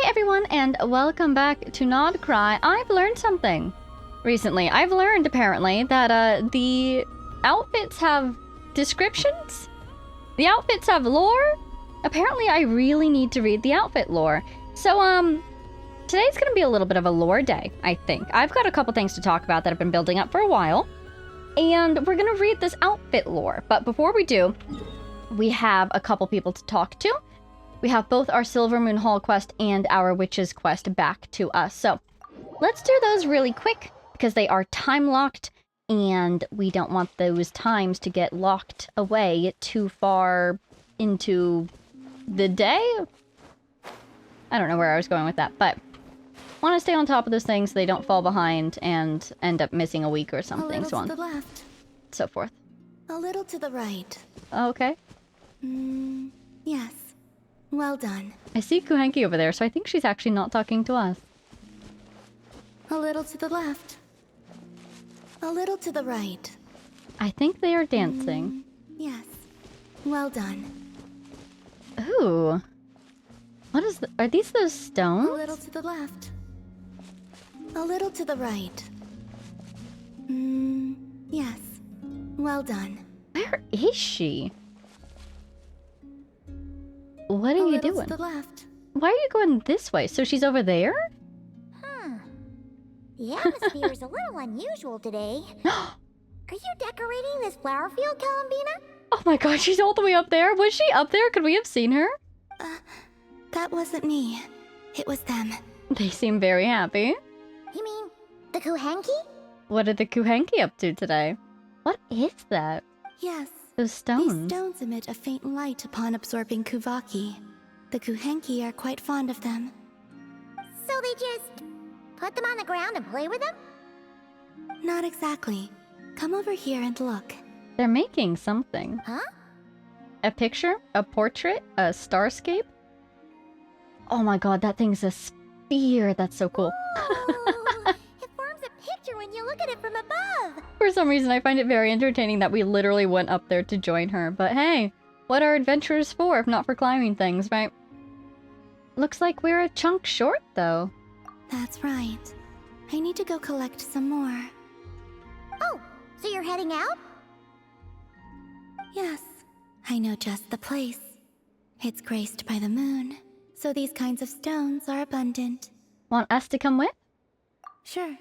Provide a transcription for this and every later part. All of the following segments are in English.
everyone, and welcome back to Not Cry. I've learned something recently. I've learned, apparently, that the outfits have descriptions? The outfits have lore? Apparently, I really need to read the outfit lore. So, today's gonna be a little bit of a lore day, I think. I've got a couple things to talk about that have been building up for a while, and we're gonna read this outfit lore. But before we do, we have a couple people to talk to. We have both our Silver Moon Hall quest and our Witch's quest back to us. So let's do those really quick because they are time locked and we don't want those times to get locked away too far into the day. I don't know where I was going with that, but want to stay on top of those things so they don't fall behind and end up missing a week or something. So on. To the left. So forth. A little to the right. Okay. Yes. Well done. I see Kuhenki over there, so I think she's actually not talking to us. A little to the left. A little to the right. I think they are dancing. Yes. Well done. Ooh. What is the... Are these those stones? A little to the left. A little to the right. Yes. Well done. Where is she? What are you doing? To the left. Why are you going this way? So she's over there? The atmosphere is a little unusual today. Are you decorating this flower field, Columbina? Oh my god, she's all the way up there. Was she up there? Could we have seen her? That wasn't me. It was them. They seem very happy. You mean the Kuhenki? What are the Kuhenki up to today? What is that? Yes. Those stones. These stones emit a faint light upon absorbing Kuvaki. The Kuhenki are quite fond of them. So they just put them on the ground and play with them? Not exactly. Come over here and look. They're making something. Huh? A picture? A portrait? A starscape? Oh my god, that thing's a sphere. That's so cool. Oh, it forms a picture when you look at it from above. For some reason, I find it very entertaining that we literally went up there to join her. But hey, what are adventurers for if not for climbing things, right? Looks like we're a chunk short, though. That's right. I need to go collect some more. Oh, so you're heading out? Yes. I know just the place. It's graced by the moon, so these kinds of stones are abundant. Want us to come with? Sure. Alright,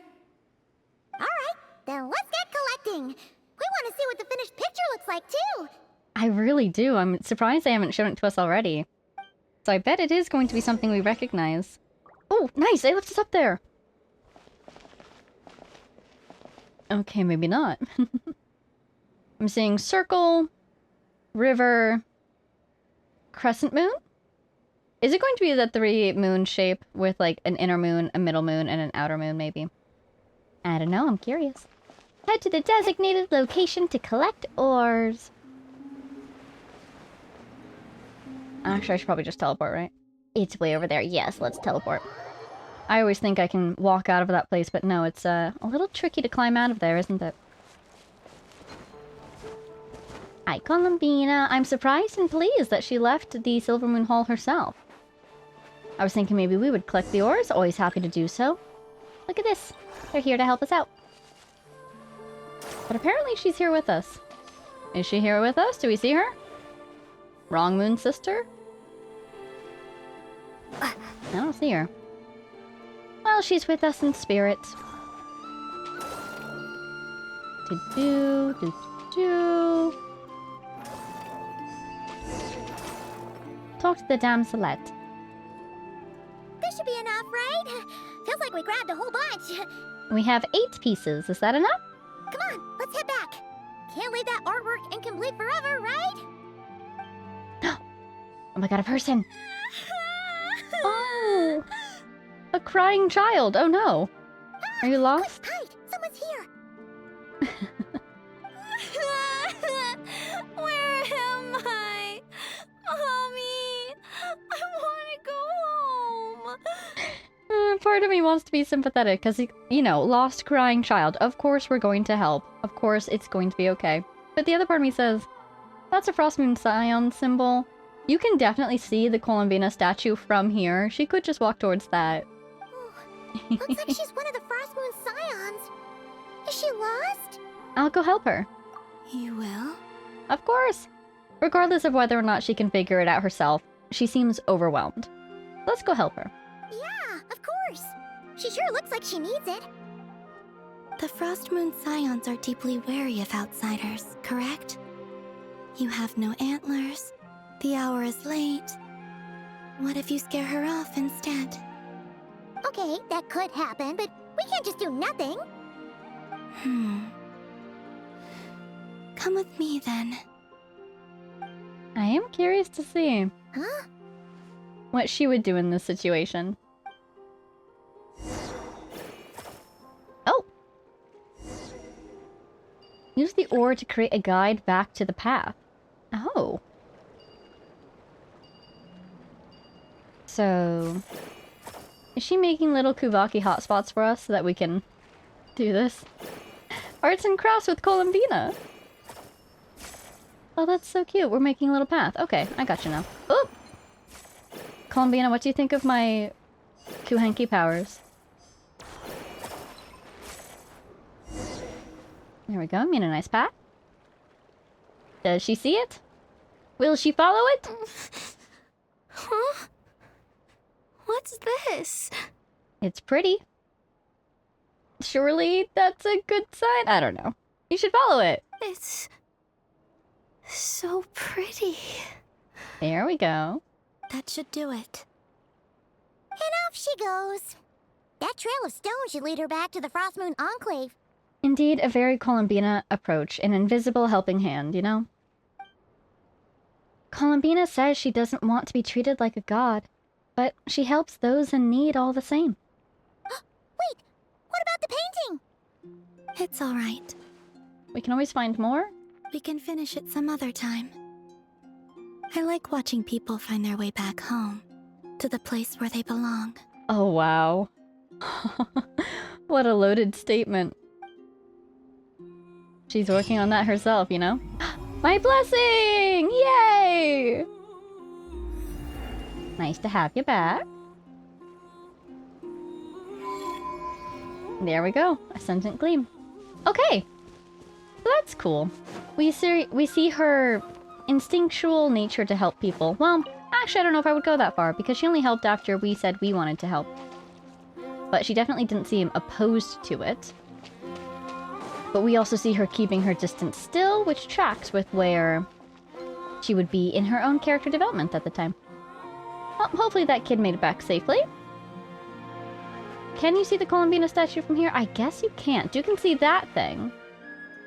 then let's get collecting. We want to see what the finished picture looks like, too. I really do. I'm surprised they haven't shown it to us already. So I bet it is going to be something we recognize. Oh, nice! They left us up there! Okay, maybe not. I'm seeing circle, river, crescent moon? Is it going to be the 3 moon shape with like an inner moon, a middle moon, and an outer moon maybe? I don't know, I'm curious. Head to the designated location to collect ores. Actually, I should probably just teleport, right? It's way over there. Yes, let's teleport. I always think I can walk out of that place, but no, it's a little tricky to climb out of there, isn't it? Hi, Columbina. I'm surprised and pleased that she left the Silver Moon Hall herself. I was thinking maybe we would collect the ores. Always happy to do so. Look at this. They're here to help us out. But apparently she's here with us. Is she here with us? Do we see her? Wrong moon sister? I don't see her. Well, she's with us in spirit. Do-do-do-do. Talk to the damselette. This should be enough, right? Feels like we grabbed a whole bunch. We have 8 pieces. Is that enough? Come on, let's head back. Can't leave that artwork incomplete forever, right? Oh my god, a person! Oh! A crying child! Oh no! Are you lost? Quick, hide! Someone's here! Where am I? Mommy! I want to go home! Part of me wants to be sympathetic, because, you know, lost crying child. Of course we're going to help. Of course it's going to be okay. But the other part of me says, that's a Frost Moon Scion symbol. You can definitely see the Columbina statue from here. She could just walk towards that. Looks like she's one of the Frost Moon Scions. Is she lost? I'll go help her. You will? Of course. Regardless of whether or not she can figure it out herself, she seems overwhelmed. Let's go help her. Yeah, of course. She sure looks like she needs it. The Frost Moon Scions are deeply wary of outsiders, correct? You have no antlers. The hour is late. What if you scare her off instead? Okay, that could happen, but we can't just do nothing. Come with me then. I am curious to see what she would do in this situation. Oh! Use the ore to create a guide back to the path. Oh. So... is she making little Kuvaki hotspots for us so that we can do this? Arts and crafts with Columbina! Oh, that's so cute. We're making a little path. Okay, I got you now. Oop! Columbina, what do you think of my Kuhenki powers? There we go. I'm in a nice path. Does she see it? Will she follow it? Huh? What's this? It's pretty. Surely that's a good sign? I don't know. You should follow it. It's so pretty. There we go. That should do it. And off she goes. That trail of stone should lead her back to the Frost Moon Enclave. Indeed, a very Columbina approach. An invisible helping hand, you know? Columbina says she doesn't want to be treated like a god, but she helps those in need all the same. Wait, what about the painting? It's all right. We can always find more. We can finish it some other time. I like watching people find their way back home, to the place where they belong. Oh, wow. What a loaded statement. She's working on that herself, you know? My blessing! Yay! Nice to have you back. There we go. A sentient gleam. Okay. That's cool. We see her instinctual nature to help people. Well, actually, I don't know if I would go that far, because she only helped after we said we wanted to help. But she definitely didn't seem opposed to it. But we also see her keeping her distance still, which tracks with where she would be in her own character development at the time. Well, hopefully that kid made it back safely. Can you see the Columbina statue from here? I guess you can't. You can see that thing.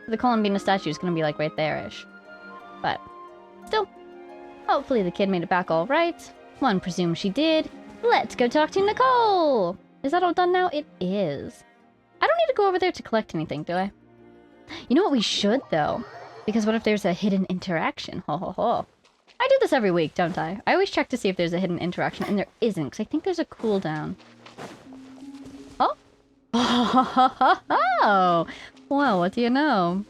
The Columbina statue is going to be like right there-ish. But still, hopefully the kid made it back all right. One presumes she did. Let's go talk to Nicole! Is that all done now? It is. I don't need to go over there to collect anything, do I? You know what we should, though? Because what if there's a hidden interaction? Ho ho ho. I do this every week, don't I? I always check to see if there's a hidden interaction, and there isn't, because I think there's a cooldown. Oh! Oh! Well, what do you know?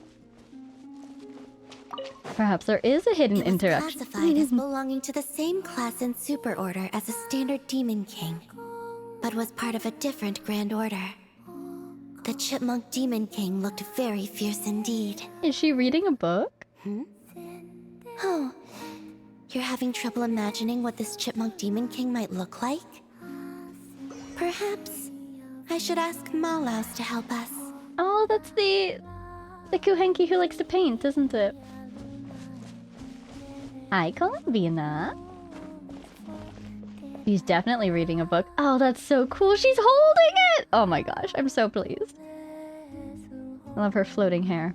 Perhaps there is a hidden interaction. Classified as belonging to the same class and super order as a standard demon king, but was part of a different grand order. The Chipmunk Demon King looked very fierce indeed. Is she reading a book? Oh, you're having trouble imagining what this Chipmunk Demon King might look like? Perhaps I should ask Malaus to help us. Oh, that's the Kuhenki who likes to paint, isn't it? Hi, Columbina. She's definitely reading a book. Oh, that's so cool. She's holding it! Oh my gosh, I'm so pleased. I love her floating hair.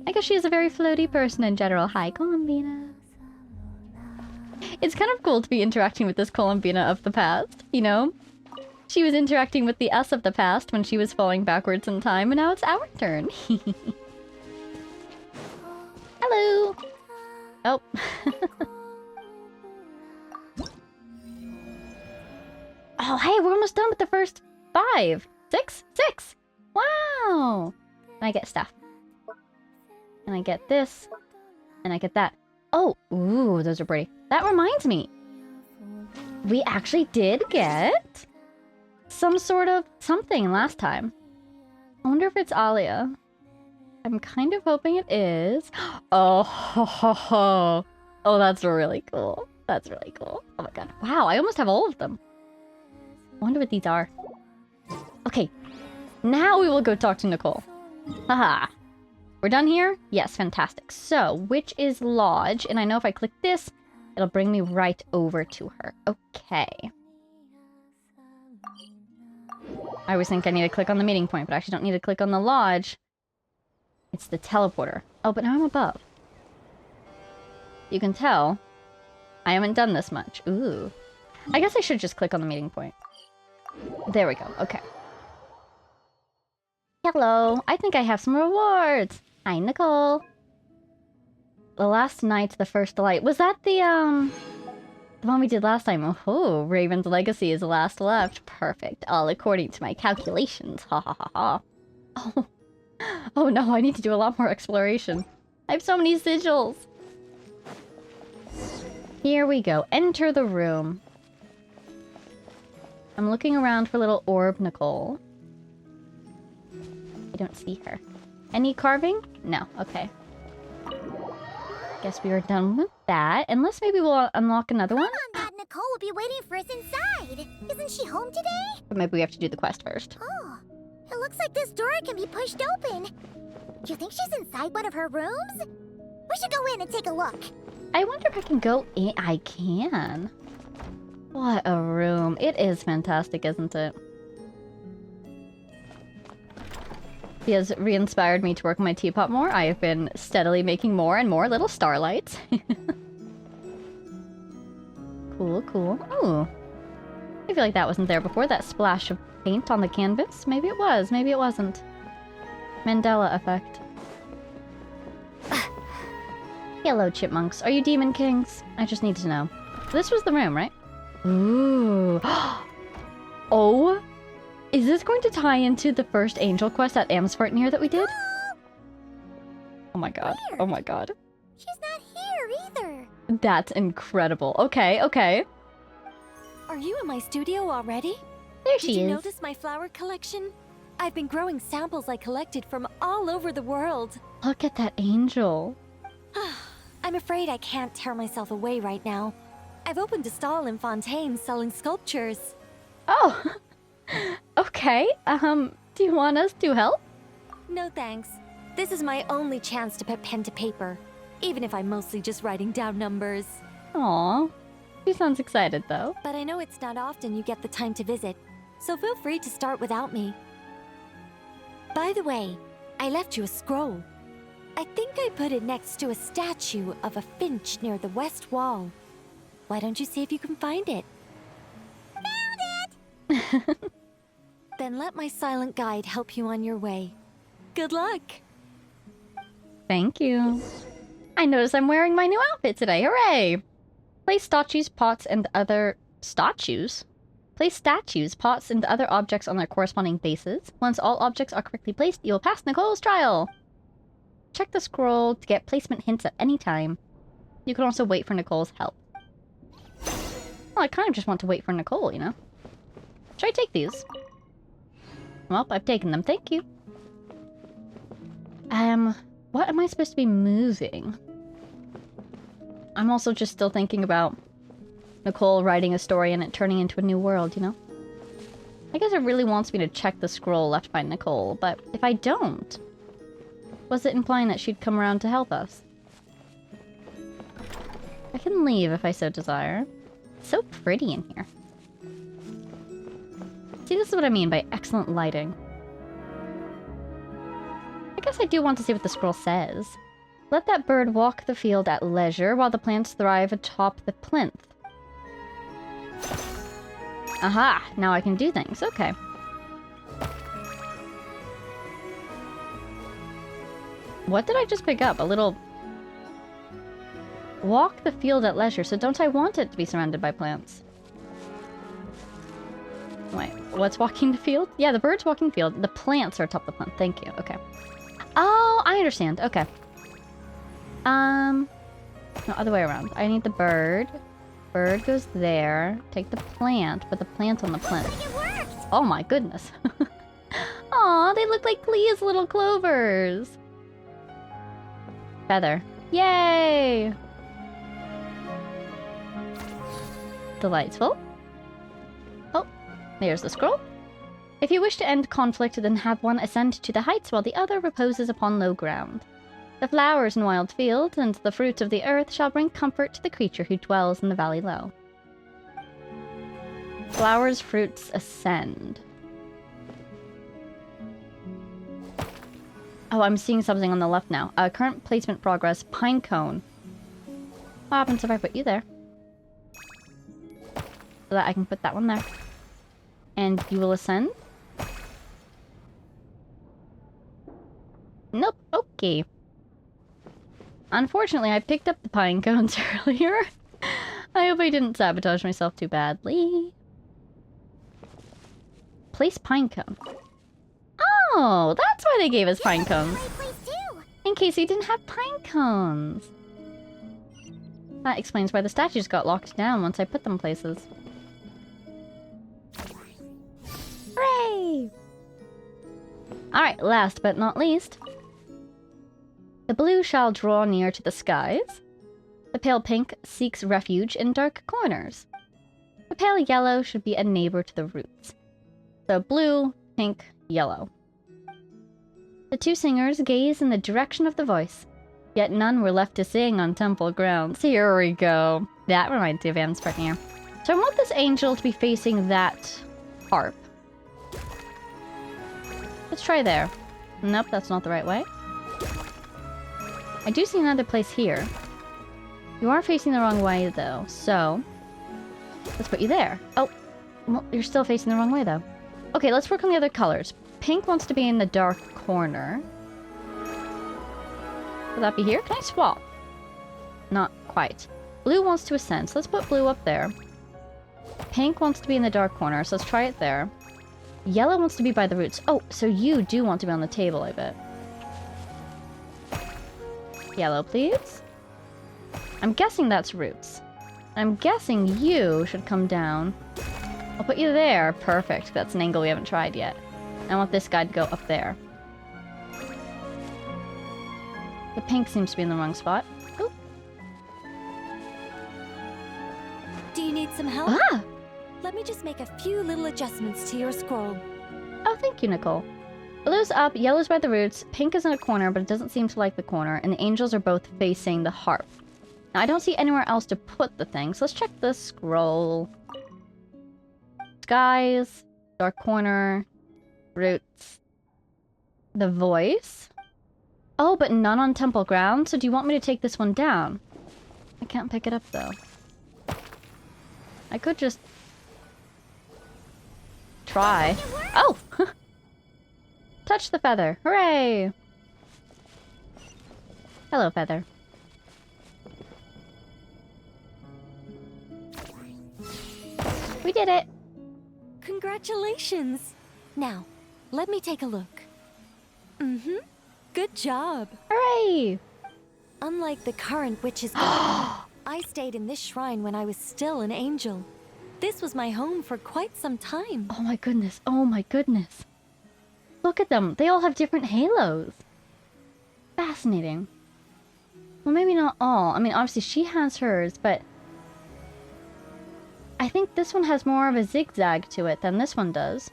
I guess she is a very floaty person in general. Hi, Columbina. It's kind of cool to be interacting with this Columbina of the past, you know? She was interacting with the us of the past when she was falling backwards in time, and now it's our turn. Hello! Oh. Oh, hey, we're almost done with the first 5. 6? 6! Wow! And I get stuff. And I get this. And I get that. Oh, ooh, those are pretty. That reminds me. We actually did get some sort of something last time. I wonder if it's Alia. I'm kind of hoping it is. Oh, ho, ho, ho. Oh, that's really cool. That's really cool. Oh my god. Wow, I almost have all of them. I wonder what these are. Okay, now we will go talk to Nicole. Haha. We're done here? Yes, fantastic. So, which is Lodge? And I know if I click this, it'll bring me right over to her. Okay. I always think I need to click on the meeting point, but I actually don't need to click on the Lodge. It's the teleporter. Oh, but now I'm above. You can tell I haven't done this much. Ooh. I guess I should just click on the meeting point. There we go. Okay. Hello. I think I have some rewards. Hi, Nicole. The last night, the first delight. Was that the one we did last time? Oh, Raven's Legacy is the last left. Perfect. All according to my calculations. Ha ha ha ha. Oh. Oh no, I need to do a lot more exploration. I have so many sigils. Here we go. Enter the room. I'm looking around for little orb Nicole. I don't see her. Any carving? No. Okay. Guess we are done with that. Unless maybe we'll unlock another one? Come on, Dad. Nicole will be waiting for us inside. Isn't she home today? But maybe we have to do the quest first. Oh, it looks like this door can be pushed open. Do you think she's inside one of her rooms? We should go in and take a look. I wonder if I can go in. I can. What a room. It is fantastic, isn't it? He has re-inspired me to work on my teapot more. I have been steadily making more and more little starlights. Cool, cool. Ooh. I feel like that wasn't there before. That splash of paint on the canvas. Maybe it was. Maybe it wasn't. Mandela effect. Hello, chipmunks. Are you demon kings? I just need to know. This was the room, right? Ooh. Oh. Is this going to tie into the first angel quest at Amsvartnir that we did? Oh my god. Weird. Oh my god. She's not here either. That's incredible. Okay, okay. Are you in my studio already? There Did she you is. notice my flower collection? I've been growing samples I collected from all over the world. Look at that angel. I'm afraid I can't tear myself away right now. I've opened a stall in Fontaine selling sculptures. Oh. Okay. Do you want us to help? No thanks. This is my only chance to put pen to paper, even if I'm mostly just writing down numbers. Aw. She sounds excited, though. But I know it's not often you get the time to visit, so feel free to start without me. By the way, I left you a scroll. I think I put it next to a statue of a finch near the west wall. Why don't you see if you can find it? Found it! Then let my silent guide help you on your way. Good luck! Thank you. I notice I'm wearing my new outfit today. Hooray! Place statues, pots, and other... Statues? Place statues, pots, and other objects on their corresponding bases. Once all objects are correctly placed, you'll pass Nicole's trial. Check the scroll to get placement hints at any time. You can also wait for Nicole's help. Well, I kind of just want to wait for Nicole, you know? Should I take these? Well, I've taken them. Thank you. What am I supposed to be moving? I'm also just still thinking about Nicole writing a story and it turning into a new world, you know? I guess it really wants me to check the scroll left by Nicole, but if I don't, was it implying that she'd come around to help us? I can leave if I so desire. It's so pretty in here. See, this is what I mean by excellent lighting. I guess I do want to see what the scroll says. Let that bird walk the field at leisure while the plants thrive atop the plinth. Aha! Now I can do things. Okay. What did I just pick up? A little... Walk the field at leisure. So don't I want it to be surrounded by plants? Wait, what's walking the field? Yeah, the bird's walking the field. The plants are atop the plant. Thank you. Okay. Oh, I understand. Okay. No, other way around. I need the bird. Bird goes there. Take the plant, put the plant on the plant. It worked! Oh my goodness. Aw, they look like Clea's little clovers. Feather. Yay! Delightful. Oh, there's the scroll. If you wish to end conflict, then have one ascend to the heights while the other reposes upon low ground. The flowers in wild fields and the fruits of the earth shall bring comfort to the creature who dwells in the valley low. Flowers, fruits, ascend. Oh, I'm seeing something on the left now. Current placement progress, pine cone. What happens if I put you there? So that I can put that one there. And you will ascend? Nope, okay. Unfortunately, I picked up the pine cones earlier. I hope I didn't sabotage myself too badly. Place pine cone. Oh, that's why they gave us pine cones. In case we didn't have pine cones. That explains why the statues got locked down once I put them places. Hooray! Alright, last but not least. The blue shall draw near to the skies. The pale pink seeks refuge in dark corners. The pale yellow should be a neighbor to the roots. So blue, pink, yellow. The two singers gaze in the direction of the voice, yet none were left to sing on temple grounds. Here we go. That reminds me of Anne's part here. So I want this angel to be facing that harp. Let's try there. Nope, that's not the right way. I do see another place here. You are facing the wrong way, though, so... let's put you there. Oh, well, you're still facing the wrong way, though. Okay, let's work on the other colors. Pink wants to be in the dark corner. Will that be here? Can I swap? Not quite. Blue wants to ascend, so let's put blue up there. Pink wants to be in the dark corner, so let's try it there. Yellow wants to be by the roots. Oh, so you do want to be on the table, I bet. Yellow, please. I'm guessing that's roots. I'm guessing you should come down. I'll put you there. Perfect. That's an angle we haven't tried yet. I want this guy to go up there. The pink seems to be in the wrong spot. Ooh. Do you need some help? Ah! Let me just make a few little adjustments to your scroll. Oh, thank you, Nicole. Blue's up, yellow's by the roots, pink is in a corner, but it doesn't seem to like the corner, and the angels are both facing the harp. Now, I don't see anywhere else to put the thing, so let's check the scroll. Skies, dark corner, roots, the voice. Oh, but none on temple ground, so do you want me to take this one down? I can't pick it up, though. I could just... try. Oh! Touch the feather. Hooray! Hello, feather. We did it! Congratulations! Now, let me take a look. Mm-hmm. Good job. Hooray! Unlike the current witch's garden, I stayed in this shrine when I was still an angel. This was my home for quite some time. Oh my goodness. Oh my goodness. Look at them. They all have different halos. Fascinating. Well, maybe not all. I mean, obviously she has hers, but... I think this one has more of a zigzag to it than this one does.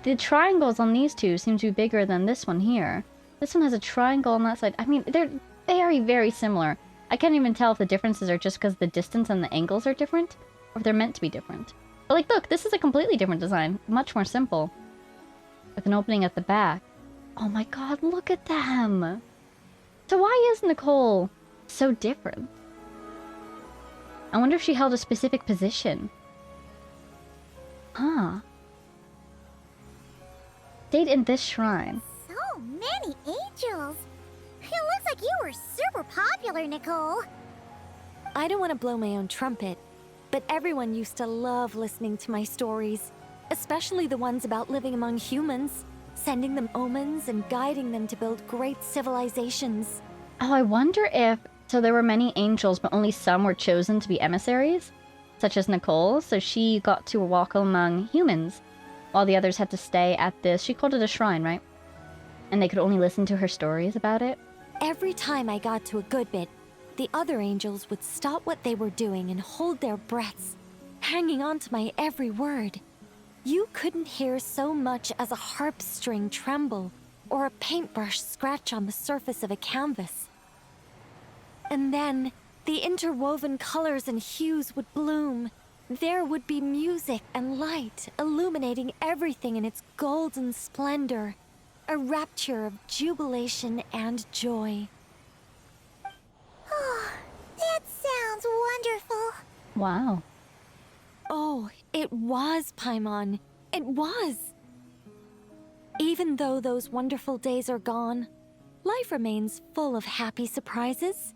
The triangles on these two seem to be bigger than this one here. This one has a triangle on that side. I mean, they're very, very similar. I can't even tell if the differences are just because the distance and the angles are different, or if they're meant to be different. But like, look, this is a completely different design. Much more simple. With an opening at the back. Oh my god, look at them! So why is Nicole so different? I wonder if she held a specific position. Huh. Stayed in this shrine. So many angels! It looks like you were super popular, Nicole. I don't want to blow my own trumpet, but everyone used to love listening to my stories, especially the ones about living among humans, sending them omens and guiding them to build great civilizations. Oh, I wonder if So there were many angels, but only some were chosen to be emissaries, such as Nicole, so she got to walk among humans, while the others had to stay at this, she called it a shrine, right? And they could only listen to her stories about it. Every time I got to a good bit, the other angels would stop what they were doing and hold their breaths, hanging on to my every word. You couldn't hear so much as a harp string tremble or a paintbrush scratch on the surface of a canvas. And then, the interwoven colors and hues would bloom. There would be music and light, illuminating everything in its golden splendor. A rapture of jubilation and joy. Oh, that sounds wonderful. Wow. Oh, it was, Paimon. It was. Even though those wonderful days are gone, life remains full of happy surprises.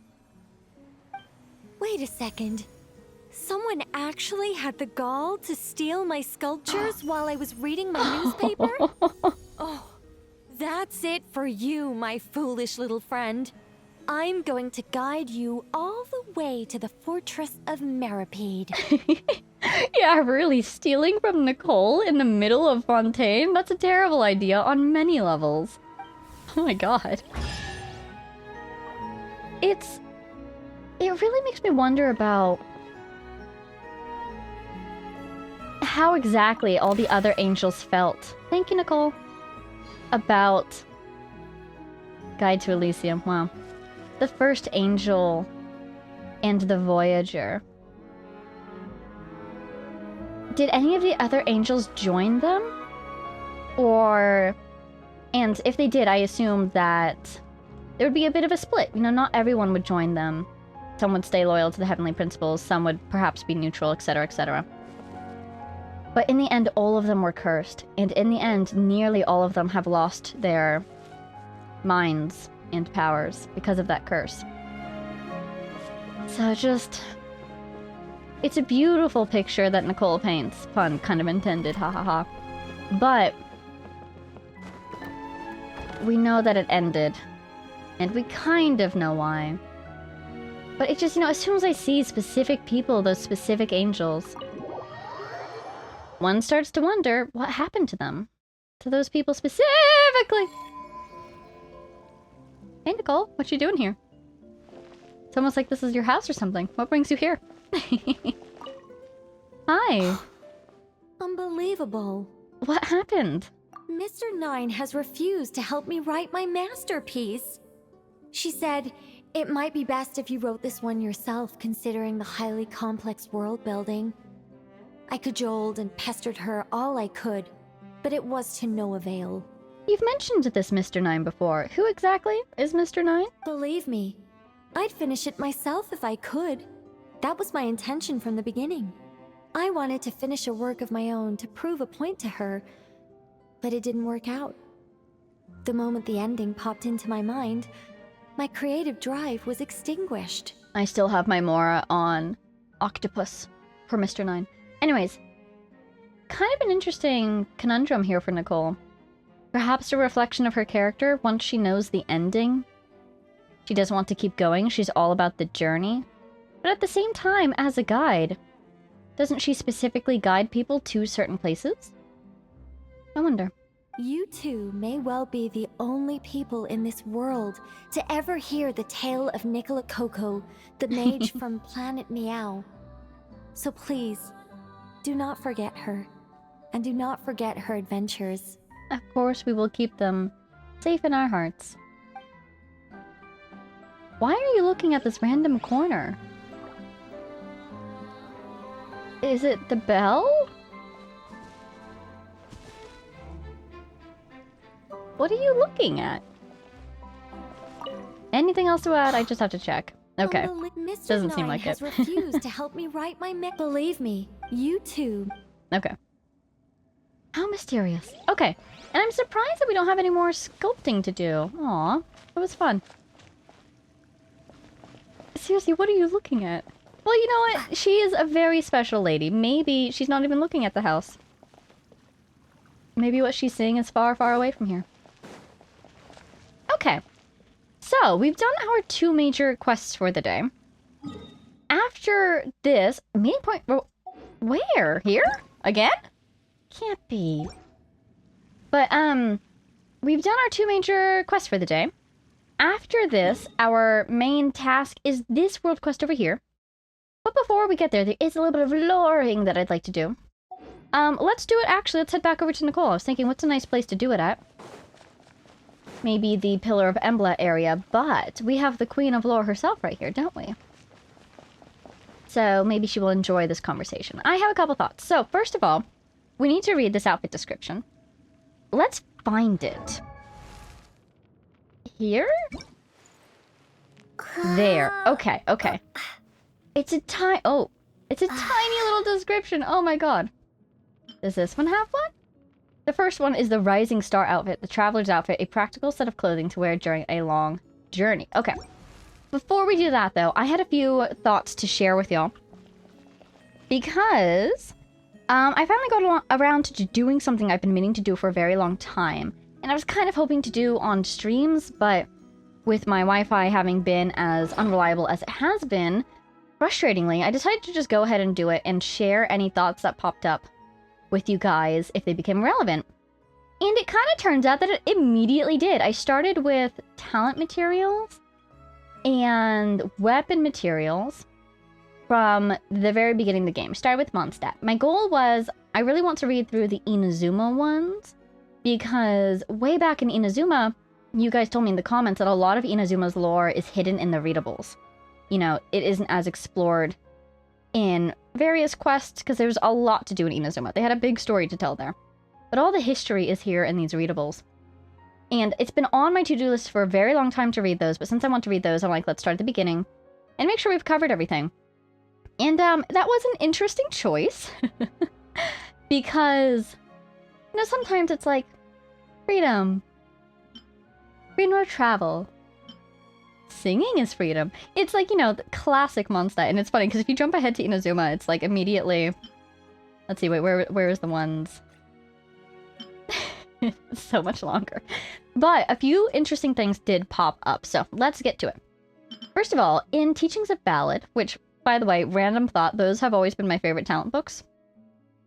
Wait a second. Someone actually had the gall to steal my sculptures while I was reading my newspaper? Oh, that's it for you, my foolish little friend. I'm going to guide you all the way to the fortress of Meripede. Yeah, really, stealing from Nicole in the middle of Fontaine? That's a terrible idea on many levels. Oh my god. It really makes me wonder about how exactly all the other angels felt. Thank you, Nicole. About Guide to Elysium. Wow. The first angel and the Voyager. Did any of the other angels join them? Or... And if they did, I assume that there would be a bit of a split. You know, not everyone would join them. Some would stay loyal to the heavenly principles, some would perhaps be neutral, etc., etc. But in the end, all of them were cursed. And in the end, nearly all of them have lost their minds and powers because of that curse. So just... It's a beautiful picture that Nicole paints. Pun kind of intended, ha ha ha. But... we know that it ended. And we kind of know why. But it just, you know, as soon as I see specific people, those specific angels, one starts to wonder what happened to them. To those people specifically. Hey, Nicole, what you doing here? It's almost like this is your house or something. What brings you here? Hi. Unbelievable. What happened? Mr. Nine has refused to help me write my masterpiece. She said, it might be best if you wrote this one yourself, considering the highly complex world building. I cajoled and pestered her all I could, but it was to no avail. You've mentioned this Mr. Nine before. Who exactly is Mr. Nine? Believe me, I'd finish it myself if I could. That was my intention from the beginning. I wanted to finish a work of my own to prove a point to her, but it didn't work out. The moment the ending popped into my mind, my creative drive was extinguished. I still have my Mora on Octopus for Mr. Nine. Anyways, kind of an interesting conundrum here for Nicole. Perhaps a reflection of her character once she knows the ending. She doesn't want to keep going, she's all about the journey. But at the same time, as a guide, doesn't she specifically guide people to certain places? I wonder. You two may well be the only people in this world to ever hear the tale of Nicola Coco, the mage from Planet Meow. So please, do not forget her, and do not forget her adventures. Of course, we will keep them safe in our hearts. Why are you looking at this random corner? Is it the bell? What are you looking at? Anything else to add? I just have to check. Okay. Mr. Doesn't seem Nine like has it. refused to help me write my Believe me, you two. Okay. How mysterious. Okay. And I'm surprised that we don't have any more sculpting to do. Aw, it was fun. Seriously, what are you looking at? Well, you know what? She is a very special lady. Maybe she's not even looking at the house. Maybe what she's seeing is far, far away from here. Okay. So, we've done our 2 major quests for the day. After this, meeting point... Where? Here? Again? Can't be. But, we've done our 2 major quests for the day. After this, our main task is this world quest over here. But before we get there, there is a little bit of loring that I'd like to do. Let's do it actually. Let's head back over to Nicole. I was thinking, what's a nice place to do it at? Maybe the Pillar of Embla area, but we have the Queen of Lore herself right here, don't we? So maybe she will enjoy this conversation. I have a couple thoughts. So first of all, we need to read this outfit description. Let's find it. Here? There. Okay, okay. It's a tiny little description. Oh my god. Does this one have one? The first one is the Rising Star outfit, the traveler's outfit, a practical set of clothing to wear during a long journey. Okay. Before we do that, though, I had a few thoughts to share with y'all. Because I finally got around to doing something I've been meaning to do for a very long time. And I was kind of hoping to do on streams, but with my Wi-Fi having been as unreliable as it has been, frustratingly, I decided to just go ahead and do it and share any thoughts that popped up with you guys if they became relevant. And it kind of turns out that it immediately did. I started with talent materials and weapon materials from the very beginning of the game. Started with Mondstadt. My goal was, I really want to read through the Inazuma ones, because way back in Inazuma, you guys told me in the comments that a lot of Inazuma's lore is hidden in the readables. You know, it isn't as explored in various quests, because there's a lot to do in Inazuma. They had a big story to tell there. But all the history is here in these readables. And it's been on my to-do list for a very long time to read those, but since I want to read those, I'm like, let's start at the beginning and make sure we've covered everything. And that was an interesting choice. Because, you know, sometimes it's like, freedom. Freedom of travel. Singing is freedom. It's like, you know, the classic Mondstadt. And it's funny, because if you jump ahead to Inazuma, it's like immediately... Let's see, wait, where is the ones? So much longer. But a few interesting things did pop up, so let's get to it. First of all, in Teachings of Ballad, which, by the way, random thought, those have always been my favorite talent books.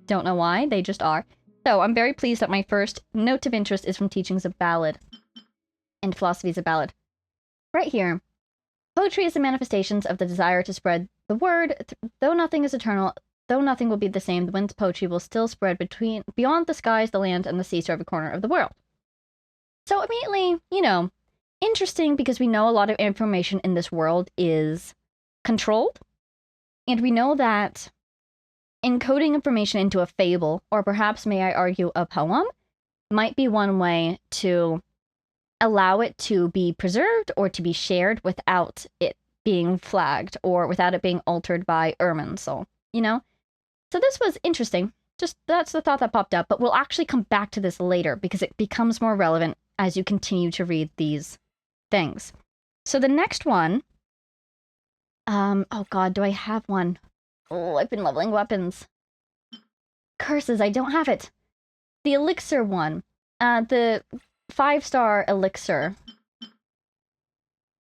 Don't know why, they just are. So I'm very pleased that my first note of interest is from Teachings of Ballad and Philosophies of Ballad. Right here. Poetry is the manifestations of the desire to spread the word. Though nothing is eternal, though nothing will be the same, the wind's poetry will still spread beyond the skies, the land, and the seas to every corner of the world. So immediately, you know, interesting, because we know a lot of information in this world is controlled. And we know that encoding information into a fable, or perhaps, may I argue, a poem, might be one way to allow it to be preserved or to be shared without it being flagged or without it being altered by Irminsul, you know? So this was interesting. Just, that's the thought that popped up, but we'll actually come back to this later because it becomes more relevant as you continue to read these things. So the next one, oh god, do I have one? Oh, I've been leveling weapons. Curses, I don't have it. The elixir one, the 5-star elixir.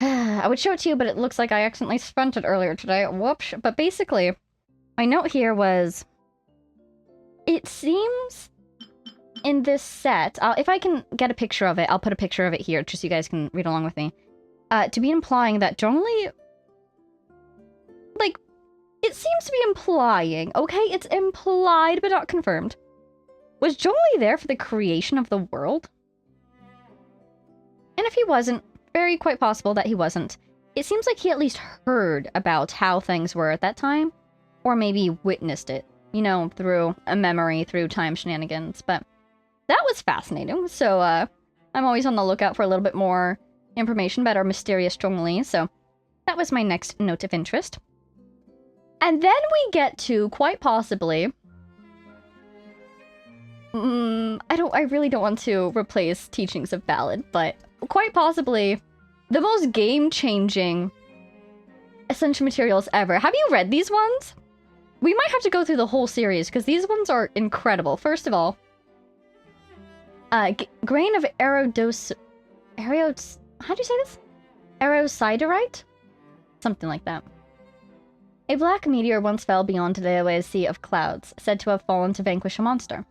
I would show it to you, but it looks like I accidentally spent it earlier today. Whoops. But basically, my note here was, it seems in this set, if I can get a picture of it, I'll put a picture of it here just so you guys can read along with me, to be implying that Zhongli, like, it seems to be implying, okay? It's implied but not confirmed. Was Zhongli there for the creation of the world? And if he wasn't, very quite possible that he wasn't. It seems like he at least heard about how things were at that time, or maybe witnessed it, you know, through a memory, through time shenanigans, but that was fascinating. So, I'm always on the lookout for a little bit more information about our mysterious Zhongli, so that was my next note of interest. And then we get to, quite possibly... I really don't want to replace Teachings of Ballad, but quite possibly the most game-changing essential materials ever. Have you read these ones? We might have to go through the whole series, because these ones are incredible. First of all, Grain of Aerodos... How do you say this? Erosiderite? Something like that. A black meteor once fell beyond Liyue's sea of clouds, said to have fallen to vanquish a monster.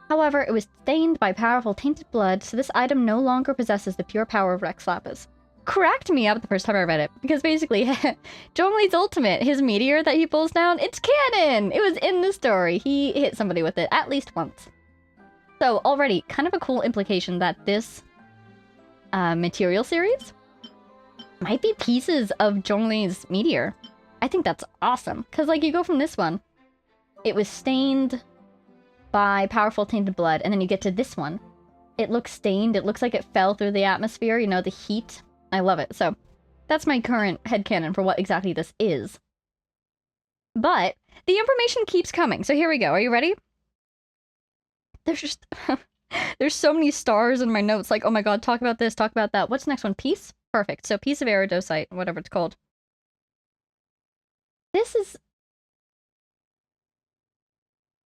However, it was stained by powerful tainted blood, so this item no longer possesses the pure power of Rex Lapis. Cracked me up the first time I read it, because basically, Zhongli's ultimate, his meteor that he pulls down, it's canon! It was in the story. He hit somebody with it at least once. So, already, kind of a cool implication that this material series might be pieces of Zhongli's meteor. I think that's awesome, because, like, you go from this one, it was stained by powerful tainted blood, and then you get to this one. It looks stained, it looks like it fell through the atmosphere, you know, the heat. I love it. So, that's my current headcanon for what exactly this is. But, the information keeps coming, so here we go. Are you ready? There's just... there's so many stars in my notes, like, oh my god, talk about this, talk about that. What's the next one? Piece? Perfect. So, piece of Aerodosite, whatever it's called. This is...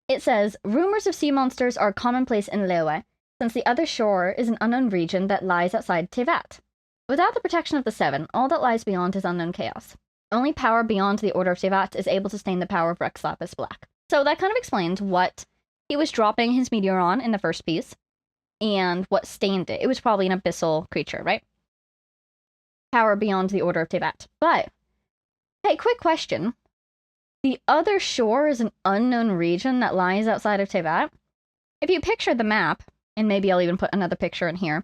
It says, rumors of sea monsters are commonplace in Liyue, since the other shore is an unknown region that lies outside Teyvat. Without the protection of the Seven, all that lies beyond is unknown chaos. Only power beyond the Order of Teyvat is able to stain the power of Rex Lapis black. So that kind of explains what he was dropping his meteor on in the first piece, and what stained it. It was probably an abyssal creature, right? Power beyond the Order of Teyvat. But, hey, quick question. The other shore is an unknown region that lies outside of Teyvat. If you picture the map, and maybe I'll even put another picture in here,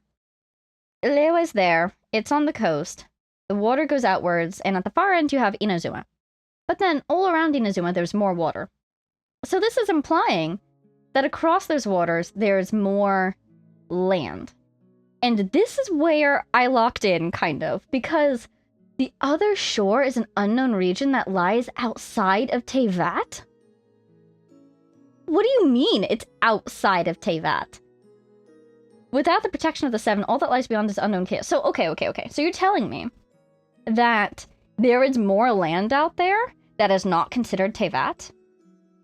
Liyue's there, it's on the coast, the water goes outwards, and at the far end you have Inazuma. But then, all around Inazuma, there's more water. So this is implying that across those waters, there's more land. And this is where I locked in, kind of, because the other shore is an unknown region that lies outside of Teyvat? What do you mean, it's outside of Teyvat? Without the protection of the Seven, all that lies beyond is unknown chaos. So, okay. So you're telling me that there is more land out there that is not considered Teyvat,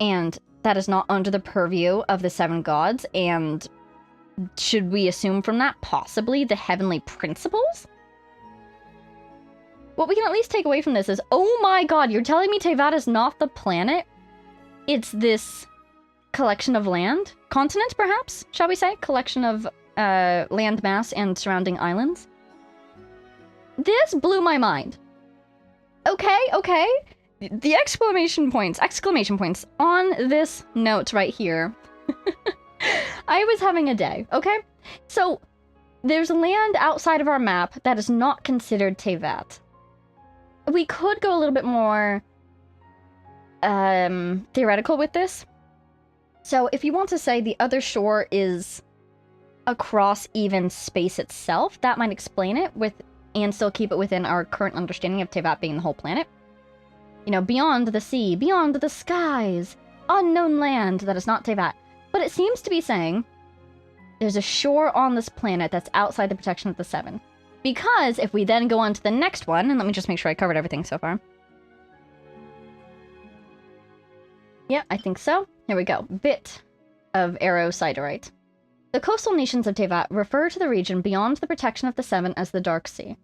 and that is not under the purview of the Seven Gods, and should we assume from that possibly the heavenly principles? What we can at least take away from this is, oh my god, you're telling me Teyvat is not the planet? It's this collection of land? Continent, perhaps? Shall we say? Collection of land mass and surrounding islands? This blew my mind. Okay. The exclamation points on this note right here. I was having a day, okay? So, there's land outside of our map that is not considered Teyvat. We could go a little bit more theoretical with this. So, if you want to say the other shore is across even space itself, that might explain it and still keep it within our current understanding of Teyvat being the whole planet. You know, beyond the sea, beyond the skies, unknown land that is not Teyvat. But it seems to be saying there's a shore on this planet that's outside the protection of the Seven. Because if we then go on to the next one, and let me just make sure I covered everything so far. Yeah, I think so. Here we go. Bit of Erosiderite. The coastal nations of Teyvat refer to the region beyond the protection of the Seven as the Dark Sea.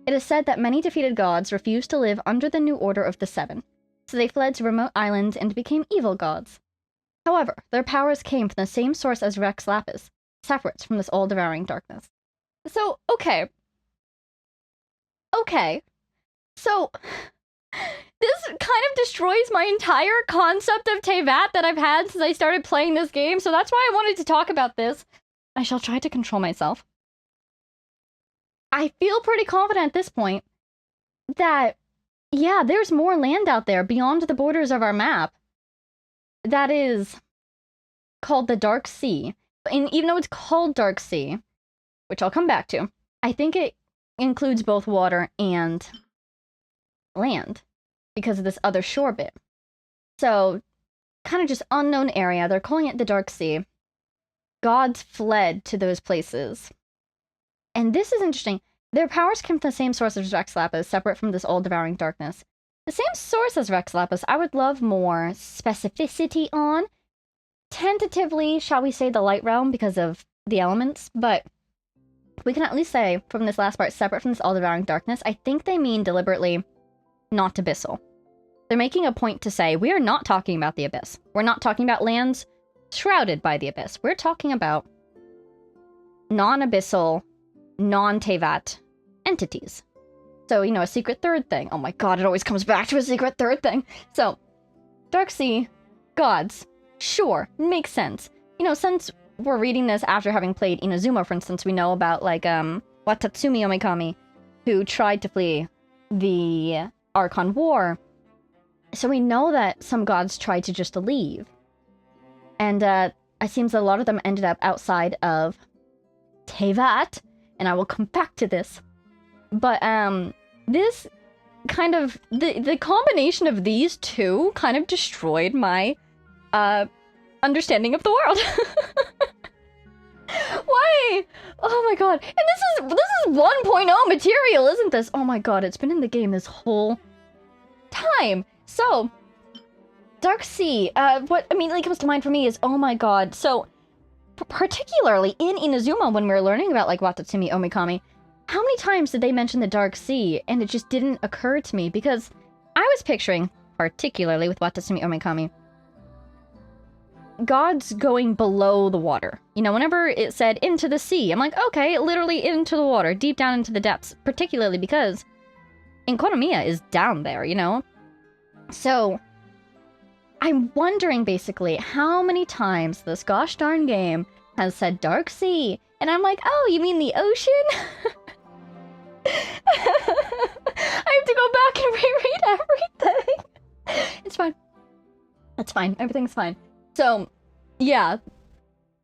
It is said that many defeated gods refused to live under the new order of the Seven, so they fled to remote islands and became evil gods. However, their powers came from the same source as Rex Lapis, separate from this all-devouring darkness. So, okay. So, this kind of destroys my entire concept of Teyvat that I've had since I started playing this game, so that's why I wanted to talk about this. I shall try to control myself. I feel pretty confident at this point that, yeah, there's more land out there beyond the borders of our map that is called the Dark Sea. And even though it's called Dark Sea, which I'll come back to, I think it includes both water and land because of this other shore bit. So, kind of just unknown area. They're calling it the Dark Sea. Gods fled to those places. And this is interesting. Their powers came from the same source as Rex Lapis, separate from this all-devouring darkness. The same source as Rex Lapis, I would love more specificity on. Tentatively, shall we say, the light realm because of the elements, but we can at least say, from this last part, separate from this all-devouring darkness, I think they mean deliberately not abyssal. They're making a point to say, we are not talking about the abyss. We're not talking about lands shrouded by the abyss. We're talking about non-abyssal, non-Teyvat entities. So, you know, a secret third thing. Oh my god, it always comes back to a secret third thing. So, Dark Sea, gods, sure, makes sense. You know, since we're reading this after having played Inazuma, for instance, we know about, like, Watatsumi Omikami, who tried to flee the Archon War. So we know that some gods tried to just leave. And, it seems a lot of them ended up outside of Teyvat, and I will come back to this. But, this kind of, the combination of these two kind of destroyed my, understanding of the world. Why? Oh my god. And this is 1.0 material, isn't this? Oh my god, it's been in the game this whole time. So, Dark Sea, what immediately comes to mind for me is, oh my god, so, particularly in Inazuma, when we were learning about, like, Watatsumi Omikami, how many times did they mention the Dark Sea, and it just didn't occur to me, because I was picturing, particularly with Watatsumi Omikami, gods going below the water. You know, whenever it said into the sea, I'm like, okay, literally into the water, deep down into the depths, particularly because Enkonomiya is down there, you know? So, I'm wondering, basically, how many times this gosh darn game has said Dark Sea, and I'm like, oh, you mean the ocean? I have to go back and reread everything. It's fine. It's fine. Everything's fine. So, yeah.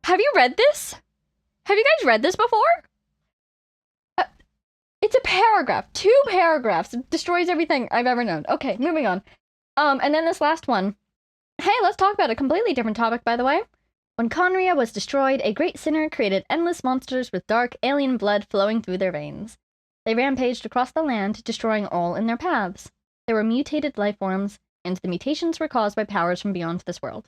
Have you read this? Have you guys read this before? It's a paragraph. 2 paragraphs. It destroys everything I've ever known. Okay, moving on. And then this last one. Hey, let's talk about a completely different topic, by the way. When Conria was destroyed, a great sinner created endless monsters with dark, alien blood flowing through their veins. They rampaged across the land, destroying all in their paths. There were mutated life forms, and the mutations were caused by powers from beyond this world.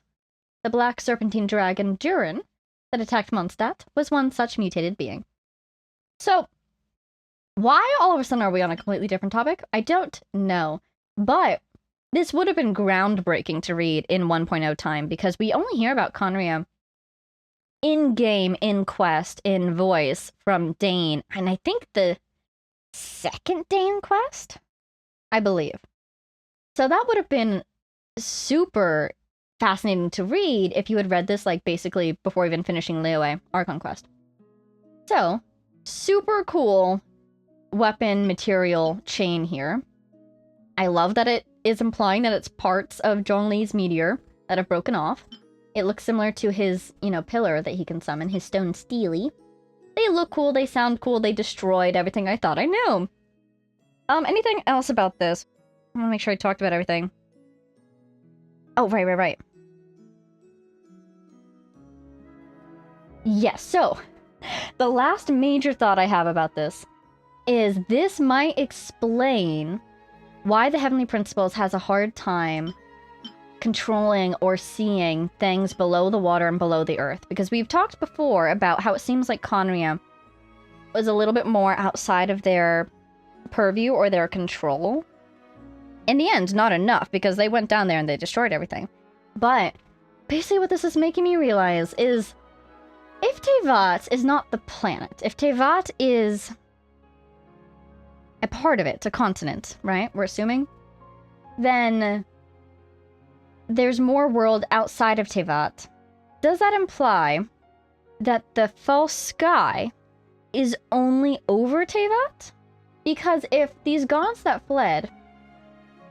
The black serpentine dragon Durin, that attacked Mondstadt, was one such mutated being. So, why all of a sudden are we on a completely different topic? I don't know. But this would have been groundbreaking to read in 1.0 time, because we only hear about Conria in-game, in-quest, in voice from Dane, and I think the second Dane quest? I believe. So that would have been super fascinating to read if you had read this, like, basically before even finishing Liyue, Archon Quest. So, super cool weapon material chain here. I love that it is implying that it's parts of Zhongli's meteor that have broken off. It looks similar to his, you know, pillar that he can summon, his stone steely. They look cool, they sound cool, they destroyed everything I thought I knew. Anything else about this? I want to make sure I talked about everything. Oh, right. Yes, so, the last major thought I have about this is this might explain why the Heavenly Principles has a hard time controlling or seeing things below the water and below the earth. Because we've talked before about how it seems like Conria was a little bit more outside of their purview or their control. In the end, not enough, because they went down there and they destroyed everything. But basically what this is making me realize is, if Teyvat is not the planet, if Teyvat is a part of it, a continent, right? We're assuming? Then there's more world outside of Teyvat. Does that imply that the false sky is only over Teyvat? Because if these gods that fled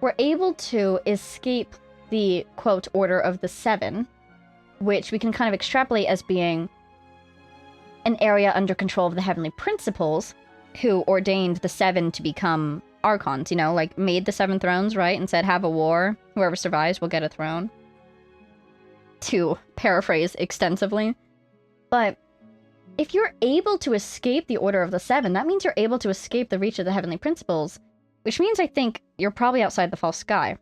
were able to escape the, quote, Order of the Seven, which we can kind of extrapolate as being an area under control of the Heavenly Principles, who ordained the Seven to become Archons, you know, like made the 7 thrones, right? And said, have a war, whoever survives will get a throne. To paraphrase extensively. But if you're able to escape the Order of the Seven, that means you're able to escape the reach of the Heavenly Principles, which means I think you're probably outside the false sky.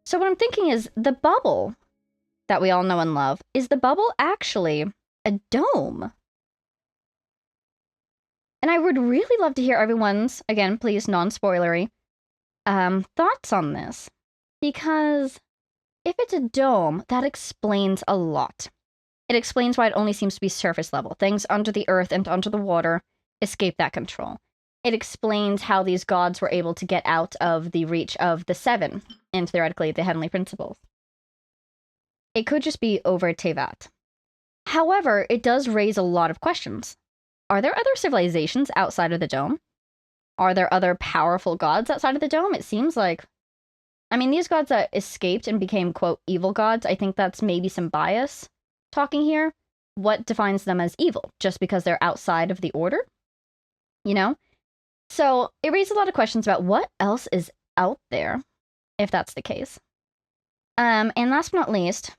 So what I'm thinking is, the bubble that we all know and love, is the bubble actually a dome? And I would really love to hear everyone's, again, please, non-spoilery, thoughts on this. Because if it's a dome, that explains a lot. It explains why it only seems to be surface level. Things under the earth and under the water escape that control. It explains how these gods were able to get out of the reach of the Seven, and theoretically the Heavenly Principles. It could just be over Teyvat. However, it does raise a lot of questions. Are there other civilizations outside of the dome? Are there other powerful gods outside of the dome? It seems like... I mean, these gods that escaped and became, quote, evil gods, I think that's maybe some bias talking here. What defines them as evil? Just because they're outside of the order? You know? So, it raises a lot of questions about what else is out there, if that's the case. And last but not least,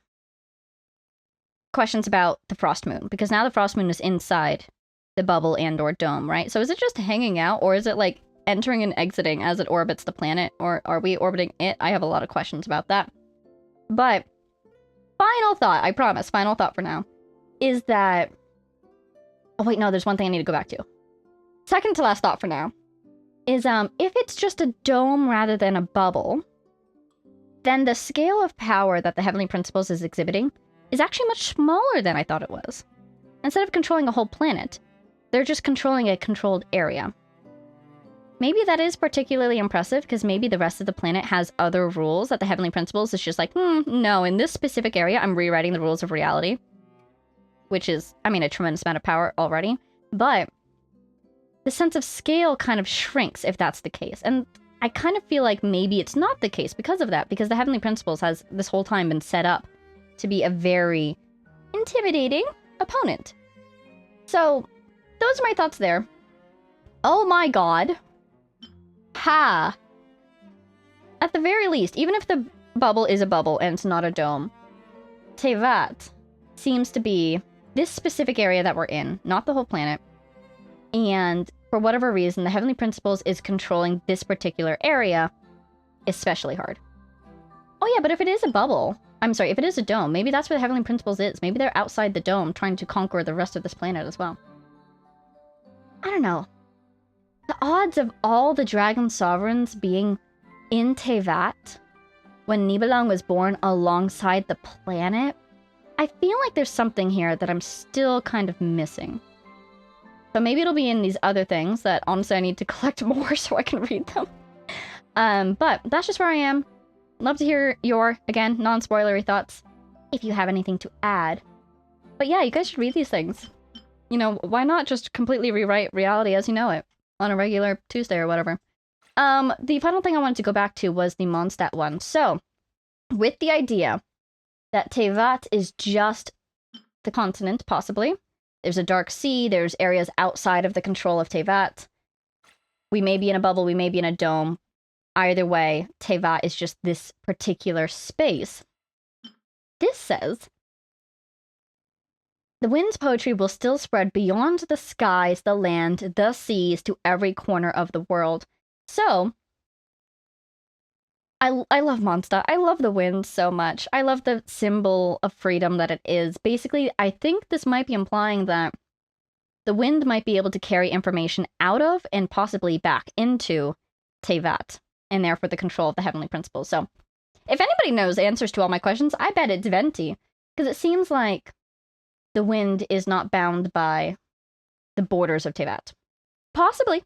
questions about the Frost Moon, because now the Frost Moon is inside the bubble and or dome, right? So is it just hanging out, or is it like entering and exiting as it orbits the planet, or are we orbiting it? I have a lot of questions about that. But final thought, I promise, final thought for now, is that... Oh wait, no, there's one thing I need to go back to. Second to last thought for now is if it's just a dome rather than a bubble, then the scale of power that the Heavenly Principles is exhibiting is actually much smaller than I thought it was. Instead of controlling a whole planet, they're just controlling a controlled area. Maybe that is particularly impressive because maybe the rest of the planet has other rules that the Heavenly Principles is just like, no, in this specific area, I'm rewriting the rules of reality. Which is, I mean, a tremendous amount of power already. But the sense of scale kind of shrinks if that's the case. And I kind of feel like maybe it's not the case because of that, because the Heavenly Principles has this whole time been set up to be a very intimidating opponent. So, those are my thoughts there. Oh my god. Ha! At the very least, even if the bubble is a bubble and it's not a dome, Teyvat seems to be this specific area that we're in, not the whole planet. And for whatever reason, the Heavenly Principles is controlling this particular area especially hard. Oh yeah, but if it is a bubble, I'm sorry, if it is a dome, maybe that's where the Heavenly Principles is. Maybe they're outside the dome trying to conquer the rest of this planet as well. I don't know. The odds of all the Dragon Sovereigns being in Teyvat when Nibelung was born alongside the planet, I feel like there's something here that I'm still kind of missing. But maybe it'll be in these other things that honestly I need to collect more so I can read them. But that's just where I am. Love to hear your, again, non-spoilery thoughts, if you have anything to add. But yeah, you guys should read these things. You know, why not just completely rewrite reality as you know it on a regular Tuesday or whatever. The final thing I wanted to go back to was the Mondstadt one. So, with the idea that Teyvat is just the continent, possibly. There's a dark sea, there's areas outside of the control of Teyvat. We may be in a bubble, we may be in a dome. Either way, Teyvat is just this particular space. This says, the wind's poetry will still spread beyond the skies, the land, the seas, to every corner of the world. So, I love Mondstadt. I love the wind so much. I love the symbol of freedom that it is. Basically, I think this might be implying that the wind might be able to carry information out of and possibly back into Teyvat, and therefore the control of the Heavenly Principles. So, if anybody knows answers to all my questions, I bet it's Venti, because it seems like the wind is not bound by the borders of Teyvat. Possibly,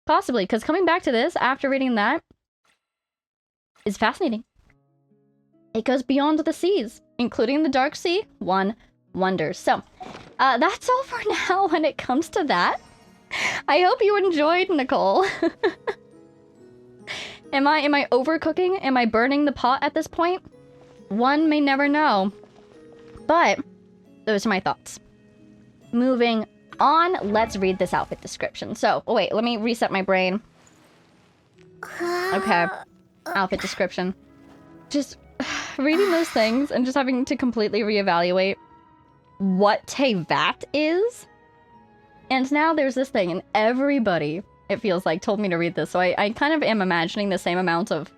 because coming back to this after reading that is fascinating. It goes beyond the seas, including the Dark Sea. One wonders. So, that's all for now when it comes to that. I hope you enjoyed, Nicole. Am I overcooking? Am I burning the pot at this point? One may never know. But those are my thoughts. Moving on, let's read this outfit description. So, oh wait, let me reset my brain. Okay. Outfit description. Just reading those things and just having to completely reevaluate what Teyvat is. And now there's this thing, and everybody, it feels like, told me to read this, so I kind of am imagining the same amount of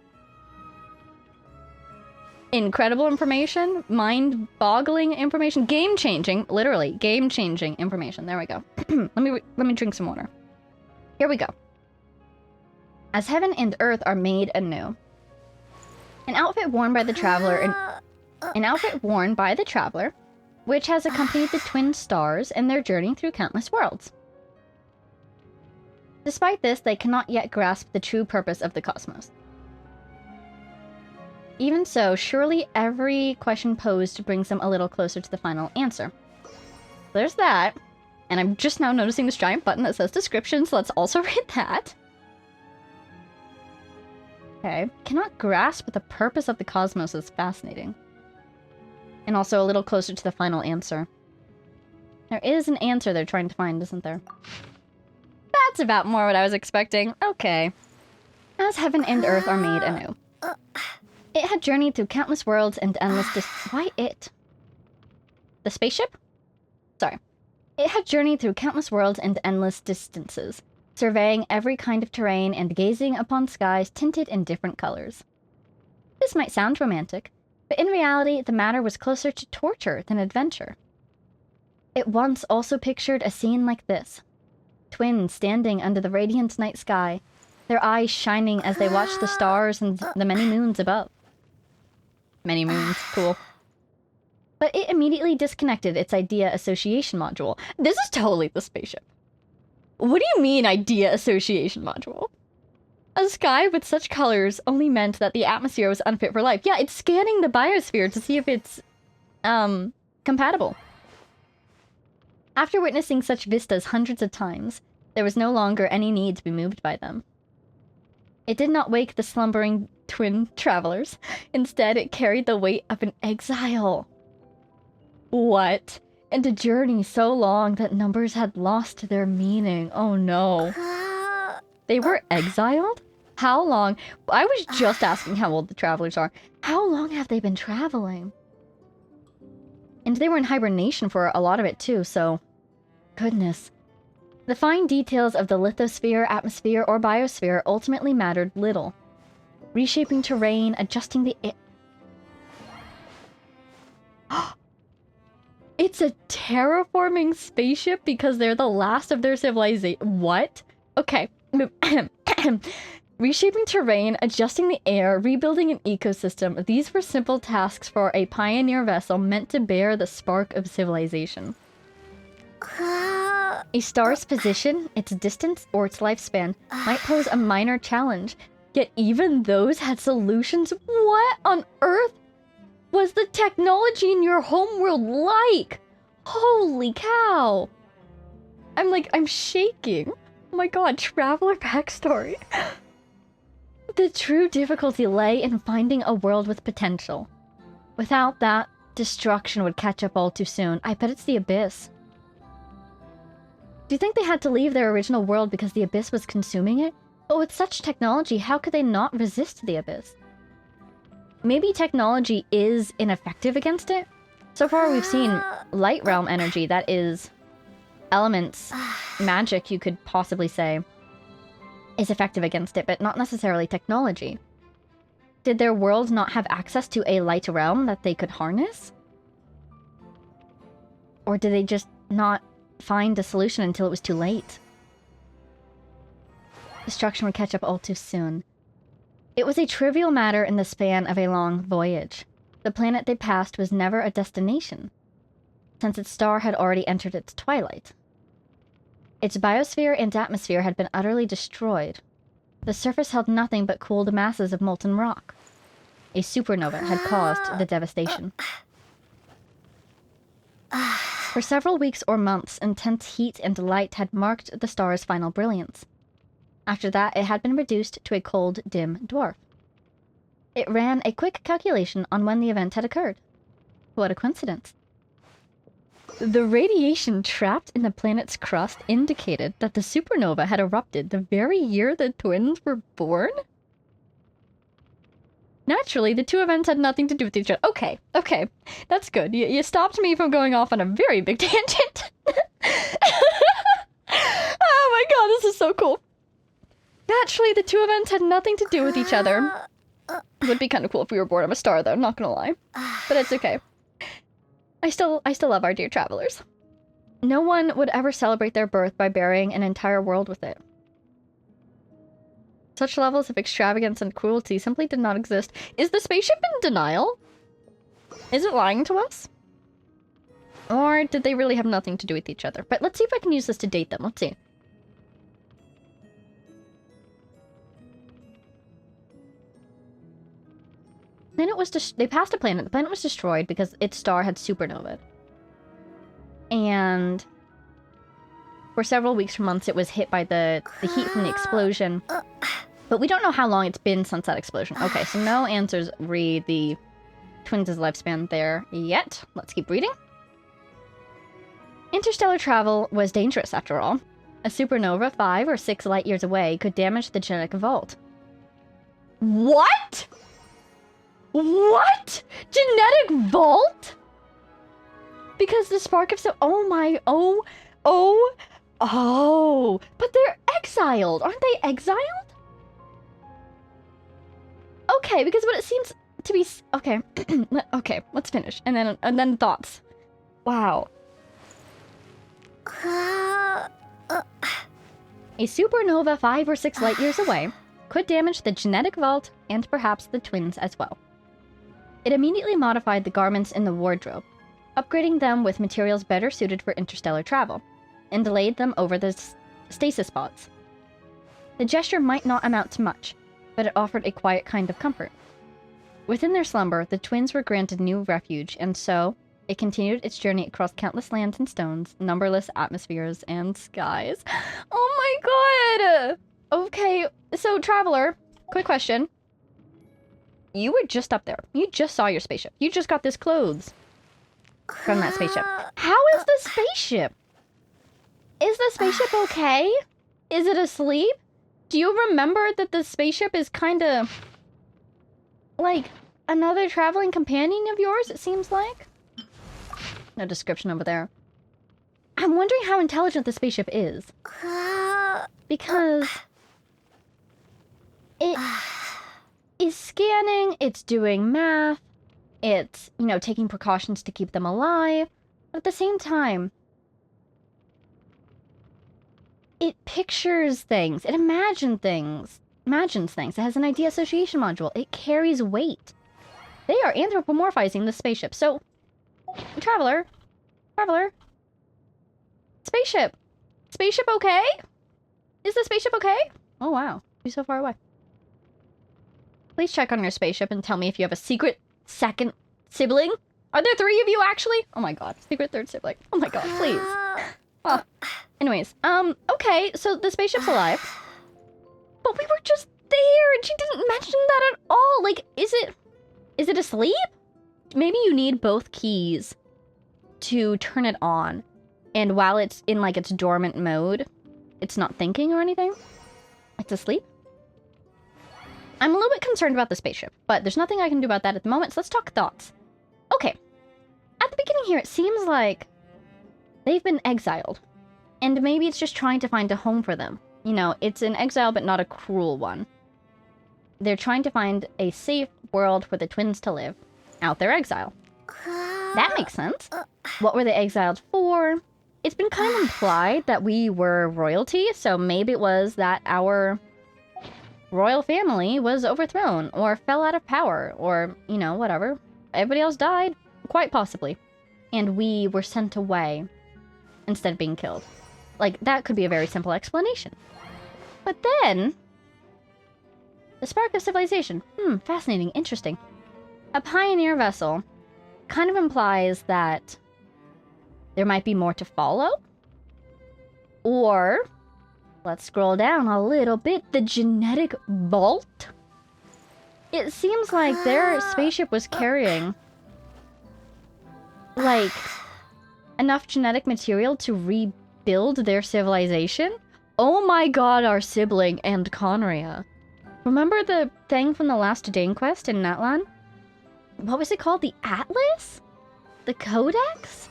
incredible information, mind-boggling information, game-changing, literally, game-changing information. There we go. Let me drink some water. Here we go. As heaven and earth are made anew. An outfit worn by the traveler, which has accompanied the twin stars in their journey through countless worlds. Despite this, they cannot yet grasp the true purpose of the cosmos. Even so, surely every question posed brings them a little closer to the final answer. There's that. And I'm just now noticing this giant button that says description, so let's also read that. Okay. Cannot grasp the purpose of the cosmos is fascinating. And also a little closer to the final answer. There is an answer they're trying to find, isn't there? That's about more what I was expecting. Okay. As heaven and earth are made anew. It had journeyed through countless worlds and endless Why it? The spaceship? Sorry. It had journeyed through countless worlds and endless distances, surveying every kind of terrain and gazing upon skies tinted in different colors. This might sound romantic, but in reality, the matter was closer to torture than adventure. It once also pictured a scene like this. Twins standing under the radiant night sky, their eyes shining as they watched the stars and the many moons above. Many moons, cool. But it immediately disconnected its idea association module. This is totally the spaceship. What do you mean, idea association module? A sky with such colors only meant that the atmosphere was unfit for life. Yeah, it's scanning the biosphere to see if it's, compatible. After witnessing such vistas hundreds of times, there was no longer any need to be moved by them. It did not wake the slumbering twin travelers. Instead, it carried the weight of an exile. What? And a journey so long that numbers had lost their meaning. Oh no. They were exiled? How long? I was just asking how old the travelers are. How long have they been traveling? And they were in hibernation for a lot of it too, so... Goodness. The fine details of the lithosphere, atmosphere, or biosphere ultimately mattered little. Reshaping terrain, adjusting the It's a terraforming spaceship because they're the last of their civilization. What? Okay. Reshaping terrain, adjusting the air, rebuilding an ecosystem. These were simple tasks for a pioneer vessel meant to bear the spark of civilization. A star's position, its distance, or its lifespan might pose a minor challenge, yet even those had solutions. What on earth was the technology in your homeworld like? Holy cow! I'm shaking. Oh my god, traveler backstory. The true difficulty lay in finding a world with potential. Without that, destruction would catch up all too soon. I bet it's the Abyss. Do you think they had to leave their original world because the Abyss was consuming it? But with such technology, how could they not resist the Abyss? Maybe technology is ineffective against it? So far we've seen light realm energy, that is... elements, magic you could possibly say, is effective against it, but not necessarily technology. Did their world not have access to a light realm that they could harness? Or did they just not find a solution until it was too late? Destruction would catch up all too soon. It was a trivial matter in the span of a long voyage. The planet they passed was never a destination, since its star had already entered its twilight. Its biosphere and atmosphere had been utterly destroyed. The surface held nothing but cooled masses of molten rock. A supernova had caused the devastation. For several weeks or months, intense heat and light had marked the star's final brilliance. After that, it had been reduced to a cold, dim dwarf. It ran a quick calculation on when the event had occurred. What a coincidence. The radiation trapped in the planet's crust indicated that the supernova had erupted the very year the twins were born? Naturally, the two events had nothing to do with each other. Okay, that's good. You stopped me from going off on a very big tangent. Oh my god, this is so cool. Naturally, the two events had nothing to do with each other. It would be kind of cool if we were born of a star, though, not gonna lie. But it's okay. I still love our dear travelers. No one would ever celebrate their birth by burying an entire world with it. Such levels of extravagance and cruelty simply did not exist. Is the spaceship in denial? Is it lying to us? Or did they really have nothing to do with each other? But let's see if I can use this to date them. Let's see. Planet was they passed a planet. The planet was destroyed because its star had supernovaed. And for several weeks or months, it was hit by the heat from the explosion. But we don't know how long it's been since that explosion. Okay, so no answers re the twins' lifespan there yet. Let's keep reading. Interstellar travel was dangerous, after all. A supernova 5 or 6 light years away could damage the genetic vault. What? What? Genetic vault? Because the spark of oh my, oh. But they're exiled. Aren't they exiled? Okay, because what it seems to be... Okay. Okay, let's finish. And then thoughts. Wow. A supernova 5 or 6 light years away could damage the genetic vault and perhaps the twins as well. It immediately modified the garments in the wardrobe, upgrading them with materials better suited for interstellar travel, and delayed them over the stasis pods. The gesture might not amount to much, but it offered a quiet kind of comfort. Within their slumber, the twins were granted new refuge, and so it continued its journey across countless lands and stones, numberless atmospheres and skies. Oh my god! Okay, so Traveler, quick question. You were just up there. You just saw your spaceship. You just got this clothes from that spaceship. How is the spaceship? Is the spaceship okay? Is it asleep? Do you remember that the spaceship is kind of like another traveling companion of yours, it seems like? No description over there. I'm wondering how intelligent the spaceship is. Because it is scanning, it's doing math, it's, you know, taking precautions to keep them alive. But at the same time, it pictures things, it imagines things. It has an idea association module. It carries weight. They are anthropomorphizing the spaceship. So, Traveler, spaceship okay? Is the spaceship okay? Oh wow, you're so far away. Please check on your spaceship and tell me if you have a secret second sibling. Are there 3 of you actually? Oh my god, secret third sibling. Oh my god, please. Oh. Anyways, okay, so the spaceship's alive. But we were just there and she didn't mention that at all. Like, is it asleep? Maybe you need both keys to turn it on. And while it's in like its dormant mode, it's not thinking or anything. It's asleep. I'm a little bit concerned about the spaceship, but there's nothing I can do about that at the moment, so let's talk thoughts. Okay. At the beginning here, it seems like they've been exiled. And maybe it's just trying to find a home for them. You know, it's an exile, but not a cruel one. They're trying to find a safe world for the twins to live out their exile. That makes sense. What were they exiled for? It's been kind of implied that we were royalty, so maybe it was that our royal family was overthrown or fell out of power or, you know, whatever. Everybody else died, quite possibly. And we were sent away instead of being killed. Like, that could be a very simple explanation. But then, the spark of civilization. Fascinating, interesting. A pioneer vessel kind of implies that there might be more to follow. Or, let's scroll down a little bit, the genetic vault. It seems like their spaceship was carrying, like, enough genetic material to rebuild their civilization. Oh my god, our sibling and Conria. Remember the thing from the last Dane quest in Natlan? What was it called? The Atlas? The Codex?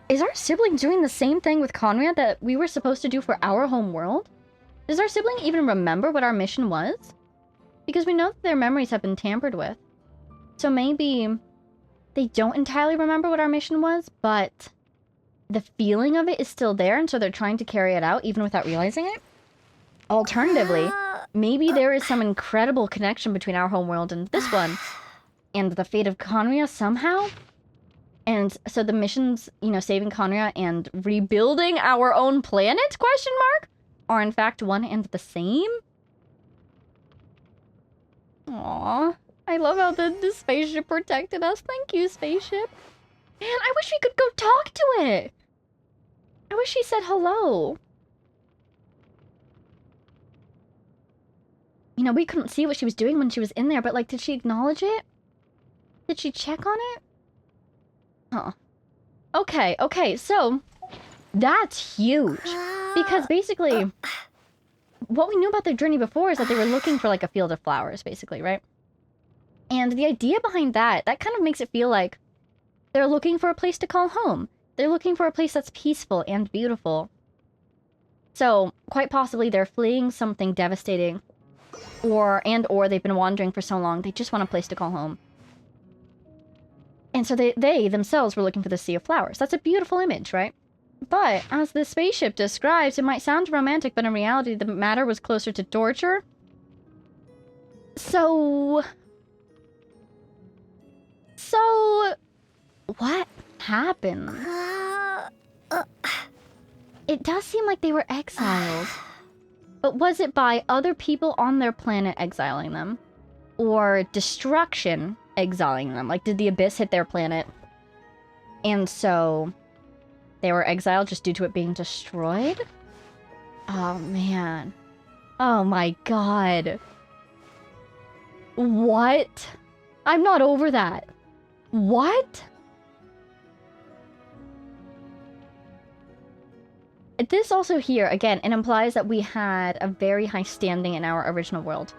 Is our sibling doing the same thing with Conria that we were supposed to do for our home world? Does our sibling even remember what our mission was? Because we know that their memories have been tampered with. So maybe they don't entirely remember what our mission was, but the feeling of it is still there, and so they're trying to carry it out even without realizing it? Alternatively, maybe there is some incredible connection between our homeworld and this one, and the fate of Conria somehow. And so the missions, you know, saving Conria and rebuilding our own planet, question mark, are in fact one and the same? Aww. I love how the spaceship protected us. Thank you, spaceship. Man, I wish we could go talk to it. I wish she said hello. You know, we couldn't see what she was doing when she was in there, but, like, did she acknowledge it? Did she check on it? Huh. Okay, okay, so that's huge. Because basically, what we knew about their journey before is that they were looking for, like, a field of flowers, basically, right? And the idea behind that kind of makes it feel like they're looking for a place to call home. They're looking for a place that's peaceful and beautiful. So, quite possibly, they're fleeing something devastating. Or they've been wandering for so long, they just want a place to call home. And so they themselves were looking for the Sea of Flowers. That's a beautiful image, right? But, as the spaceship describes, it might sound romantic, but in reality, the matter was closer to torture. So, what happened? It does seem like they were exiled. But was it by other people on their planet exiling them? Or destruction exiling them? Like, did the Abyss hit their planet? And so they were exiled just due to it being destroyed? Oh, man. Oh, my God. What? I'm not over that. What? This also here, again, it implies that we had a very high standing in our original world.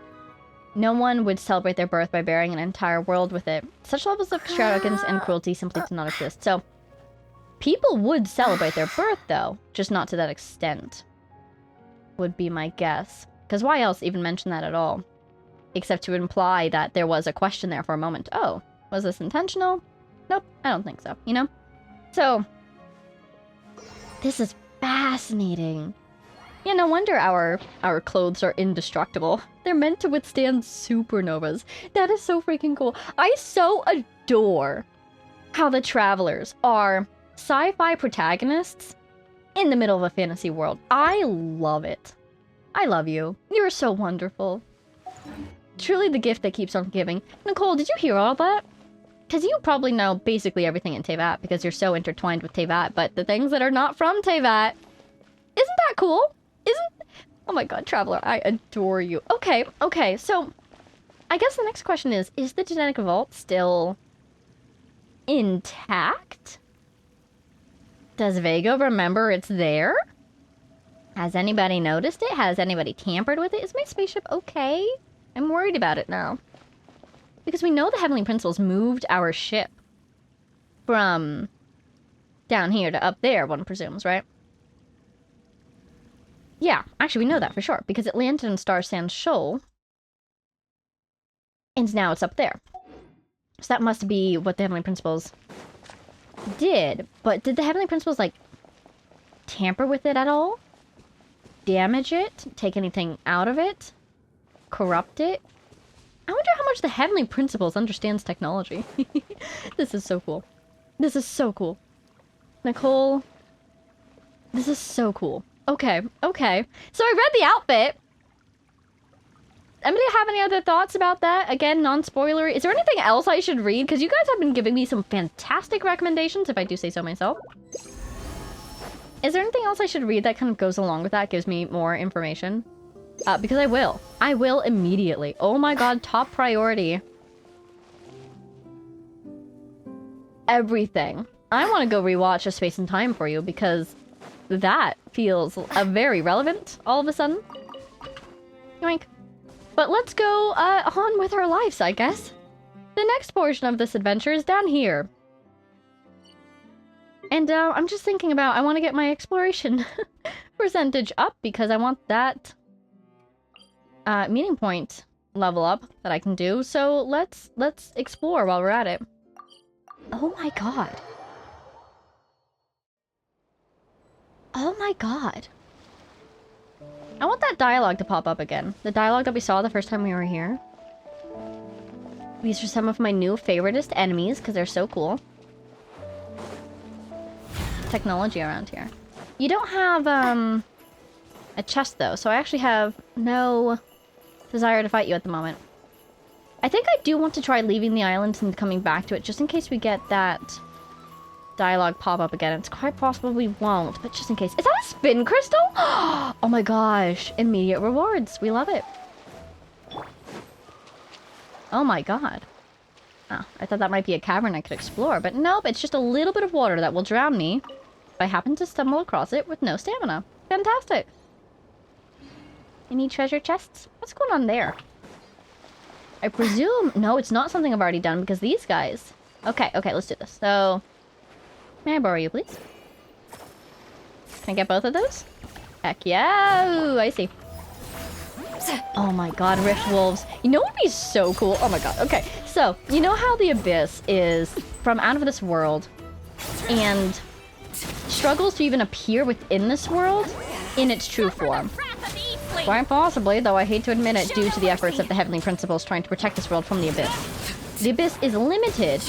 No one would celebrate their birth by burying an entire world with it. Such levels of extravagance and cruelty simply did not exist. So, people would celebrate their birth, though, just not to that extent, would be my guess. Because why else even mention that at all? Except to imply that there was a question there for a moment. Oh, was this intentional? Nope, I don't think so, you know? So, this is fascinating. Yeah, no wonder our clothes are indestructible. They're meant to withstand supernovas. That is so freaking cool. I so adore how the Travelers are sci-fi protagonists in the middle of a fantasy world. I love it. I love you. You're so wonderful. Truly the gift that keeps on giving. Nicole, did you hear all that? Because you probably know basically everything in Teyvat because you're so intertwined with Teyvat, but the things that are not from Teyvat, isn't that cool? Oh my god, Traveler, I adore you. Okay, okay, so I guess the next question is the genetic vault still intact? Does Vega remember it's there? Has anybody noticed it? Has anybody tampered with it? Is my spaceship okay? I'm worried about it now. Because we know the Heavenly Principles moved our ship from down here to up there, one presumes, right? Yeah, actually we know that for sure, because it landed in Star Sand Shoal, and now it's up there. So that must be what the Heavenly Principles did. But did the Heavenly Principles, like, tamper with it at all? Damage it? Take anything out of it? Corrupt it? I wonder how much the Heavenly Principles understands technology. This is so cool. This is so cool. Nicole, this is so cool. Okay, okay. So I read the outfit. Anybody have any other thoughts about that? Again, non-spoilery. Is there anything else I should read? Because you guys have been giving me some fantastic recommendations, if I do say so myself. Is there anything else I should read that kind of goes along with that, gives me more information? Because I will. I will immediately. Oh my god, top priority. Everything. I want to go rewatch A Space and Time for you, because that feels very relevant all of a sudden. Yoink. But let's go on with our lives, I guess. The next portion of this adventure is down here. And I'm just thinking about, I want to get my exploration percentage up because I want that meeting point level up that I can do. So let's explore while we're at it. Oh my god. Oh my god. I want that dialogue to pop up again. The dialogue that we saw the first time we were here. These are some of my new favoritist enemies because they're so cool. Technology around here. You don't have a chest though, so I actually have no desire to fight you at the moment. I think I do want to try leaving the island and coming back to it just in case we get that dialogue pop up again. It's quite possible we won't, but just in case. Is that a spin crystal? Oh my gosh. Immediate rewards. We love it. Oh my god. Oh, I thought that might be a cavern I could explore, but nope, it's just a little bit of water that will drown me if I happen to stumble across it with no stamina. Fantastic. Any treasure chests? What's going on there? I presume... No, it's not something I've already done because these guys... Okay, let's do this. So... May I borrow you, please? Can I get both of those? Heck yeah! Ooh, I see. Oh my god, Rift Wolves. You know what would be so cool? Oh my god, okay. So, you know how the Abyss is from out of this world and struggles to even appear within this world in its true form? Quite possibly, though I hate to admit it, due to the efforts of the Heavenly Principles trying to protect this world from the Abyss. The Abyss is limited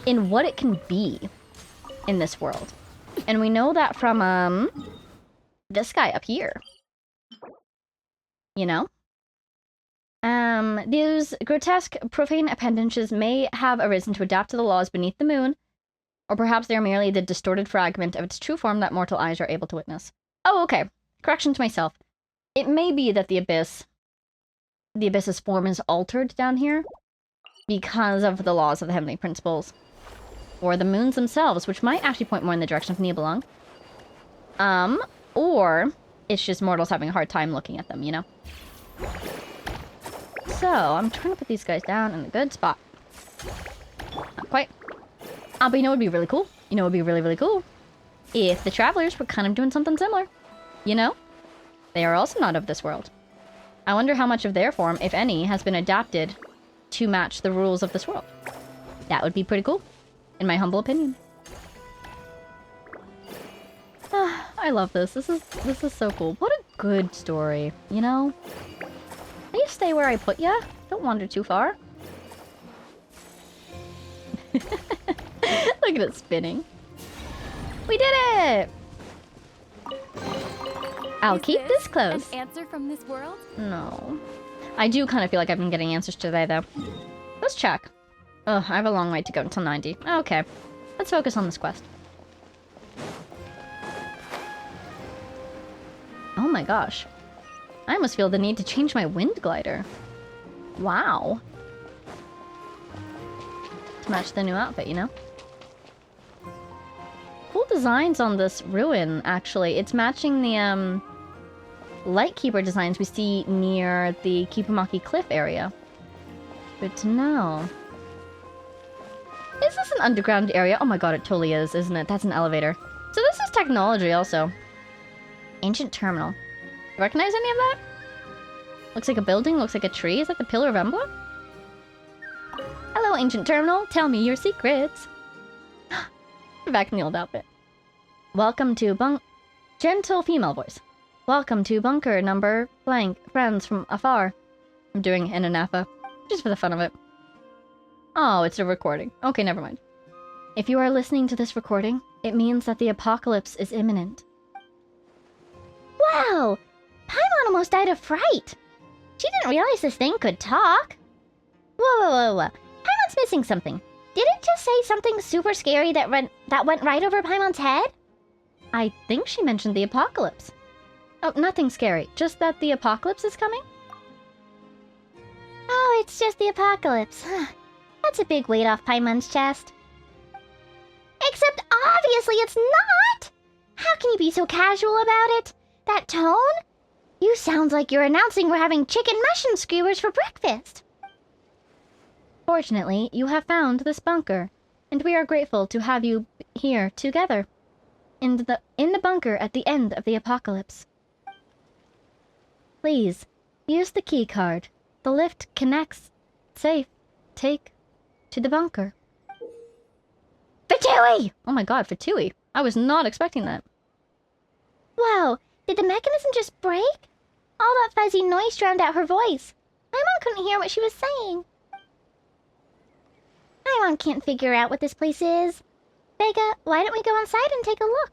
in what it can be in this world. And we know that from, this guy up here. You know? These grotesque, profane appendages may have arisen to adapt to the laws beneath the moon, or perhaps they are merely the distorted fragment of its true form that mortal eyes are able to witness. Oh, okay. Correction to myself. It may be that the Abyss's form is altered down here because of the laws of the Heavenly Principles. Or the moons themselves, which might actually point more in the direction of Nibelung. Or it's just mortals having a hard time looking at them, you know? So, I'm trying to put these guys down in a good spot. Not quite. But you know what would be really cool? You know what would be really, really cool? If the travelers were kind of doing something similar. You know? They are also not of this world. I wonder how much of their form, if any, has been adapted to match the rules of this world. That would be pretty cool, in my humble opinion. I love this. This is so cool. What a good story, you know? Please stay where I put ya. Don't wander too far. Look at it spinning. We did it! I'll keep this close. An answer from this world? No. I do kind of feel like I've been getting answers today, though. Let's check. Ugh, I have a long way to go until 90. Okay. Let's focus on this quest. Oh my gosh. I almost feel the need to change my wind glider. Wow. To match the new outfit, you know? Cool designs on this ruin, actually. It's matching the, Lightkeeper designs we see near the Kipumaki Cliff area. Good to know. Is this an underground area? Oh my god, it totally is, isn't it? That's an elevator. So this is technology, also. Ancient terminal. Recognize any of that? Looks like a building, looks like a tree. Is that the Pillar of Embla? Hello, ancient terminal. Tell me your secrets. Back in the old outfit. Welcome to Gentle female voice. Welcome to bunker number blank. Friends from afar. I'm doing an anafa. Just for the fun of it. Oh, it's a recording. Okay, never mind. If you are listening to this recording, it means that the apocalypse is imminent. Wow! Paimon almost died of fright. She didn't realize this thing could talk. Whoa. Paimon's missing something. Did it just say something super scary that went right over Paimon's head? I think she mentioned the apocalypse. Oh, nothing scary. Just that the apocalypse is coming? Oh, it's just the apocalypse. That's a big weight off Paimon's chest. Except obviously it's not! How can you be so casual about it? That tone? You sound like you're announcing we're having chicken mushroom skewers for breakfast. Fortunately, you have found this bunker, and we are grateful to have you here together. In the bunker at the end of the apocalypse. Please, use the key card. The lift connects. Safe. Take to the bunker. Fatui! Oh my god, Fatui. I was not expecting that. Wow, did the mechanism just break? All that fuzzy noise drowned out her voice. Paimon couldn't hear what she was saying. Paimon can't figure out what this place is. Vega, why don't we go inside and take a look?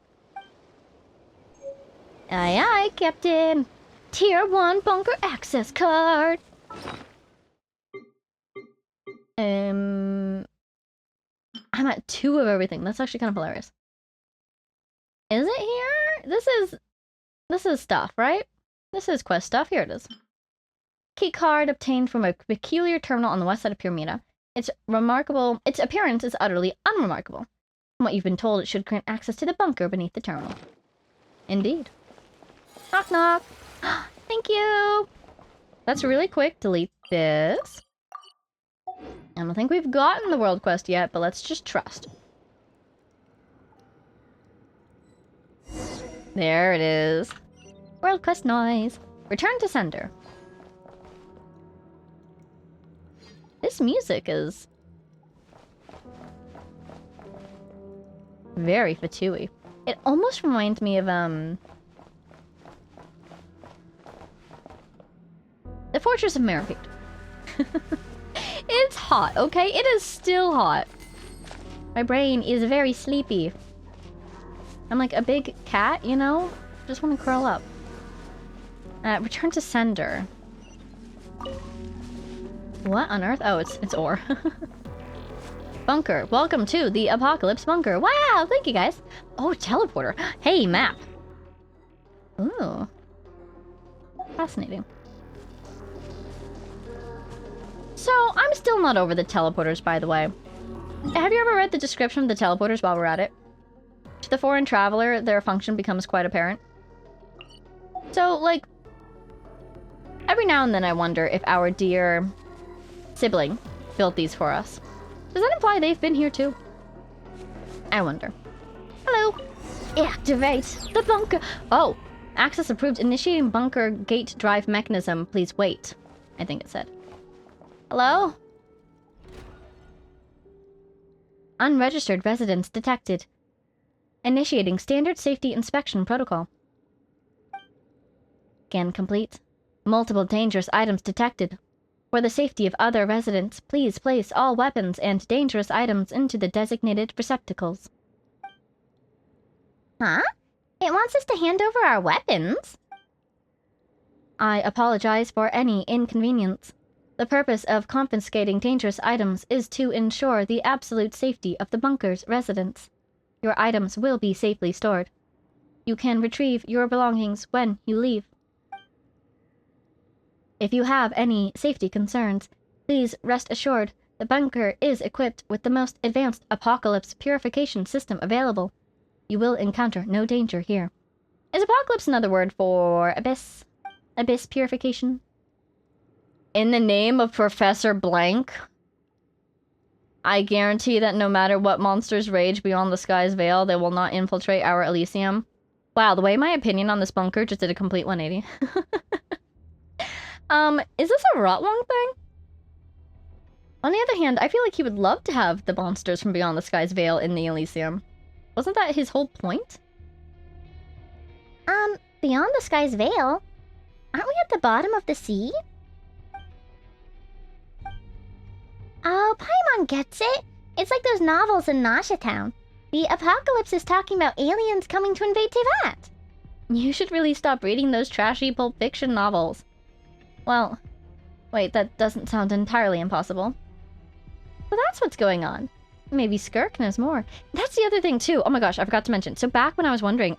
Aye, aye, Captain. Tier 1 bunker access card. I'm at 2 of everything. That's actually kind of hilarious. Is it here? This is stuff, right? This is quest stuff. Here it is. Key card obtained from a peculiar terminal on the west side of Pyramida. Its appearance is utterly unremarkable. From what you've been told, it should grant access to the bunker beneath the terminal. Indeed. Knock knock. Thank you. That's really quick. Delete this. I don't think we've gotten the world quest yet, but let's just trust. There it is. World quest noise. Return to sender. This music is very fatui. It almost reminds me of the Fortress of Merripede. It's hot, okay? It is still hot. My brain is very sleepy. I'm like a big cat, you know? Just want to curl up. Return to sender. What on earth? Oh, it's ore. Bunker. Welcome to the Apocalypse Bunker. Wow, thank you guys. Oh, teleporter. Hey, map. Ooh. Fascinating. So, I'm still not over the teleporters, by the way. Have you ever read the description of the teleporters while we're at it? To the foreign traveler, their function becomes quite apparent. So, like, every now and then I wonder if our dear sibling built these for us. Does that imply they've been here too? I wonder. Hello. Activate the bunker. Oh, access approved. Initiating bunker gate drive mechanism. Please wait. I think it said. Hello? Unregistered residents detected. Initiating standard safety inspection protocol. Scan complete. Multiple dangerous items detected. For the safety of other residents, please place all weapons and dangerous items into the designated receptacles. Huh? It wants us to hand over our weapons? I apologize for any inconvenience. The purpose of confiscating dangerous items is to ensure the absolute safety of the bunker's residents. Your items will be safely stored. You can retrieve your belongings when you leave. If you have any safety concerns, please rest assured the bunker is equipped with the most advanced apocalypse purification system available. You will encounter no danger here. Is apocalypse another word for abyss? Abyss purification? In the name of Professor Blank, I guarantee that no matter what monsters rage beyond the sky's veil, they will not infiltrate our Elysium. Wow, the way my opinion on this bunker just did a complete 180. Is this a Rotwong thing? On the other hand, I feel like he would love to have the monsters from beyond the sky's veil in the Elysium. Wasn't that his whole point? Beyond the sky's veil? Aren't we at the bottom of the sea? Oh, Paimon gets it. It's like those novels in Nasha Town. The apocalypse is talking about aliens coming to invade Teyvat. You should really stop reading those trashy Pulp Fiction novels. Well, wait, that doesn't sound entirely impossible. So that's what's going on. Maybe Skirk knows more. That's the other thing, too. Oh my gosh, I forgot to mention. So back when I was wondering,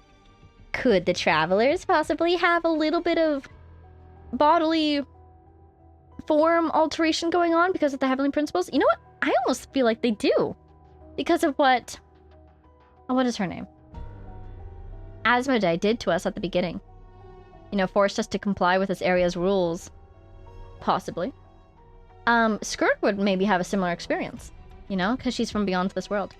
could the Travelers possibly have a little bit of bodily form alteration going on because of the Heavenly Principles? You know what? I almost feel like they do. Because of what... Oh, what is her name? Asmodee did to us at the beginning. You know, forced us to comply with this area's rules. Possibly. Skirk would maybe have a similar experience. You know, because she's from beyond this world.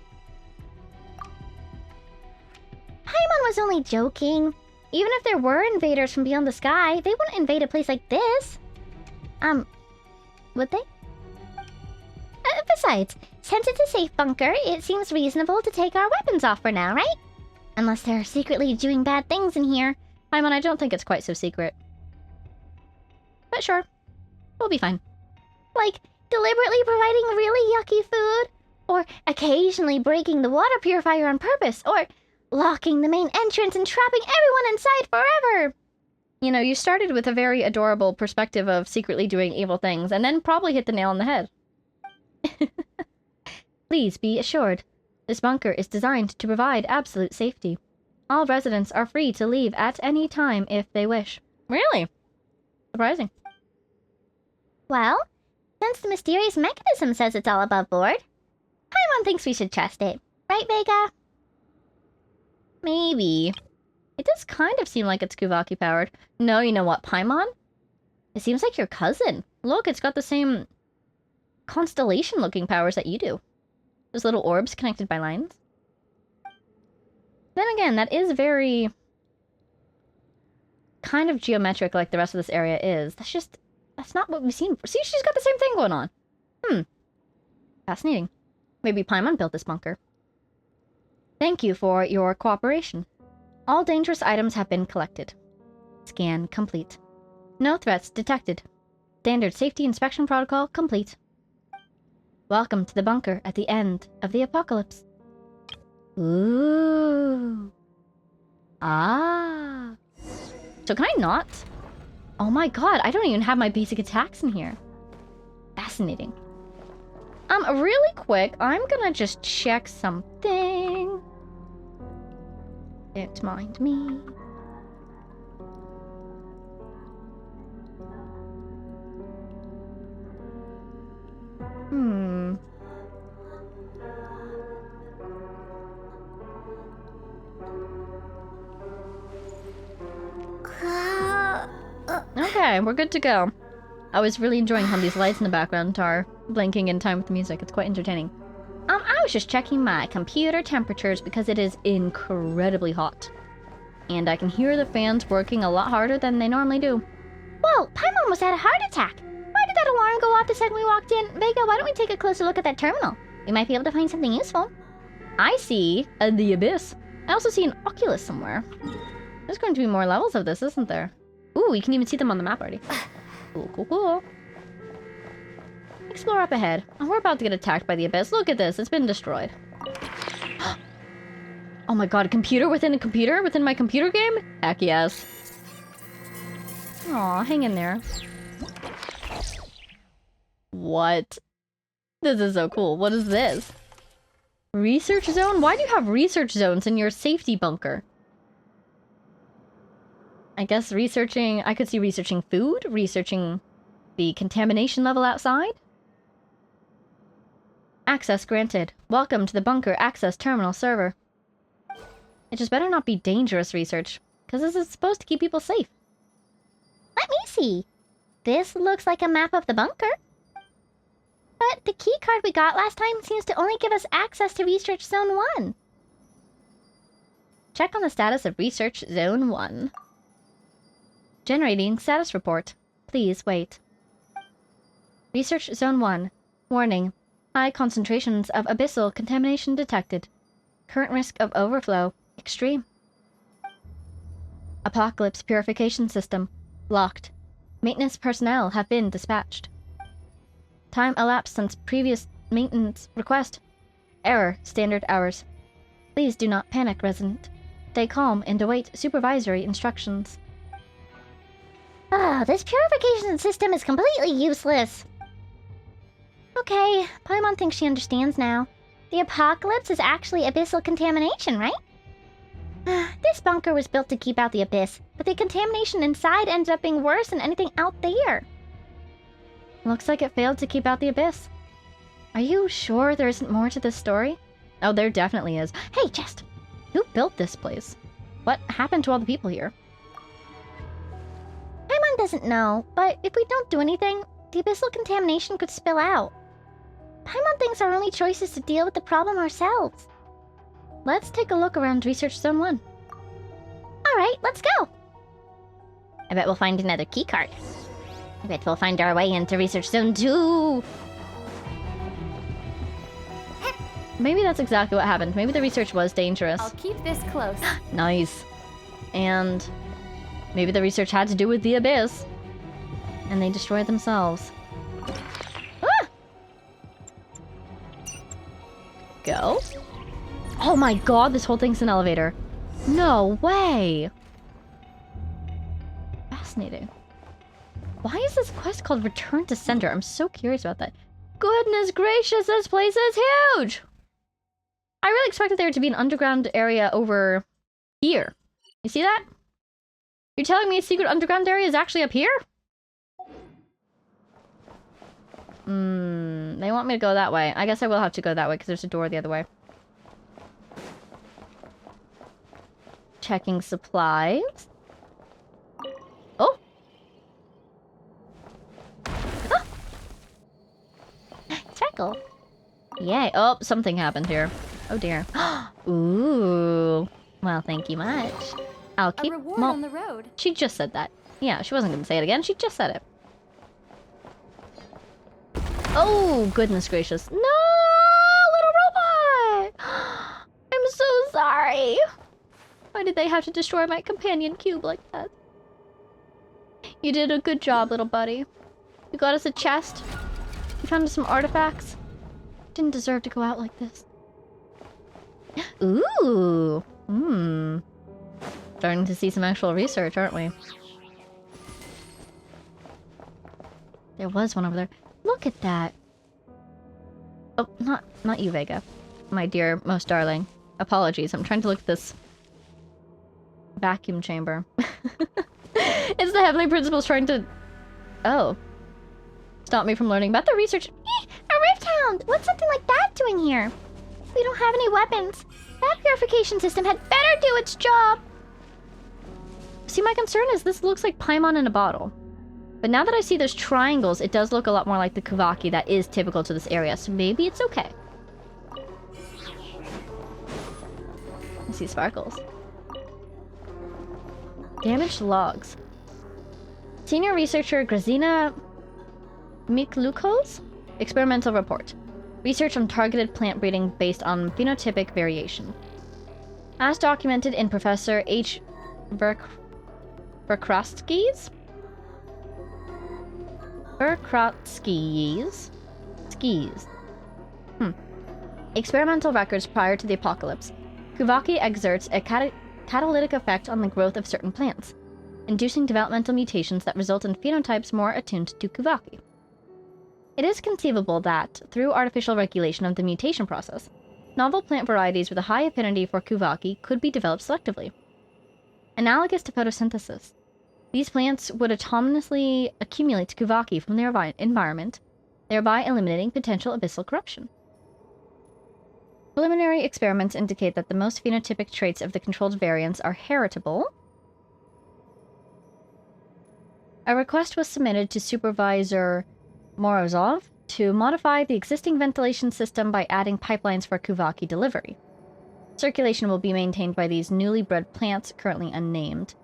Paimon was only joking. Even if there were invaders from beyond the sky, they wouldn't invade a place like this. Would they? Besides, since it's a safe bunker, it seems reasonable to take our weapons off for now, right? Unless they're secretly doing bad things in here. Paimon, I don't think it's quite so secret. But sure, we'll be fine. Like, deliberately providing really yucky food? Or occasionally breaking the water purifier on purpose? Or locking the main entrance and trapping everyone inside forever? You know, you started with a very adorable perspective of secretly doing evil things, and then probably hit the nail on the head. Please be assured, this bunker is designed to provide absolute safety. All residents are free to leave at any time if they wish. Really? Surprising. Well, since the mysterious mechanism says it's all above board, Paimon thinks we should trust it. Right, Vega? Maybe. It does kind of seem like it's Kuvaki powered. No, you know what, Paimon? It seems like your cousin. Look, it's got the same constellation-looking powers that you do. Those little orbs connected by lines. Then again, that is very kind of geometric like the rest of this area is. That's not what we've seen before. See, she's got the same thing going on. Fascinating. Maybe Paimon built this bunker. Thank you for your cooperation. All dangerous items have been collected. Scan complete. No threats detected. Standard safety inspection protocol complete. Welcome to the bunker at the end of the apocalypse. Ooh. Ah. So can I not? Oh my god, I don't even have my basic attacks in here. Fascinating. Really quick, I'm gonna just check something. Don't mind me. Okay, we're good to go. I was really enjoying how these lights in the background are blinking in time with the music. It's quite entertaining. I was just checking my computer temperatures because it is incredibly hot. And I can hear the fans working a lot harder than they normally do. Whoa, Paimon almost had a heart attack. Why did that alarm go off the second we walked in? Vega, why don't we take a closer look at that terminal? We might be able to find something useful. I see the abyss. I also see an Oculus somewhere. There's going to be more levels of this, isn't there? Ooh, you can even see them on the map already. Cool, cool, cool. Explore up ahead. Oh, we're about to get attacked by the abyss. Look at this. It's been destroyed. Oh my god, a computer within a computer? Within my computer game? Heck yes. Aw, hang in there. What? This is so cool. What is this? Research zone? Why do you have research zones in your safety bunker? I guess researching... I could see researching food, researching the contamination level outside. Access granted. Welcome to the bunker access terminal server. It just better not be dangerous research, because this is supposed to keep people safe. Let me see. This looks like a map of the bunker. But the key card we got last time seems to only give us access to Research Zone 1. Check on the status of Research Zone 1. Generating status report. Please wait. Research Zone 1. Warning. High concentrations of abyssal contamination detected. Current risk of overflow. Extreme. Apocalypse purification system. Locked. Maintenance personnel have been dispatched. Time elapsed since previous maintenance request. Error. Standard hours. Please do not panic, resident. Stay calm and await supervisory instructions. Ah, this purification system is completely useless. Okay, Paimon thinks she understands now. The apocalypse is actually abyssal contamination, right? This bunker was built to keep out the abyss, but the contamination inside ends up being worse than anything out there. Looks like it failed to keep out the abyss. Are you sure there isn't more to this story? Oh, there definitely is. Hey, Jest! Who built this place? What happened to all the people here? Paimon doesn't know, but if we don't do anything, the abyssal contamination could spill out. Paimon thinks our only choice is to deal with the problem ourselves. Let's take a look around Research Zone 1. Alright, let's go! I bet we'll find another keycard. I bet we'll find our way into Research Zone 2! Maybe that's exactly what happened. Maybe the research was dangerous. I'll keep this close. Nice. And maybe the research had to do with the abyss. And they destroy themselves. Ah! Go. Oh my god, this whole thing's an elevator. No way! Fascinating. Why is this quest called Return to Sender? I'm so curious about that. Goodness gracious, this place is huge! I really expected there to be an underground area over here. You see that? You're telling me a secret underground area is actually up here? They want me to go that way. I guess I will have to go that way because there's a door the other way. Checking supplies. Oh! Ah! Sparkle. Yay. Oh, something happened here. Oh dear. Ooh. Well, thank you much. I'll keep... A reward on the road. She just said that. Yeah, she wasn't gonna say it again. She just said it. Oh, goodness gracious. No! Little robot! I'm so sorry. Why did they have to destroy my companion cube like that? You did a good job, little buddy. You got us a chest. You found us some artifacts. Didn't deserve to go out like this. Ooh. Starting to see some actual research, aren't we? There was one over there. Look at that. Oh, not you, Vega. My dear, most darling. Apologies, I'm trying to look at this vacuum chamber. It's the Heavenly Principles trying to... Oh. Stop me from learning about the research. A rift hound! What's something like that doing here? We don't have any weapons. That purification system had better do its job. See, my concern is this looks like Paimon in a bottle. But now that I see those triangles, it does look a lot more like the Kuvaki that is typical to this area, so maybe it's okay. I see sparkles. Damaged logs. Senior researcher Grazina Miklukos experimental report. Research on targeted plant breeding based on phenotypic variation. As documented in Professor H. Verkrosky's experimental records prior to the apocalypse. Kuvaki exerts a catalytic effect on the growth of certain plants, inducing developmental mutations that result in phenotypes more attuned to Kuvaki. It is conceivable that, through artificial regulation of the mutation process, novel plant varieties with a high affinity for Kuvaki could be developed selectively. Analogous to photosynthesis, these plants would autonomously accumulate Kuvaki from their environment, thereby eliminating potential abyssal corruption. Preliminary experiments indicate that the most phenotypic traits of the controlled variants are heritable. A request was submitted to Supervisor Morozov to modify the existing ventilation system by adding pipelines for Kuvaki delivery. Circulation will be maintained by these newly bred plants, currently unnamed.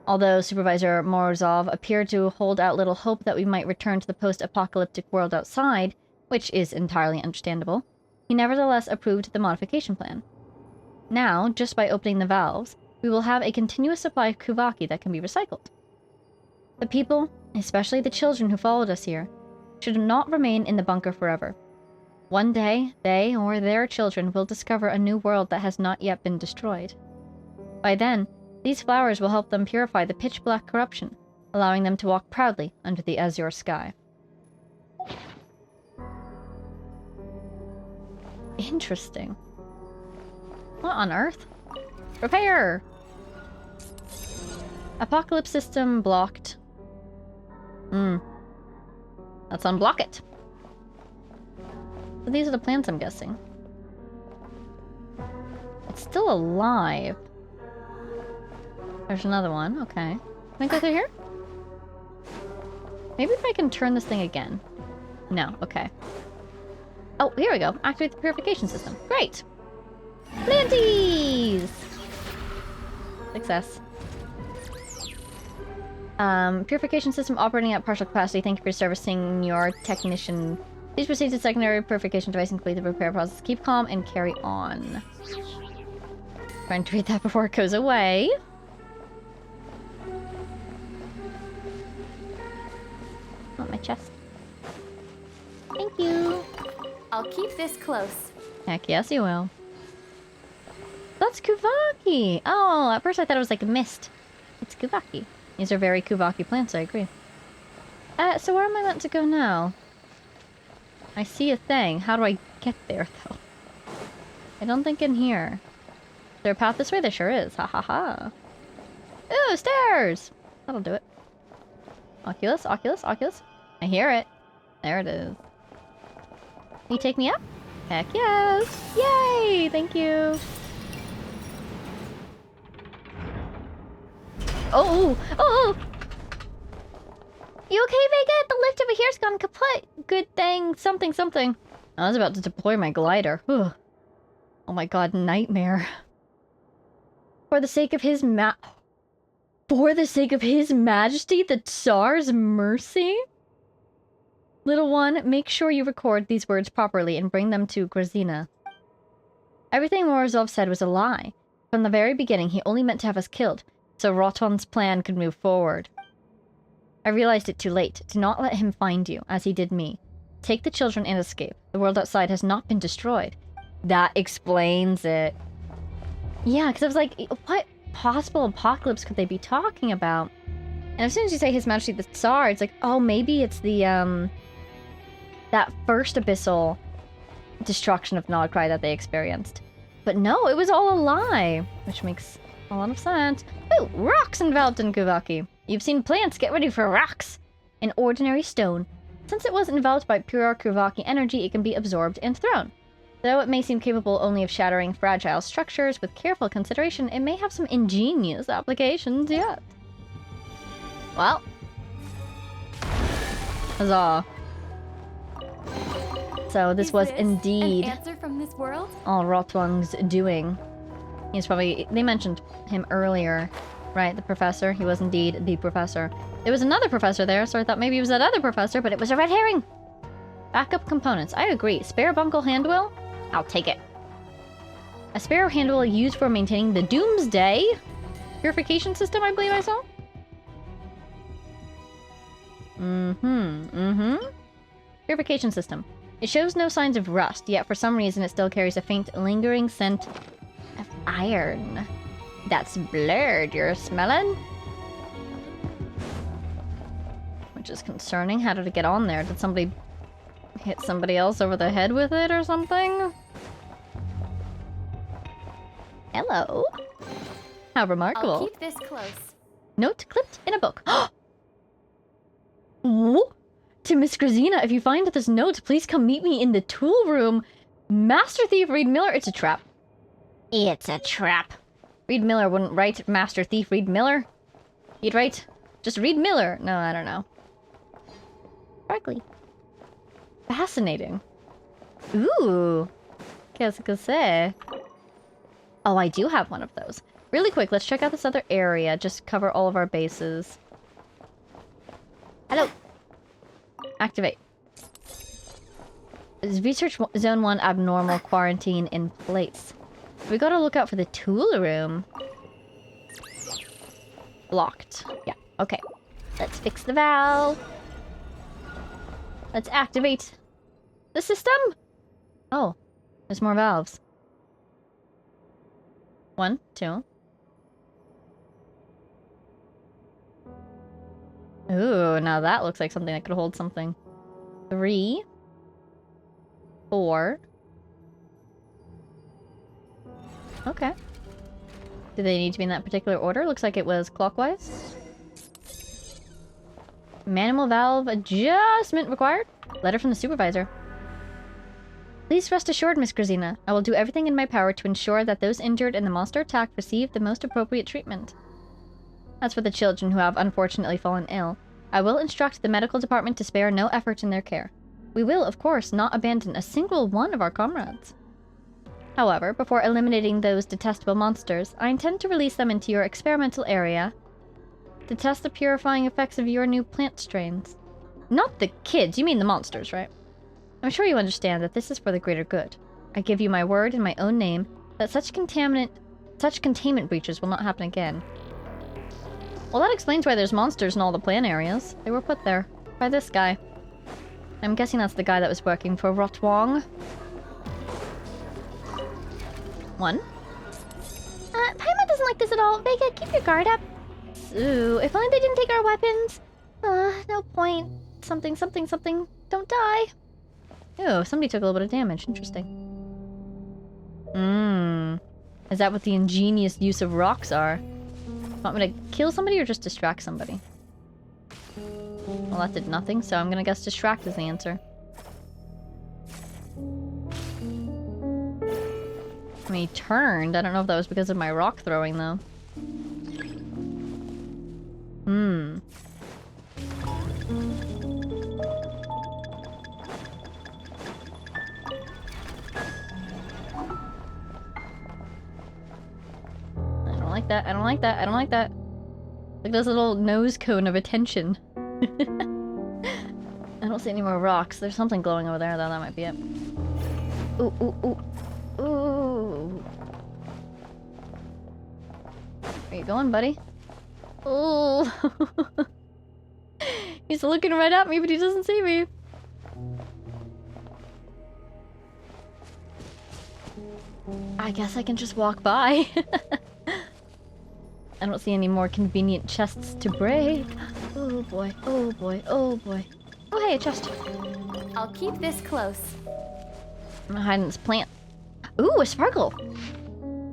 Although Supervisor Morozov appeared to hold out little hope that we might return to the post-apocalyptic world outside, which is entirely understandable, he nevertheless approved the modification plan. Now, just by opening the valves, we will have a continuous supply of Kuvaki that can be recycled. The people, especially the children who followed us here, should not remain in the bunker forever. One day, they or their children will discover a new world that has not yet been destroyed. By then, these flowers will help them purify the pitch-black corruption, allowing them to walk proudly under the azure sky. Interesting. What on earth? Repair! Apocalypse system blocked. Let's unblock it. So these are the plants, I'm guessing. It's still alive. There's another one. Okay. Can I go through here? Maybe if I can turn this thing again. No. Okay. Oh, here we go. Activate the purification system. Great! Planties! Success. Purification system operating at partial capacity. Thank you for servicing your technician. Please proceed to secondary purification device and complete the repair process. Keep calm and carry on. Trying to read that before it goes away. chest. Thank you. I'll keep this close. Heck yes, you will. That's Kuvaki! Oh, at first I thought it was like a mist. It's Kuvaki. These are very Kuvaki plants, I agree. So where am I meant to go now? I see a thing. How do I get there, though? I don't think in here. Is there a path this way? There sure is. Ha ha ha. Ooh, stairs! That'll do it. Oculus, Oculus, Oculus. I hear it. There it is. Can you take me up? Heck yes! Yay! Thank you! Oh! Oh! You okay, Vega? The lift over here's gone kaput. Good thing. Something, something. I was about to deploy my glider. Whew. Oh my god, nightmare. For the sake of his majesty, the Tsar's mercy? Little one, make sure you record these words properly and bring them to Grazina. Everything Morozov said was a lie. From the very beginning, he only meant to have us killed, so Roton's plan could move forward. I realized it too late. Do not let him find you, as he did me. Take the children and escape. The world outside has not been destroyed. That explains it. Yeah, because I was like, what possible apocalypse could they be talking about? And as soon as you say His Majesty the Tsar, it's like, oh, maybe it's the, that first abyssal destruction of Nodcry that they experienced. But no, it was all a lie, which makes a lot of sense. Ooh, rocks enveloped in Kuvaki. You've seen plants, get ready for rocks. An ordinary stone. Since it was enveloped by pure Kuvaki energy, it can be absorbed and thrown. Though it may seem capable only of shattering fragile structures, with careful consideration, it may have some ingenious applications yet. Well. Huzzah. So this was indeed an answer from this world? all Rotwang's doing. He's probably... They mentioned him earlier, right? The professor. He was indeed the professor. There was another professor there, so I thought maybe it was that other professor, but it was a red herring! Backup components. I agree. Spare bunkle handwheel? I'll take it. A spare handwheel used for maintaining the Doomsday purification system, I believe I saw. Purification system. It shows no signs of rust, yet for some reason it still carries a faint, lingering scent of iron. That's blurred, you're smelling? Which is concerning. How did it get on there? Did somebody hit somebody else over the head with it or something? Hello. How remarkable. I'll keep this close. Note clipped in a book. Whoa. To Miss Grazina, if you find this note, please come meet me in the tool room. Master Thief Reed Miller, it's a trap. It's a trap. Reed Miller wouldn't write Master Thief Reed Miller. He'd write just Reed Miller. No, I don't know. Sparkly. Fascinating. Ooh. Qu'est-ce que c'est? Oh, I do have one of those. Really quick, let's check out this other area. Just cover all of our bases. Hello. Activate. Is Research Zone 1 abnormal quarantine in place? We gotta look out for the tool room. Blocked. Yeah, okay. Let's fix the valve. Let's activate the system. Oh, there's more valves. 1, 2. Ooh, now that looks like something that could hold something. 3. 4. Okay. Do they need to be in that particular order? Looks like it was clockwise. Manual valve adjustment required. Letter from the supervisor. Please rest assured, Miss Grazina. I will do everything in my power to ensure that those injured in the monster attack receive the most appropriate treatment. As for the children who have unfortunately fallen ill, I will instruct the medical department to spare no effort in their care. We will, of course, not abandon a single one of our comrades. However, before eliminating those detestable monsters, I intend to release them into your experimental area to test the purifying effects of your new plant strains. Not the kids, you mean the monsters, right? I'm sure you understand that this is for the greater good. I give you my word in my own name that such containment breaches will not happen again. Well, that explains why there's monsters in all the plant areas. They were put there by this guy. I'm guessing that's the guy that was working for Rotwong. 1. Paimon doesn't like this at all. Vega, keep your guard up. Ooh, if only they didn't take our weapons. No point. Something, something, something. Don't die. Oh, somebody took a little bit of damage. Interesting. Is that what the ingenious use of rocks are? Want me to kill somebody or just distract somebody? Well, that did nothing, so I'm gonna guess distract is the answer. I mean, he turned. I don't know if that was because of my rock throwing, though. I don't like that. I don't like that. I don't like that. Like this little nose cone of attention. I don't see any more rocks. There's something glowing over there, though. That might be it. Ooh, ooh, ooh. Ooh. Where you going, buddy? Ooh. He's looking right at me, but he doesn't see me. I guess I can just walk by. I don't see any more convenient chests to break. Oh boy, oh boy, oh boy. Oh hey, a chest. I'll keep this close. I'm gonna hide in this plant. Ooh, a sparkle!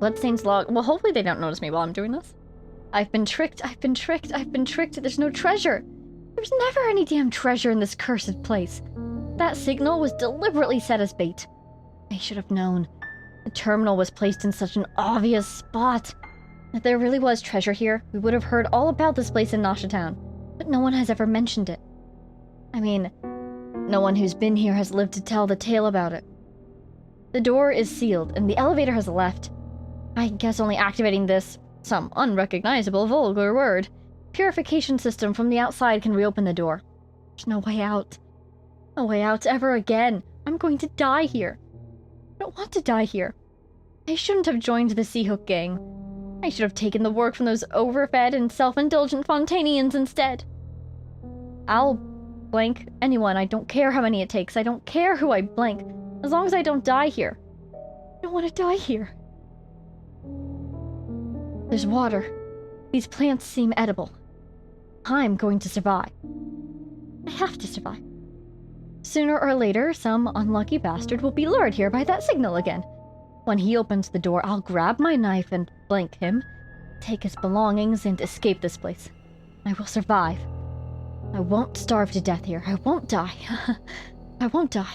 Bloodstains log. Well, hopefully they don't notice me while I'm doing this. I've been tricked, I've been tricked, I've been tricked. There's no treasure. There's never any damn treasure in this cursed place. That signal was deliberately set as bait. I should have known. The terminal was placed in such an obvious spot. If there really was treasure here, we would have heard all about this place in Nasha Town. But no one has ever mentioned it. I mean, no one who's been here has lived to tell the tale about it. The door is sealed, and the elevator has left. I guess only activating this, some unrecognizable vulgar word, purification system from the outside can reopen the door. There's no way out. No way out ever again. I'm going to die here. I don't want to die here. I shouldn't have joined the Seahook gang. I should have taken the work from those overfed and self-indulgent Fontanians instead. I'll blank anyone. I don't care how many it takes. I don't care who I blank. As long as I don't die here. I don't want to die here. There's water. These plants seem edible. I'm going to survive. I have to survive. Sooner or later, some unlucky bastard will be lured here by that signal again. When he opens the door, I'll grab my knife and blank him, take his belongings, and escape this place. I will survive. I won't starve to death here. I won't die. I won't die.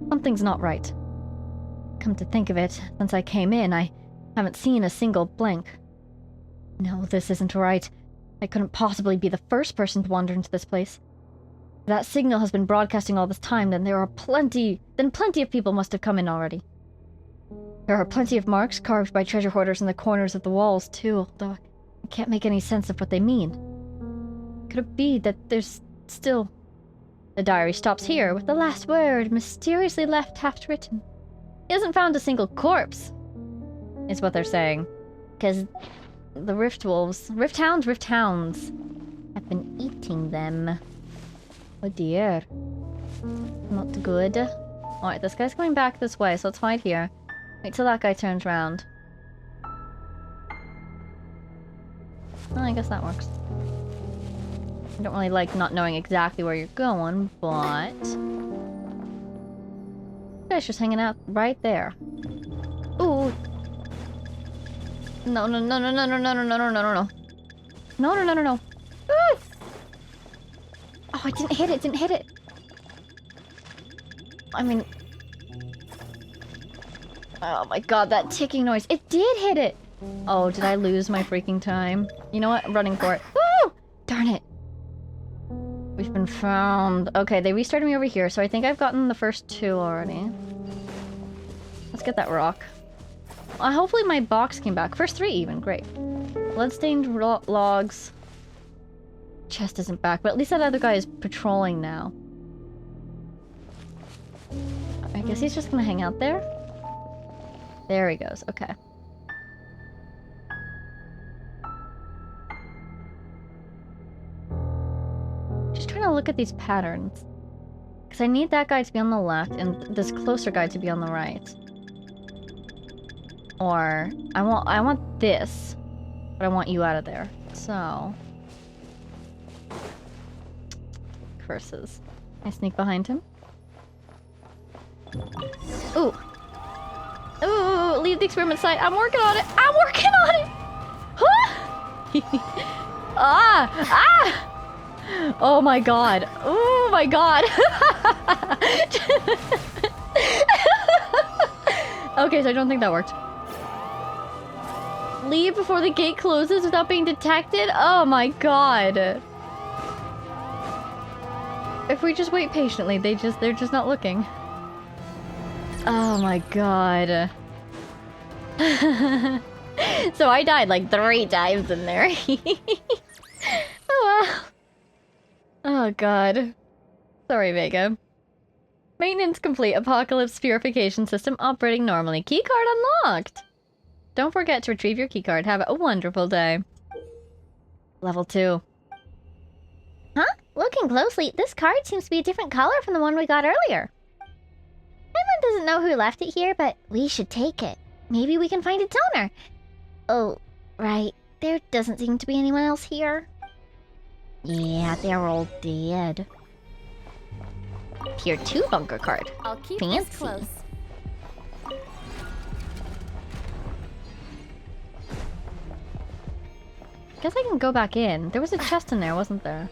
Something's not right. Come to think of it, since I came in, I haven't seen a single blank. No, this isn't right. I couldn't possibly be the first person to wander into this place. If that signal has been broadcasting all this time, then plenty of people must have come in already. There are plenty of marks carved by treasure hoarders in the corners of the walls, too, although I can't make any sense of what they mean. Could it be that there's still... The diary stops here, with the last word mysteriously left half-written. He hasn't found a single corpse, is what they're saying. Because the Rift Hounds, have been eating them. Oh dear. Not good. Alright, this guy's going back this way, so let's hide here. Wait till that guy turns around. Well, I guess that works. I don't really like not knowing exactly where you're going, but... This guy's just hanging out right there. Ooh! No, no, no, no, no, no, no, no, no, no, no, no. No, no, no, no, no. Ah! Oh, I didn't hit it, didn't hit it. I mean... Oh my god, that ticking noise. It did hit it! Oh, did I lose my freaking time? You know what? I'm running for it. Woo! Darn it. We've been found. Okay, they restarted me over here, so I think I've gotten the first 2 already. Let's get that rock. Hopefully my box came back. First 3 even, great. Bloodstained logs. Chest isn't back, but at least that other guy is patrolling now. I guess he's just gonna hang out there. There he goes, okay. look at these patterns. Because I need that guy to be on the left and this closer guy to be on the right. Or I want this, but I want you out of there. So curses. I sneak behind him. Ooh. Ooh, leave the experiment site. I'm working on it. I'm working on it. Oh my god. Oh my god. Okay, so I don't think that worked. Leave before the gate closes without being detected? Oh my god. If we just wait patiently, they're just not looking. Oh my god. So I died like 3 times in there. Oh wow. Oh god. Sorry, Vega. Maintenance complete. Apocalypse purification system operating normally. Keycard unlocked! Don't forget to retrieve your keycard. Have a wonderful day. Level 2. Huh? Looking closely, this card seems to be a different color from the one we got earlier. Paimon doesn't know who left it here, but we should take it. Maybe we can find its owner. Oh, right. There doesn't seem to be anyone else here. Yeah, they're all dead. Tier 2 bunker card. I'll keep Fancy. this close. Guess I can go back in. There was a chest in there, wasn't there?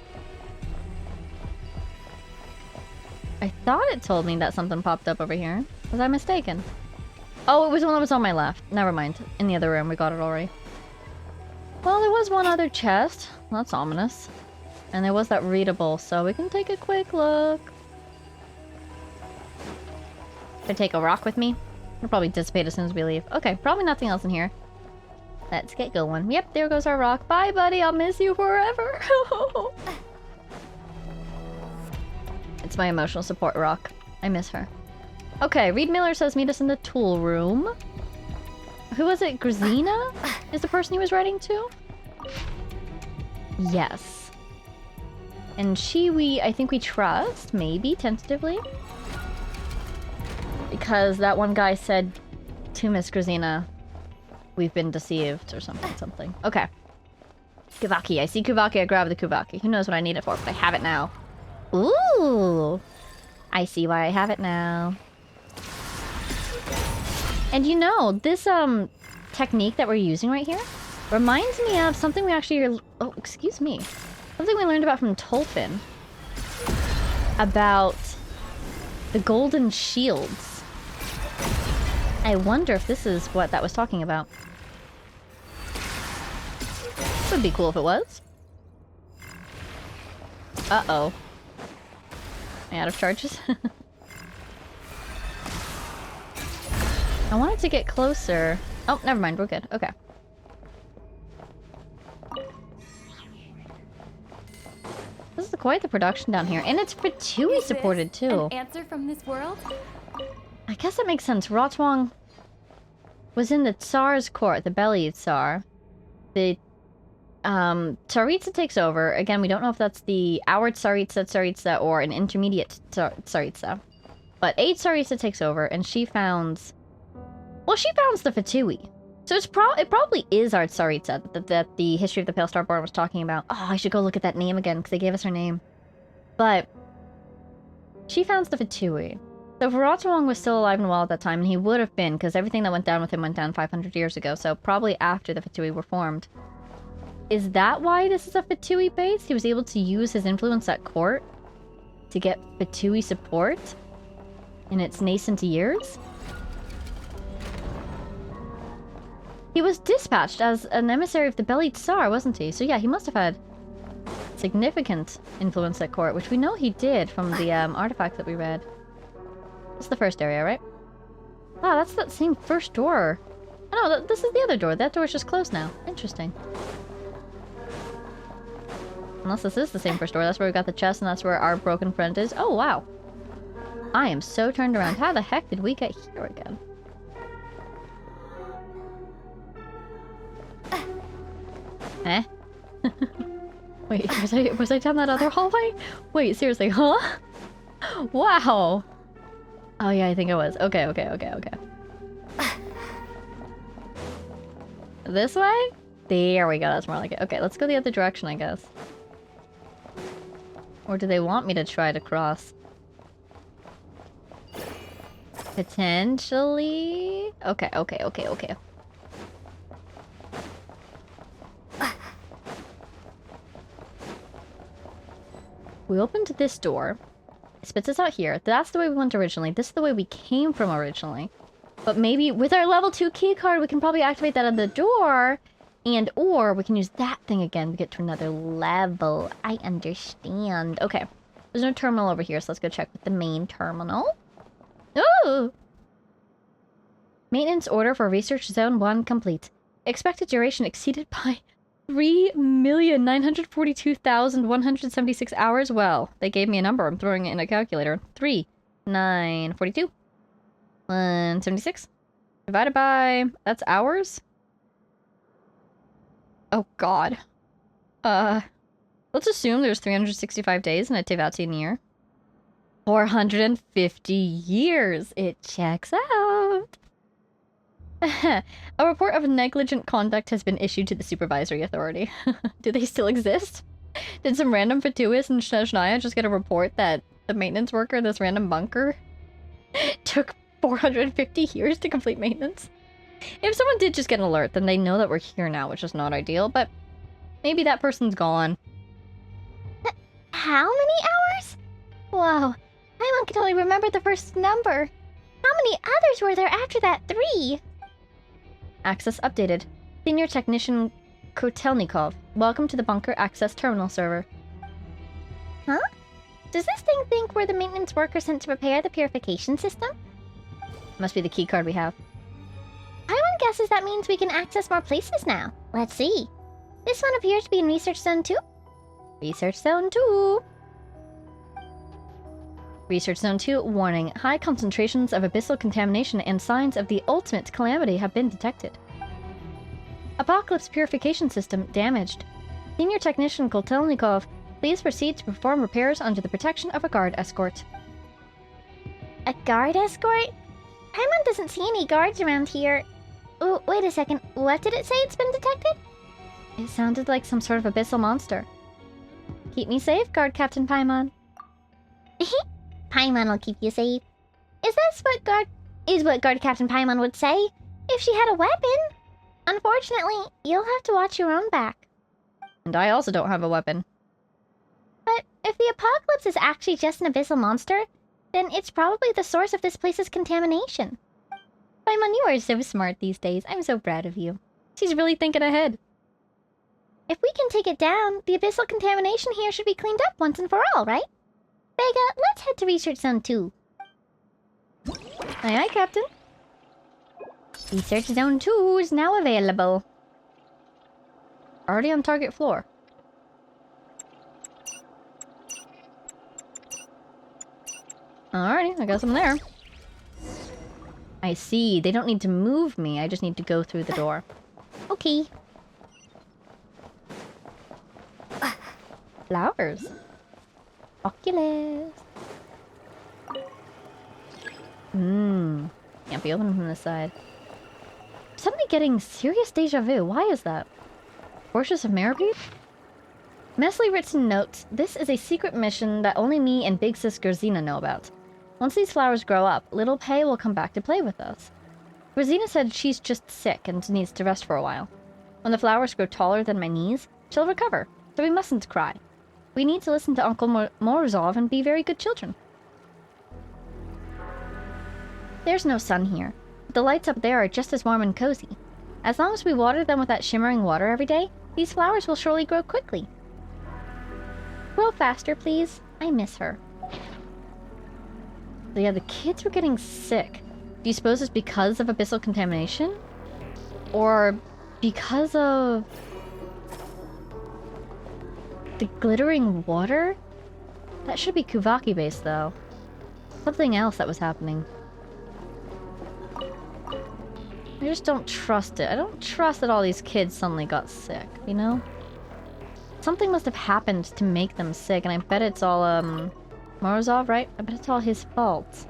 I thought it told me that something popped up over here. Was I mistaken? Oh, it was the one that was on my left. Never mind. In the other room, we got it already. Well, there was one other chest. Well, that's ominous. And there was that readable, so we can take a quick look. Should I take a rock with me? It'll probably dissipate as soon as we leave. Okay, probably nothing else in here. Let's get going. Yep, there goes our rock. Bye, buddy. I'll miss you forever. It's my emotional support rock. I miss her. Okay, Reed Miller says meet us in the tool room. Who was it? Grazina is the person he was writing to? Yes. And I think we trust, maybe, tentatively. Because that one guy said to Miss Grazina, we've been deceived or something. Okay. Kuvaki. I see Kuvaki, I grab the Kuvaki. Who knows what I need it for, but I have it now. Ooh! I see why I have it now. And you know, this technique that we're using right here reminds me of something we actually... Oh, excuse me. Something we learned about from Tolfin. About the golden shields. I wonder if this is what that was talking about. Would be cool if it was. Uh-oh. Am I out of charges? I wanted to get closer. Oh, never mind. We're good. Okay. This is quite the production down here. And it's Fatui supported, too. An answer from this world? I guess that makes sense. Rotwang was in the Tsar's court, the Belly Tsar. The Tsaritsa takes over. Again, we don't know if that's our Tsaritsa, or an intermediate Tsaritsa. But a Tsaritsa takes over, and she founds... Well, she founds the Fatui. So it probably is our Tsaritsa that the History of the Pale Starborn was talking about. Oh, I should go look at that name again, because they gave us her name. But she founds the Fatui. So if Rotwang was still alive and well at that time, and he would have been, because everything that went down with him went down 500 years ago, so probably after the Fatui were formed. Is that why this is a Fatui base? He was able to use his influence at court to get Fatui support in its nascent years? He was dispatched as an emissary of the Belly Tsar, wasn't he? So yeah, he must have had significant influence at court, which we know he did from the artifact that we read. This is the first area, right? Wow, that's that same first door. Oh no, this is the other door. That door's just closed now. Interesting. Unless this is the same first door. That's where we got the chest, and that's where our broken friend is. Oh, wow. I am so turned around. How the heck did we get here again? Eh? Wait, was I down that other hallway? Wait, seriously, huh? Wow. Oh yeah, I think I was. Okay. This way? There we go, that's more like it. Okay, let's go the other direction, I guess. Or do they want me to try to cross? Potentially? Okay. We opened this door. It spits us out here. That's the way we went originally. This is the way we came from originally. But maybe with our level 2 key card, we can probably activate that on the door. And or we can use that thing again to get to another level. I understand. Okay. There's no terminal over here, so let's go check with the main terminal. Oh! Maintenance order for Research Zone 1 complete. Expected duration exceeded by 3,942,176 hours. Well, they gave me a number. I'm throwing it in a calculator. 3,942. 176. Divided by... That's hours? Oh, God. Let's assume there's 365 days in a Tevatian year. 450 years. It checks out. A report of negligent conduct has been issued to the supervisory authority. Do they still exist? Did some random Fatuous in Snezhnaya just get a report that the maintenance worker in this random bunker took 450 years to complete maintenance? If someone did just get an alert, then they know that we're here now, which is not ideal, but maybe that person's gone. How many hours? Whoa, Paimon can only remember the first number. How many others were there after that 3? Access updated. Senior Technician Kotelnikov. Welcome to the bunker access terminal server. Huh? Does this thing think we're the maintenance worker sent to repair the purification system? Must be the key card we have. Paimon guesses that means we can access more places now. Let's see. This one appears to be in Research Zone 2. Research Zone 2. Research Zone 2, warning. High concentrations of abyssal contamination and signs of the ultimate calamity have been detected. Apocalypse purification system damaged. Senior Technician Kotelnikov, please proceed to perform repairs under the protection of a guard escort. A guard escort? Paimon doesn't see any guards around here. Oh, wait a second. What did it say it's been detected? It sounded like some sort of abyssal monster. Keep me safe, Guard Captain Paimon. Paimon will keep you safe. Is what Guard Captain Paimon would say if she had a weapon? Unfortunately, you'll have to watch your own back. And I also don't have a weapon. But if the apocalypse is actually just an abyssal monster, then it's probably the source of this place's contamination. Paimon, you are so smart these days. I'm so proud of you. She's really thinking ahead. If we can take it down, the abyssal contamination here should be cleaned up once and for all, right? Vega, let's head to Research Zone 2. Aye, aye, Captain. Research Zone 2 is now available. Already on target floor. Alrighty, I guess I'm there. I see. They don't need to move me. I just need to go through the door. Okay. Flowers. Oculus. Can't be opened from this side. Suddenly getting serious deja vu. Why is that? Portions of Maripede? Messily written notes. This is a secret mission that only me and Big Sis Gerzina know about. Once these flowers grow up, little Pei will come back to play with us. Gerzina said she's just sick and needs to rest for a while. When the flowers grow taller than my knees, she'll recover, so we mustn't cry. We need to listen to Uncle Morozov and be very good children. There's no sun here, but the lights up there are just as warm and cozy. As long as we water them with that shimmering water every day, these flowers will surely grow quickly. Grow faster, please. I miss her. So yeah, the kids were getting sick. Do you suppose it's because of abyssal contamination? Or because of the glittering water? That should be Kuvaki based though. Something else that was happening. I just don't trust it. I don't trust that all these kids suddenly got sick, you know? Something must have happened to make them sick, and I bet it's all, Morozov, right? I bet it's all his fault.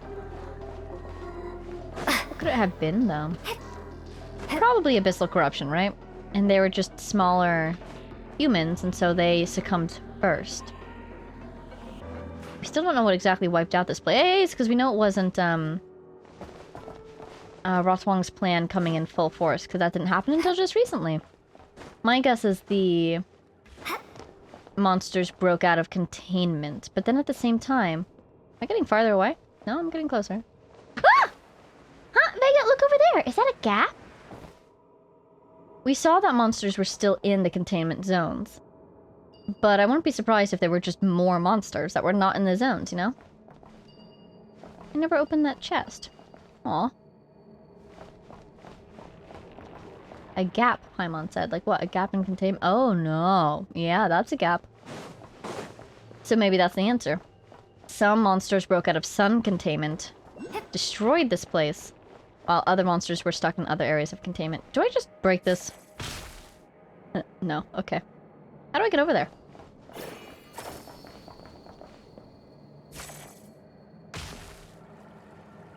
What could it have been, though? Probably abyssal corruption, right? And they were just smaller humans, and so they succumbed first. We still don't know what exactly wiped out this place, because we know it wasn't, Rothwong's plan coming in full force, because that didn't happen until just recently. My guess is the monsters broke out of containment, but then at the same time... Am I getting farther away? No, I'm getting closer. Ah! Huh? Vega, look over there. Is that a gap? We saw that monsters were still in the containment zones. But I wouldn't be surprised if there were just more monsters that were not in the zones, you know? I never opened that chest. Aw. A gap, Paimon said. Like what? A gap in containment? Oh no. Yeah, that's a gap. So maybe that's the answer. Some monsters broke out of sun containment, destroyed this place, while other monsters were stuck in other areas of containment. Do I just break this? No. Okay. How do I get over there?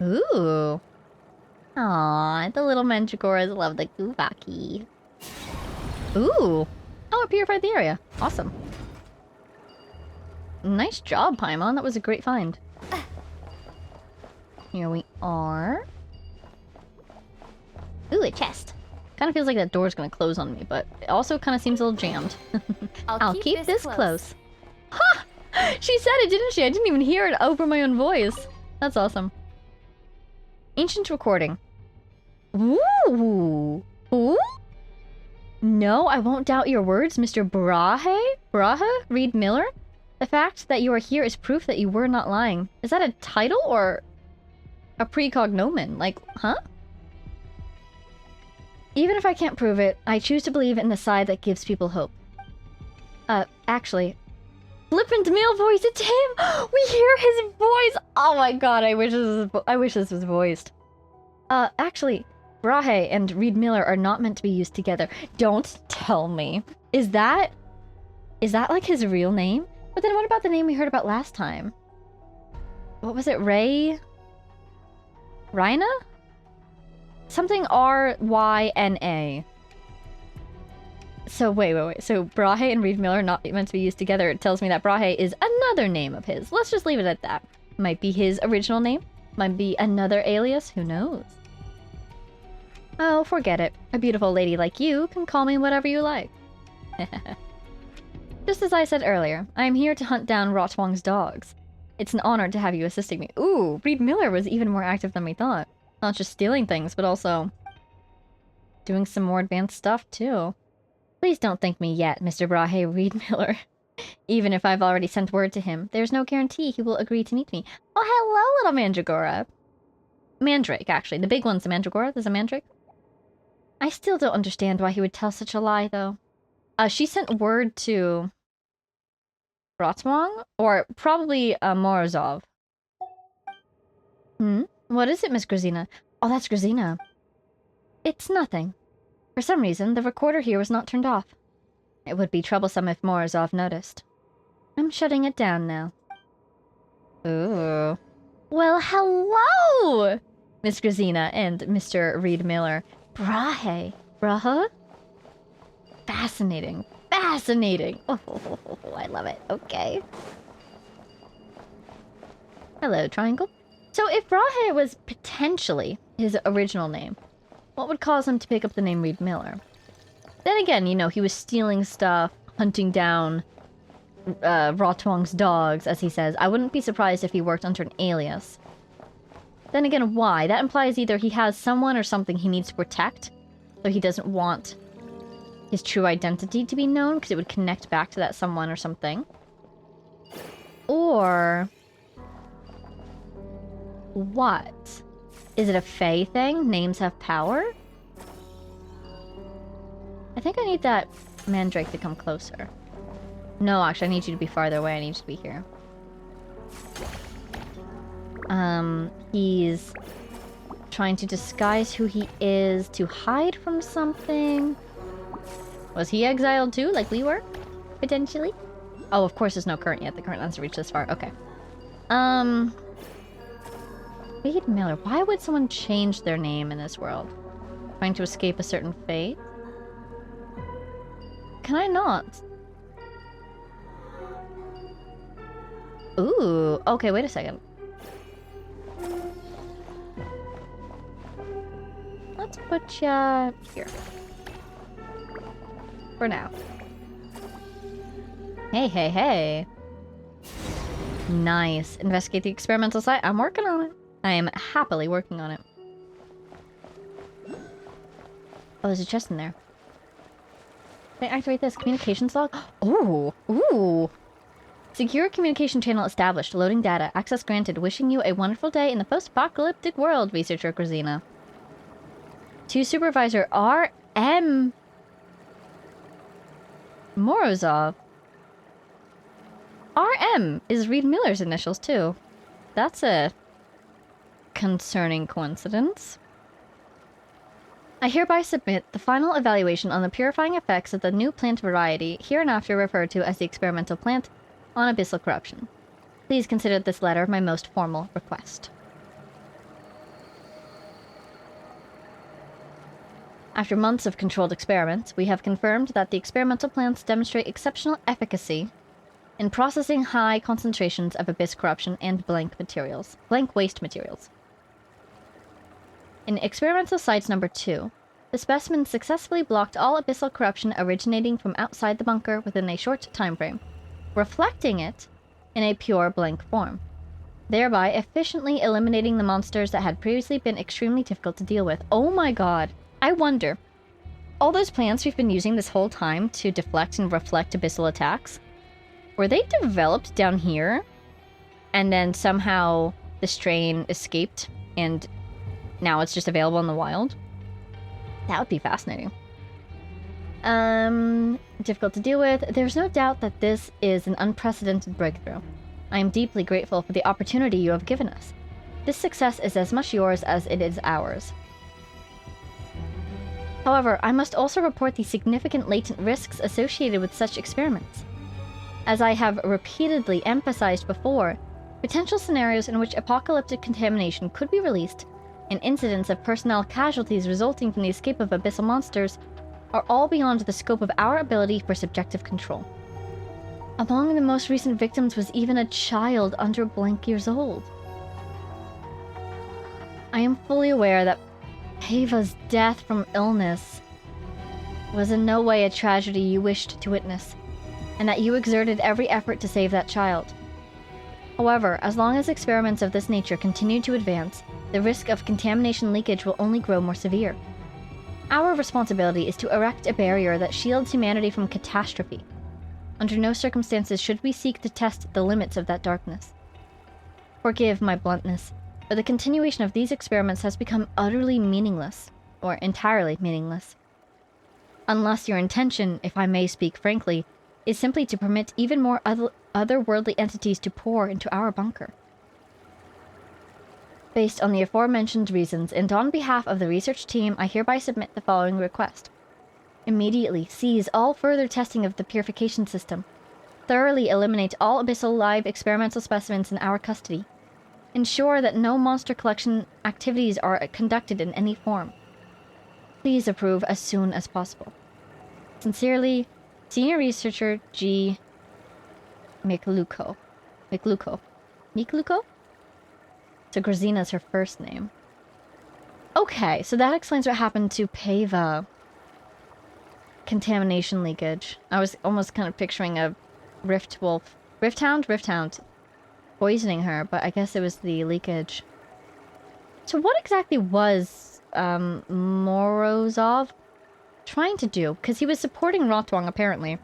Ooh. Aww, the little manticoras love the Guvaki. Ooh. Oh, it purified the area. Awesome. Nice job, Paimon. That was a great find. Here we are. Ooh, a chest. Kind of feels like that door's gonna close on me, but it also kind of seems a little jammed. I'll keep this close. Ha! She said it, didn't she? I didn't even hear it over my own voice. That's awesome. Ancient recording. Ooh. Ooh? No, I won't doubt your words, Mr. Brahe? Reed Miller? The fact that you are here is proof that you were not lying. Is that a title or a precognomen? Like, huh? Even if I can't prove it, I choose to believe in the side that gives people hope. Actually, flippant male voice, it's him! We hear his voice! Oh my god, I wish this was voiced. Actually, Brahe and Reed Miller are not meant to be used together. Don't tell me. Is that like his real name? But then what about the name we heard about last time? What was it, Ray? Rhina? Something R-Y-N-A. So wait. So Brahe and Reed Miller are not meant to be used together. It tells me that Brahe is another name of his. Let's just leave it at that. Might be his original name. Might be another alias. Who knows? Oh, forget it. A beautiful lady like you can call me whatever you like. Just as I said earlier, I am here to hunt down Rotwong's dogs. It's an honor to have you assisting me. Ooh, Reed Miller was even more active than we thought. Not just stealing things, but also doing some more advanced stuff, too. Please don't thank me yet, Mr. Brahe Reed Miller. Even if I've already sent word to him, there's no guarantee he will agree to meet me. Oh, hello, little Mandragora. Mandrake, actually. The big one's a Mandragora. There's a Mandrake. I still don't understand why he would tell such a lie, though. She sent word to Rotwong? Or probably Morozov. What is it, Miss Grazina? Oh, that's Grazina. It's nothing. For some reason, the recorder here was not turned off. It would be troublesome if Morozov noticed. I'm shutting it down now. Ooh. Well, hello! Miss Grazina and Mr. Reed Miller. Brahe. Brahe? Fascinating. Fascinating. Oh, I love it. Okay. Hello, Triangle. So if Brahe was potentially his original name, what would cause him to pick up the name Reed Miller? Then again, you know, he was stealing stuff, hunting down Rotwong's dogs, as he says. I wouldn't be surprised if he worked under an alias. Then again, why? That implies either he has someone or something he needs to protect, so he doesn't want his true identity to be known, because it would connect back to that someone or something. Or what? Is it a Fae thing? Names have power? I think I need that Mandrake to come closer. No, actually, I need you to be farther away. I need you to be here. He's trying to disguise who he is to hide from something. Was he exiled too, like we were? potentially. Oh, of course there's no current yet. The current hasn't reached this far. Okay. Wade Miller. Why would someone change their name in this world? Trying to escape a certain fate? Can I not? Ooh. Okay, wait a second. Let's put ya here. For now. Hey, hey, hey. Nice. Investigate the experimental site. I'm working on it. I am happily working on it. Oh, there's a chest in there. Can I activate this? Communications log? Oh! Ooh! Secure communication channel established. Loading data. Access granted. Wishing you a wonderful day in the post-apocalyptic world, researcher Grazina. To Supervisor R.M. Morozov. RM is Reed Miller's initials, too. That's a concerning coincidence. I hereby submit the final evaluation on the purifying effects of the new plant variety, hereinafter referred to as the experimental plant, on abyssal corruption. Please consider this letter my most formal request. After months of controlled experiments, we have confirmed that the experimental plants demonstrate exceptional efficacy in processing high concentrations of abyss corruption and blank waste materials. In experimental site number 2, the specimen successfully blocked all abyssal corruption originating from outside the bunker within a short time frame, reflecting it in a pure blank form, thereby efficiently eliminating the monsters that had previously been extremely difficult to deal with. Oh my god. I wonder, all those plants we've been using this whole time to deflect and reflect abyssal attacks, were they developed down here? And then somehow the strain escaped and now it's just available in the wild? That would be fascinating. Difficult to deal with. There's no doubt that this is an unprecedented breakthrough. I am deeply grateful for the opportunity you have given us. This success is as much yours as it is ours. However, I must also report the significant latent risks associated with such experiments. As I have repeatedly emphasized before, potential scenarios in which apocalyptic contamination could be released and incidents of personnel casualties resulting from the escape of abyssal monsters are all beyond the scope of our ability for subjective control. Among the most recent victims was even a child under blank years old. I am fully aware that Peva's death from illness was in no way a tragedy you wished to witness, and that you exerted every effort to save that child. However, as long as experiments of this nature continue to advance, the risk of contamination leakage will only grow more severe. Our responsibility is to erect a barrier that shields humanity from catastrophe. Under no circumstances should we seek to test the limits of that darkness. Forgive my bluntness, but the continuation of these experiments has become utterly meaningless, or entirely meaningless. Unless your intention, if I may speak frankly, is simply to permit even more otherworldly entities to pour into our bunker. Based on the aforementioned reasons, and on behalf of the research team, I hereby submit the following request. Immediately cease all further testing of the purification system. Thoroughly eliminate all abyssal live experimental specimens in our custody. Ensure that no monster collection activities are conducted in any form. Please approve as soon as possible. Sincerely, Senior Researcher G. Mikluko. So Grazina's her first name. Okay, so that explains what happened to Peva. Contamination leakage. I was almost kind of picturing a Rifthound poisoning her, but I guess it was the leakage. So what exactly was Morozov trying to do? Because he was supporting Rotwang, apparently.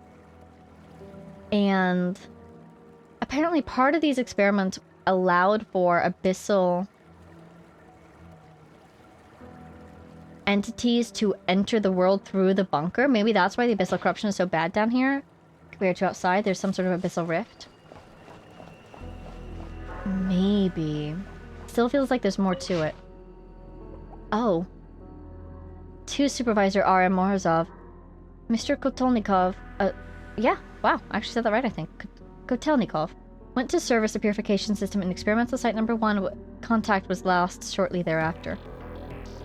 And apparently part of these experiments allowed for abyssal entities to enter the world through the bunker. Maybe that's why the abyssal corruption is so bad down here compared to outside. There's some sort of abyssal rift. Maybe. Still feels like there's more to it. Oh. To Supervisor R.M. Morozov. Mr. Kotolnikov. Yeah. Wow, I actually said that right, I think. Kotelnikov. Went to service a purification system in experimental site number 1. Contact was lost shortly thereafter.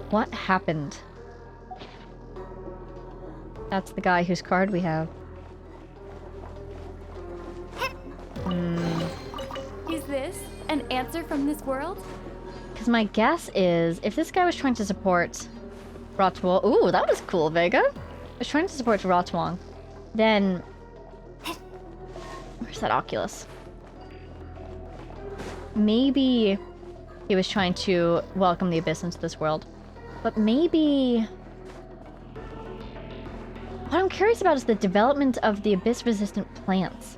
What happened? That's the guy whose card we have. Is this an answer from this world? Because my guess is, if this guy was trying to support Rotwang... Ooh, that was cool, Vega. Was trying to support Rotwang, then... Where's that Oculus? Maybe he was trying to welcome the Abyss into this world. But maybe... What I'm curious about is the development of the Abyss-resistant plants.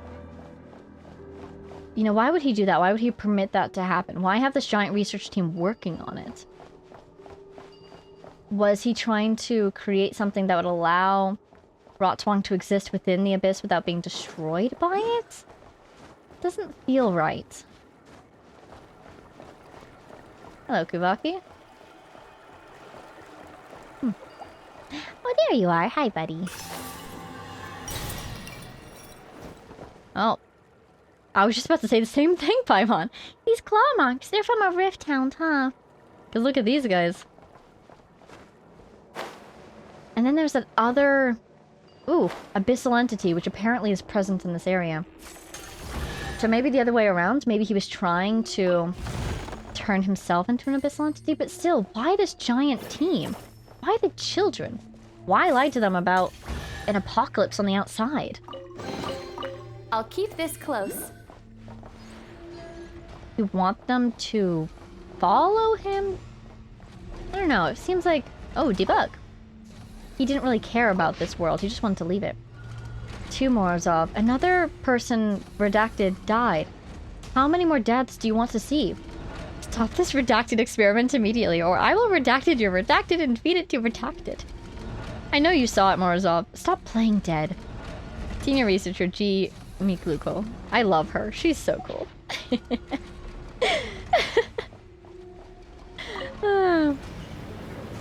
You know, why would he do that? Why would he permit that to happen? Why have this giant research team working on it? Was he trying to create something that would allow Rotwang to exist within the Abyss without being destroyed by it? Doesn't feel right. Hello, Kuvaki. Oh, there you are. Hi, buddy. Oh. I was just about to say the same thing, Paimon. These claw marks, they're from a rift hound, huh? Because look at these guys. And then there's that other... Ooh, abyssal entity, which apparently is present in this area. So maybe the other way around. Maybe he was trying to turn himself into an abyssal entity. But still, why this giant team? Why the children? Why lie to them about an apocalypse on the outside? I'll keep this close. You want them to follow him? I don't know. It seems like... Oh, debug. He didn't really care about this world. He just wanted to leave it. 2 Morozov. Another person, redacted, died. How many more deaths do you want to see? Stop this redacted experiment immediately, or I will redacted your redacted and feed it to redacted. I know you saw it, Morozov. Stop playing dead. Senior researcher G. Mikluko. I love her. She's so cool.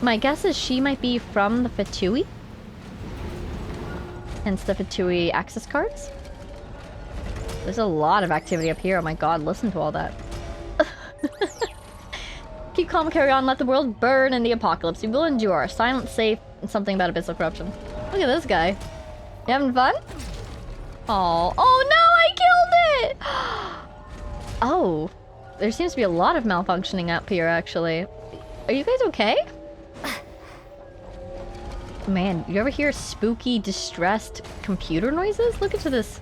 My guess is she might be from the Fatui. Hence the Fatui access cards. There's a lot of activity up here. Oh my god, listen to all that. Keep calm, carry on, let the world burn in the apocalypse. You will endure. Silent, safe, and something about abyssal corruption. Look at this guy. You having fun? Oh, oh no, I killed it! Oh, there seems to be a lot of malfunctioning up here, actually. Are you guys okay? Man, you ever hear spooky, distressed computer noises? Look into this.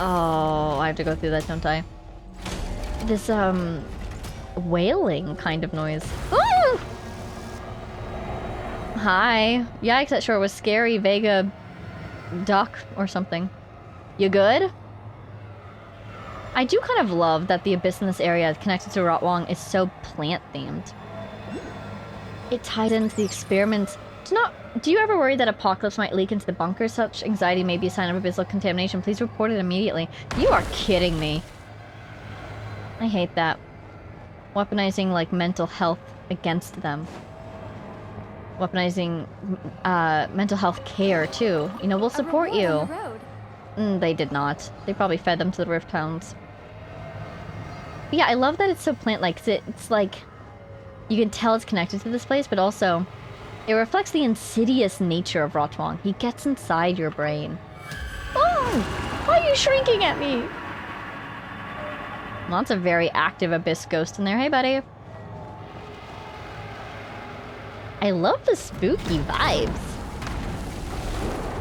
Oh, I have to go through that, don't I? This, wailing kind of noise. Ooh! Hi. Yikes, that sure was scary. Vega duck or something. You good? I do kind of love that the abyss in this area connected to Rotwang is so plant-themed. It tied into the experiments. Do you ever worry that apocalypse might leak into the bunker? Such anxiety may be a sign of abyssal contamination. Please report it immediately. You are kidding me. I hate that. Weaponizing, like, mental health against them. Weaponizing, mental health care, too. You know, we'll support you. They did not. They probably fed them to the Rift Hounds. But yeah, I love that it's so plant-like, 'cause it's like... You can tell it's connected to this place, but also... It reflects the insidious nature of Rotwang. He gets inside your brain. Oh! Why are you shrinking at me? Well, that's a very active abyss ghost in there. Hey, buddy. I love the spooky vibes.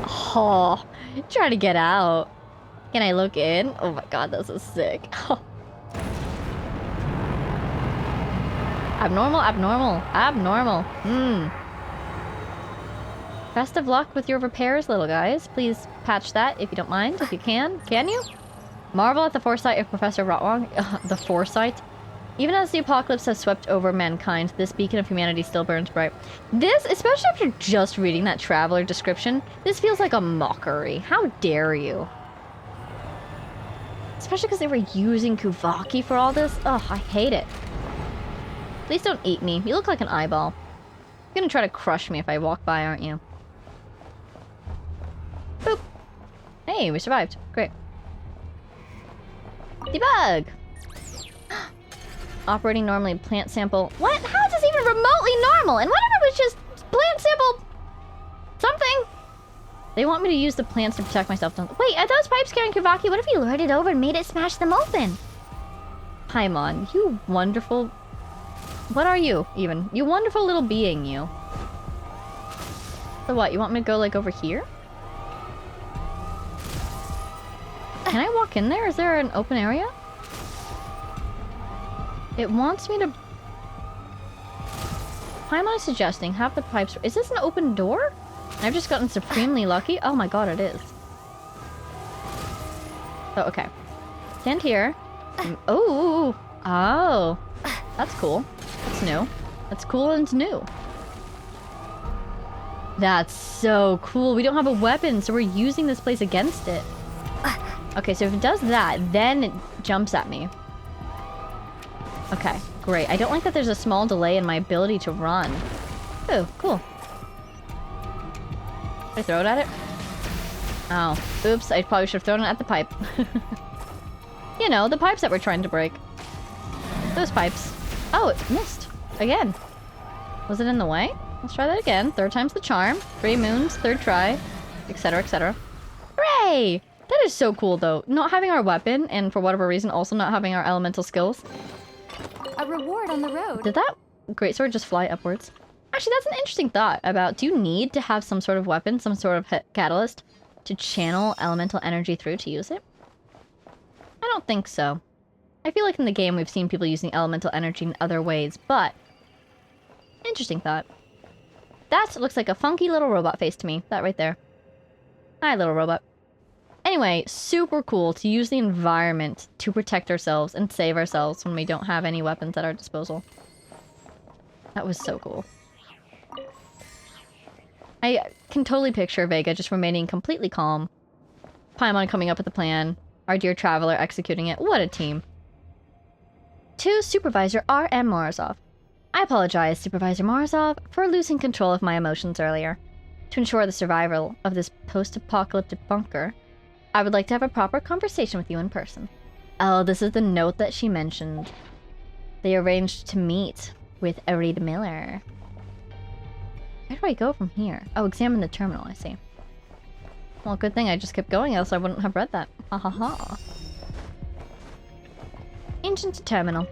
Oh, trying to get out. Can I look in? Oh my god, this is sick. Abnormal, abnormal, abnormal. Best of luck with your repairs, little guys. Please patch that if you don't mind, if you can. Can you? Marvel at the foresight of Professor Rotwang. The foresight. Even as the apocalypse has swept over mankind, this beacon of humanity still burns bright. This, especially after just reading that traveler description, this feels like a mockery. How dare you? Especially because they were using Kuvaki for all this. Ugh, I hate it. Please don't eat me. You look like an eyeball. You're gonna try to crush me if I walk by, aren't you? Boop. Hey, we survived. Great. Debug! Operating normally, plant sample. What? How is this even remotely normal? And what if it was just plant sample something? They want me to use the plants to protect myself. Wait, are those pipes carrying Kavaki? What if he lured it over and made it smash them open? Paimon, you wonderful... What are you, even? You wonderful little being, you. So what, you want me to go, like, over here? Can I walk in there? Is there an open area? It wants me to... Paimon is suggesting have the pipes... Is this an open door? I've just gotten supremely lucky. Oh my god, it is. So, okay. Stand here. Oh! Oh! That's cool. That's new. That's cool and it's new. That's so cool. We don't have a weapon, so we're using this place against it. Okay, so if it does that, then it jumps at me. Okay, great. I don't like that there's a small delay in my ability to run. Oh, cool. Did I throw it at it? Oh, oops. I probably should have thrown it at the pipe. You know, the pipes that we're trying to break. Those pipes. Oh, it missed. Again. Was it in the way? Let's try that again. Third time's the charm. 3 moons, third try, etc., etc. Hooray! That is so cool, though. Not having our weapon, and for whatever reason, also not having our elemental skills. A reward on the road. Did that greatsword just fly upwards? Actually, that's an interesting thought about, do you need to have some sort of weapon, some sort of catalyst, to channel elemental energy through to use it? I don't think so. I feel like in the game we've seen people using elemental energy in other ways, but... Interesting thought. That looks like a funky little robot face to me. That right there. Hi, little robot. Anyway, super cool to use the environment to protect ourselves and save ourselves when we don't have any weapons at our disposal. That was so cool. I can totally picture Vega just remaining completely calm. Paimon coming up with a plan. Our dear traveler executing it. What a team. To Supervisor R.M. Morozov. I apologize, Supervisor Morozov, for losing control of my emotions earlier. To ensure the survival of this post-apocalyptic bunker, I would like to have a proper conversation with you in person. Oh, this is the note that she mentioned. They arranged to meet with Reed Miller. Where do I go from here? Oh, examine the terminal, I see. Well, good thing I just kept going, else I wouldn't have read that. Ha ha ha. Ancient terminal.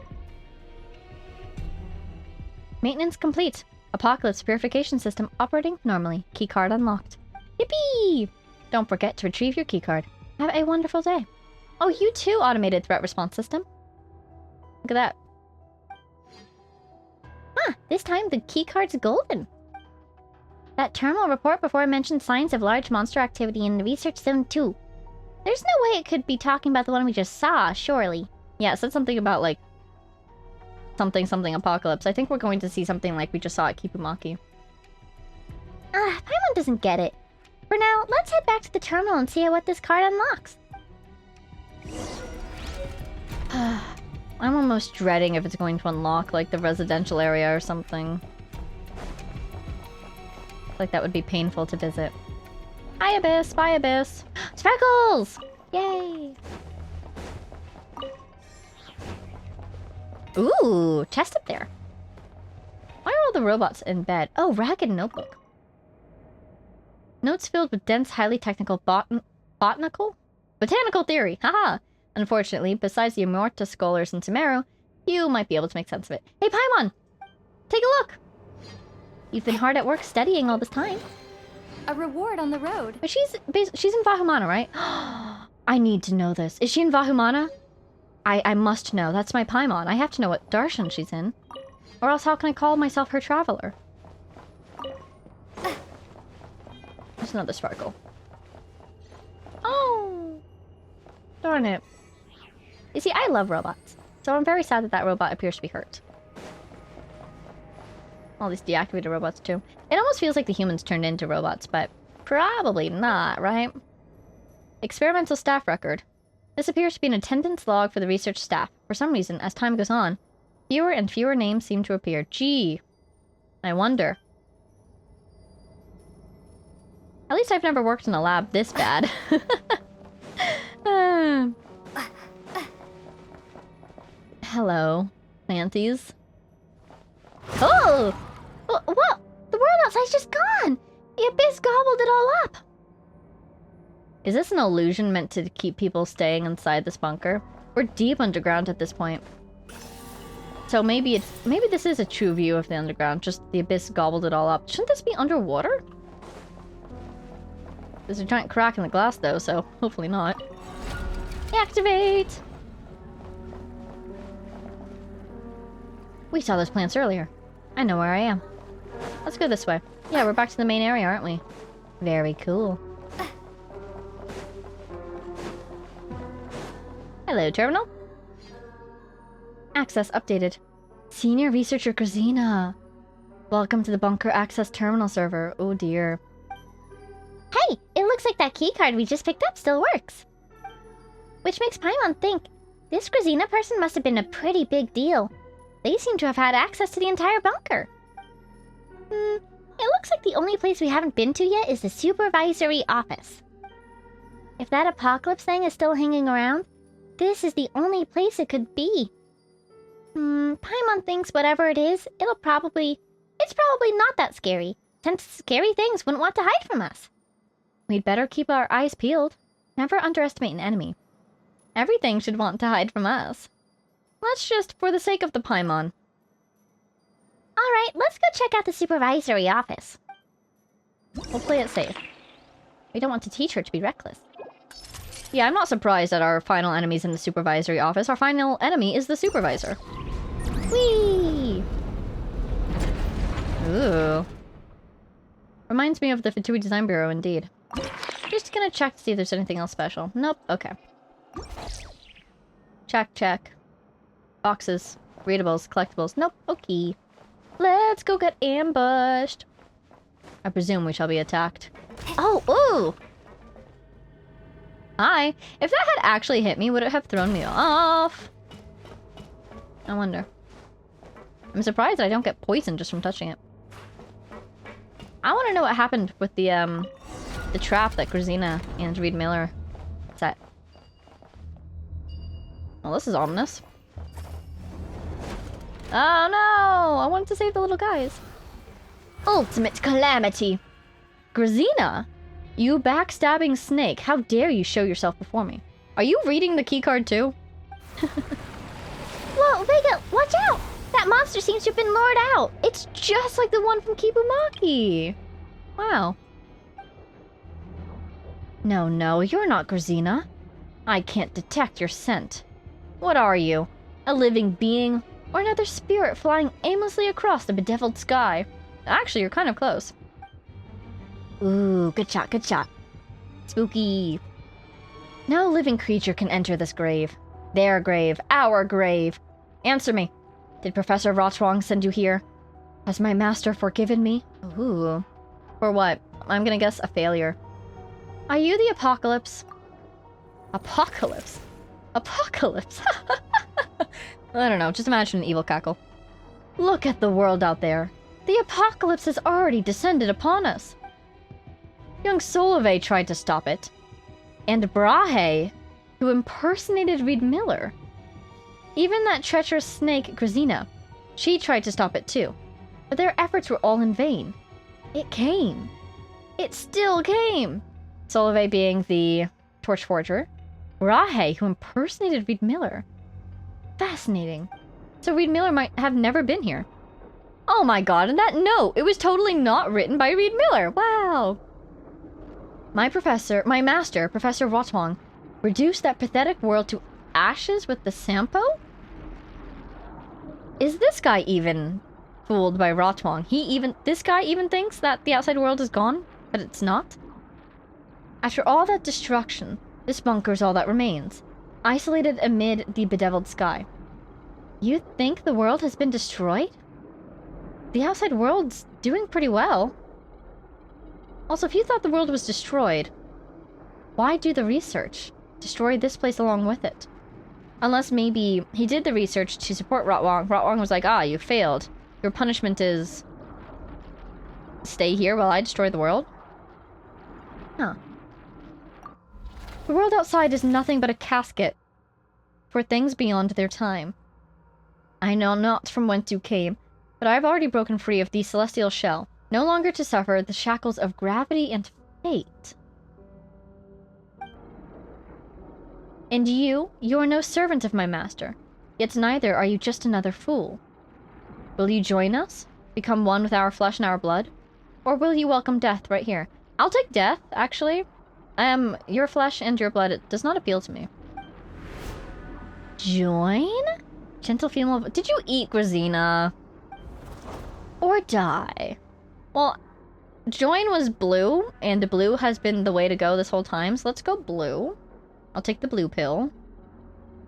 Maintenance complete. Apocalypse purification system operating normally. Keycard unlocked. Yippee! Don't forget to retrieve your keycard. Have a wonderful day. Oh, you too, automated threat response system. Look at that. Ah, this time the keycard's golden. That terminal report before mentioned signs of large monster activity in the Research Zone 2. There's no way it could be talking about the one we just saw, surely. Yeah, it said something about, like, something apocalypse. I think we're going to see something like we just saw at Kipumaki. Paimon doesn't get it. For now, let's head back to the terminal and see what this card unlocks. I'm almost dreading if it's going to unlock, like, the residential area or something. Like, that would be painful to visit. Hi, Abyss! Bye, Abyss! Speckles! Yay! Ooh, chest up there. Why are all the robots in bed? Oh, ragged notebook. Notes filled with dense, highly technical botanical theory. Haha! Unfortunately, besides the Immorta scholars in Sumeru, you might be able to make sense of it. Hey, Paimon! Take a look! You've been hard at work studying all this time. A reward on the road. But she's in Vahumana, right? I need to know this. Is she in Vahumana? I must know. That's my Paimon. I have to know what darshan she's in. Or else how can I call myself her traveler? There's another sparkle. Oh! Darn it. You see, I love robots. So I'm very sad that that robot appears to be hurt. All these deactivated robots, too. It almost feels like the humans turned into robots, but probably not, right? Experimental staff record. This appears to be an attendance log for the research staff. For some reason, as time goes on, fewer and fewer names seem to appear. Gee. I wonder. At least I've never worked in a lab this bad. Hello, planties. Oh! What? The world outside's just gone! The abyss gobbled it all up! Is this an illusion meant to keep people staying inside this bunker? We're deep underground at this point. So maybe this is a true view of the underground, just the abyss gobbled it all up. Shouldn't this be underwater? There's a giant crack in the glass though, so hopefully not. Activate! We saw those plants earlier. I know where I am. Let's go this way. Yeah, we're back to the main area, aren't we? Very cool. Hello, terminal. Access updated. Senior Researcher Grazina. Welcome to the Bunker Access Terminal server. Oh dear. Hey, it looks like that keycard we just picked up still works. Which makes Paimon think this Grazina person must have been a pretty big deal. They seem to have had access to the entire bunker. It looks like the only place we haven't been to yet is the supervisory office. If that apocalypse thing is still hanging around, this is the only place it could be. Paimon thinks whatever it is, it's probably not that scary, since scary things wouldn't want to hide from us. We'd better keep our eyes peeled. Never underestimate an enemy. Everything should want to hide from us. Let's just, for the sake of the Paimon. Alright, let's go check out the supervisory office. We'll play it safe. We don't want to teach her to be reckless. Yeah, I'm not surprised that our final enemy's in the supervisory office. Our final enemy is the supervisor. Whee! Ooh. Reminds me of the Fatui Design Bureau, indeed. Just gonna check to see if there's anything else special. Nope, okay. Check. Boxes, readables, collectibles. Nope, okay. Let's go get ambushed. I presume we shall be attacked. Oh, ooh! Hi. If that had actually hit me, would it have thrown me off? I wonder. I'm surprised that I don't get poisoned just from touching it. I want to know what happened with the trap that Grazina and Reed Miller set. Well, this is ominous. Oh no! I wanted to save the little guys. Ultimate calamity! Grazina? You backstabbing snake, how dare you show yourself before me? Are you reading the keycard too? Whoa, Vega, watch out! That monster seems to have been lured out. It's just like the one from Kibumaki. Wow. No, you're not Grazina. I can't detect your scent. What are you? A living being? Or another spirit flying aimlessly across the bedeviled sky? Actually, you're kind of close. Ooh, good shot. Spooky. No living creature can enter this grave. Their grave, our grave. Answer me. Did Professor Rotwang send you here? Has my master forgiven me? Ooh. For what? I'm gonna guess a failure. Are you the apocalypse? Apocalypse? I don't know, just imagine an evil cackle. Look at the world out there. The apocalypse has already descended upon us. Young Solove tried to stop it. And Brahe, who impersonated Reed Miller. Even that treacherous snake, Grazina, she tried to stop it too. But their efforts were all in vain. It came. It still came. Solove being the torch forger. Brahe, who impersonated Reed Miller. Fascinating. So Reed Miller might have never been here. Oh my god, and that note! It was totally not written by Reed Miller! Wow! My master, Professor Rotwang, reduced that pathetic world to ashes with the Sampo? Is this guy even fooled by Rotwang? This guy even thinks that the outside world is gone, but it's not? After all that destruction, this bunker is all that remains, isolated amid the bedeviled sky. You think the world has been destroyed? The outside world's doing pretty well. Also, if you thought the world was destroyed, why do the research? Destroy this place along with it. Unless maybe he did the research to support Rotwang. Rotwang was like, you failed. Your punishment is stay here while I destroy the world. Huh. The world outside is nothing but a casket for things beyond their time. I know not from whence you came, but I have already broken free of the celestial shell, no longer to suffer the shackles of gravity and fate. And you are no servant of my master, yet neither are you just another fool. Will you join us? Become one with our flesh and our blood? Or will you welcome death right here? I'll take death, actually. Your flesh and your blood, it does not appeal to me. Join? Gentle female... Did you eat, Grazina? Or die? Well, join was blue, and blue has been the way to go this whole time, so let's go blue. I'll take the blue pill.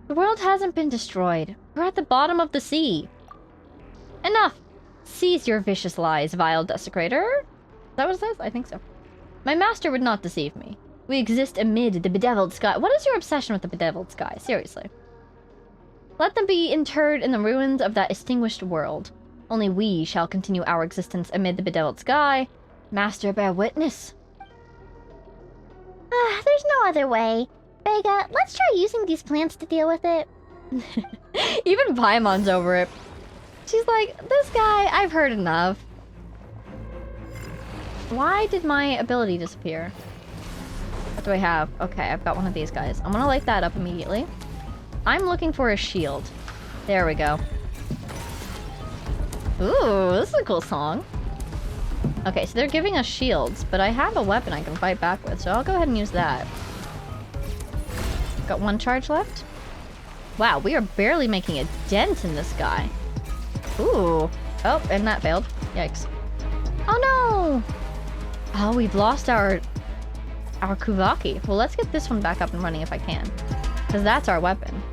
The world hasn't been destroyed. We're at the bottom of the sea. Enough! Cease your vicious lies, vile desecrator. Is that what it says? I think so. My master would not deceive me. We exist amid the bedeviled sky. What is your obsession with the bedeviled sky? Seriously. Let them be interred in the ruins of that extinguished world. Only we shall continue our existence amid the bedeviled sky. Master, bear witness. There's no other way. Vega, let's try using these plants to deal with it. Even Paimon's over it. She's like, this guy, I've heard enough. Why did my ability disappear? What do I have? Okay, I've got one of these guys. I'm gonna light that up immediately. I'm looking for a shield. There we go. Ooh, this is a cool song. Okay, so they're giving us shields, but I have a weapon I can fight back with, so I'll go ahead and use that. Got one charge left. Wow, we are barely making a dent in this guy. Ooh. Oh, and that failed. Yikes. Oh no! Oh, we've lost our Kuvaki. Well, let's get this one back up and running if I can. Because that's our weapon.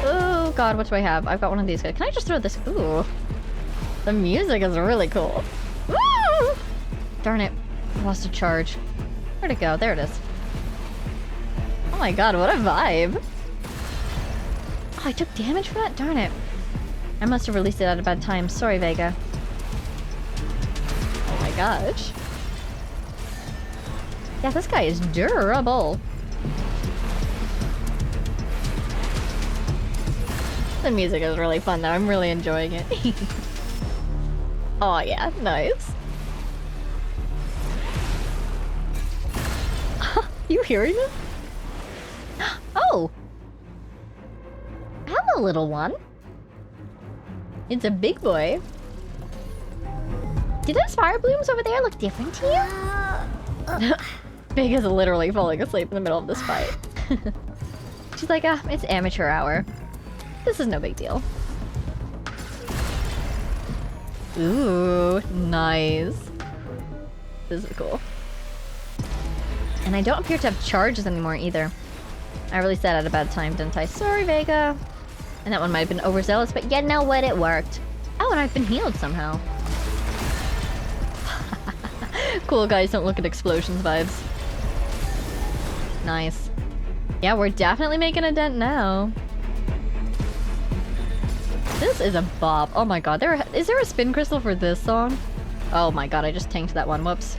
Oh god, what do I have? I've got one of these guys. Can I just throw this? Ooh. The music is really cool. Woo! Darn it. I lost a charge. Where'd it go? There it is. Oh my god, what a vibe. Oh, I took damage for that? Darn it. I must have released it at a bad time. Sorry, Vega. Oh my gosh. Yeah, this guy is durable. The music is really fun though. I'm really enjoying it. Oh yeah, nice. You hearing it? Oh! Hello, little one. It's a big boy. Do those fire blooms over there look different to you? Big is literally falling asleep in the middle of this fight. She's like, it's amateur hour. This is no big deal. Ooh, nice. This is cool. And I don't appear to have charges anymore either. I released that at a bad time, didn't I? Sorry, Vega. And that one might have been overzealous, but you know what? It worked. Oh, and I've been healed somehow. Cool guys don't look at explosions vibes. Nice. Yeah, we're definitely making a dent now. This is a bop. Oh my god, is there a spin crystal for this song? Oh my god, I just tanked that one. Whoops.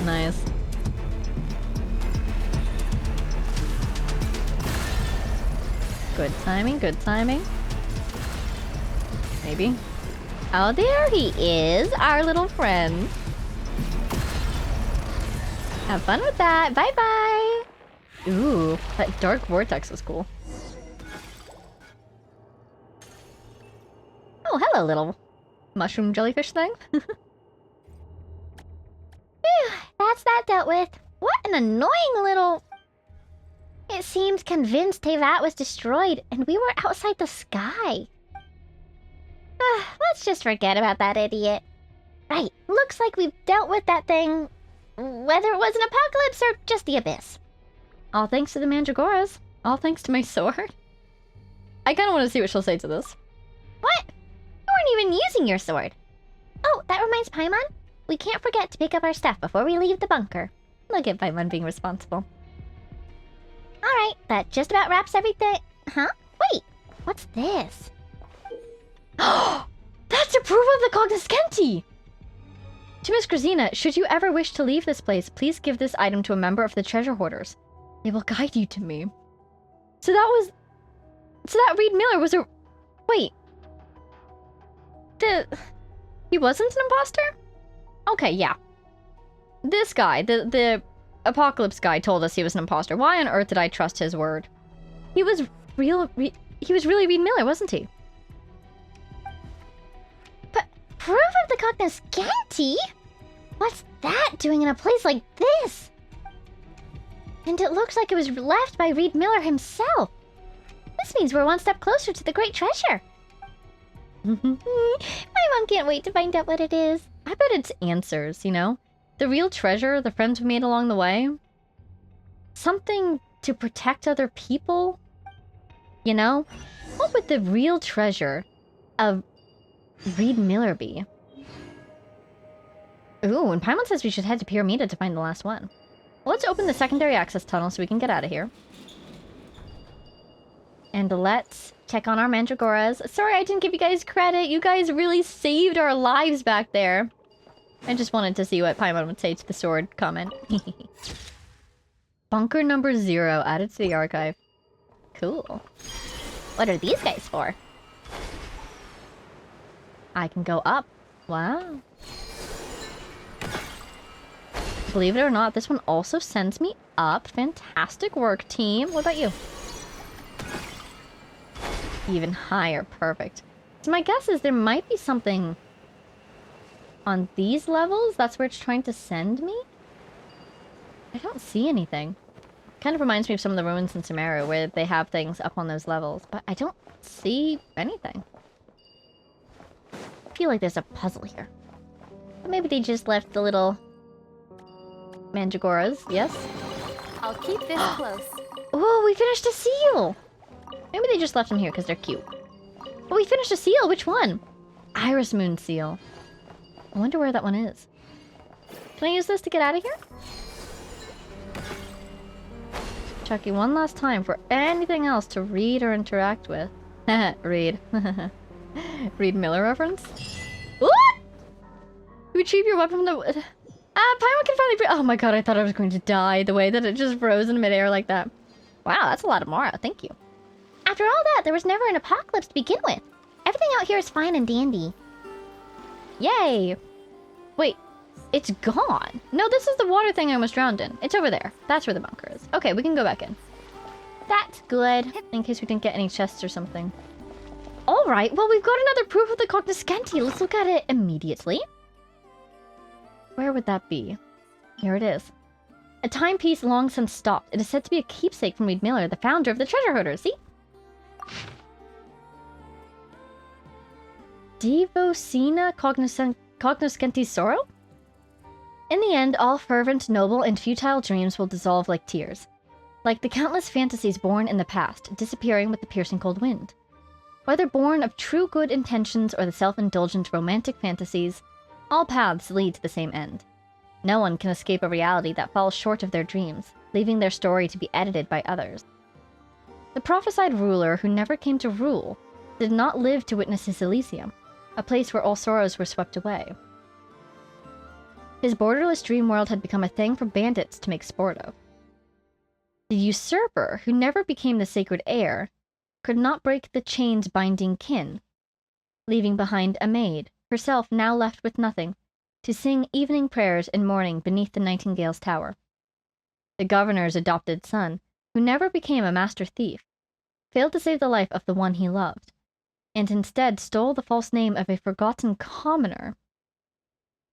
Nice. Good timing, good timing. Maybe. Oh, there he is, our little friend. Have fun with that. Bye-bye. Ooh, that dark vortex was cool. Oh, hello, little mushroom jellyfish thing. Phew, that's that dealt with. What an annoying little... It seems convinced Tevat was destroyed, and we were outside the sky. Let's just forget about that idiot. Right, looks like we've dealt with that thing, whether it was an apocalypse or just the abyss. All thanks to the Mandragoras. All thanks to my sword. I kind of want to see what she'll say to this. What? You weren't even using your sword. Oh, that reminds Paimon. We can't forget to pick up our stuff before we leave the bunker. Look at Paimon being responsible. Alright, that just about wraps everything. Huh? Wait, what's this? That's approval of the cognoscenti! To Miss Grazina, should you ever wish to leave this place, please give this item to a member of the treasure hoarders. They will guide you to me. So that Reed Miller was a... Wait. He wasn't an imposter? Okay, yeah. This guy, the Apocalypse guy told us he was an imposter. Why on earth did I trust his word? He was really Reed Miller, wasn't he? But proof of the cognoscenti? What's that doing in a place like this? And it looks like it was left by Reed Miller himself. This means we're one step closer to the great treasure. My mom can't wait to find out what it is. I bet it's answers, you know? The real treasure, the friends we made along the way. Something to protect other people. You know? What would the real treasure of Reed Miller be? Ooh, and Paimon says we should head to Pyramida to find the last one. Well, let's open the secondary access tunnel so we can get out of here. And let's check on our Mandragoras. Sorry I didn't give you guys credit. You guys really saved our lives back there. I just wanted to see what Paimon would say to the sword comment. Bunker number 0 added to the archive. Cool. What are these guys for? I can go up. Wow. Believe it or not, this one also sends me up. Fantastic work, team. What about you? Even higher. Perfect. So my guess is there might be something on these levels. That's where it's trying to send me. I don't see anything. Kind of reminds me of some of the ruins in Sumeru where they have things up on those levels, but I don't see anything. I feel like there's a puzzle here. But maybe they just left the little Mandragoras, yes? I'll keep this close. Oh, we finished a seal! Maybe they just left them here because they're cute. Oh, we finished a seal! Which one? Iris Moon seal. I wonder where that one is. Can I use this to get out of here? Chucky, one last time for anything else to read or interact with. Read. Reed Miller reference? What? You retrieve your weapon from the... Paimon can finally... Oh my god, I thought I was going to die the way that it just froze in midair like that. Wow, that's a lot of Mara. Thank you. After all that, there was never an apocalypse to begin with. Everything out here is fine and dandy. Yay! Wait, it's gone. No, this is the water thing I almost drowned in. It's over there. That's where the bunker is. Okay, we can go back in. That's good. In case we didn't get any chests or something. Alright, well, we've got another proof of the cognoscenti. Let's look at it immediately. Where would that be? Here it is. A timepiece long since stopped. It is said to be a keepsake from Reed Miller, the founder of the treasure hoarders. See? Devocina cognoscenti sorrow? In the end, all fervent, noble, and futile dreams will dissolve like tears. Like the countless fantasies born in the past, disappearing with the piercing cold wind. Whether born of true good intentions or the self-indulgent romantic fantasies, all paths lead to the same end. No one can escape a reality that falls short of their dreams, leaving their story to be edited by others. The prophesied ruler who never came to rule did not live to witness his Elysium, a place where all sorrows were swept away. His borderless dream world had become a thing for bandits to make sport of. The usurper who never became the sacred heir could not break the chains binding kin, leaving behind a maid, herself now left with nothing, to sing evening prayers in mourning beneath the nightingale's tower. The governor's adopted son, who never became a master thief, failed to save the life of the one he loved, and instead stole the false name of a forgotten commoner,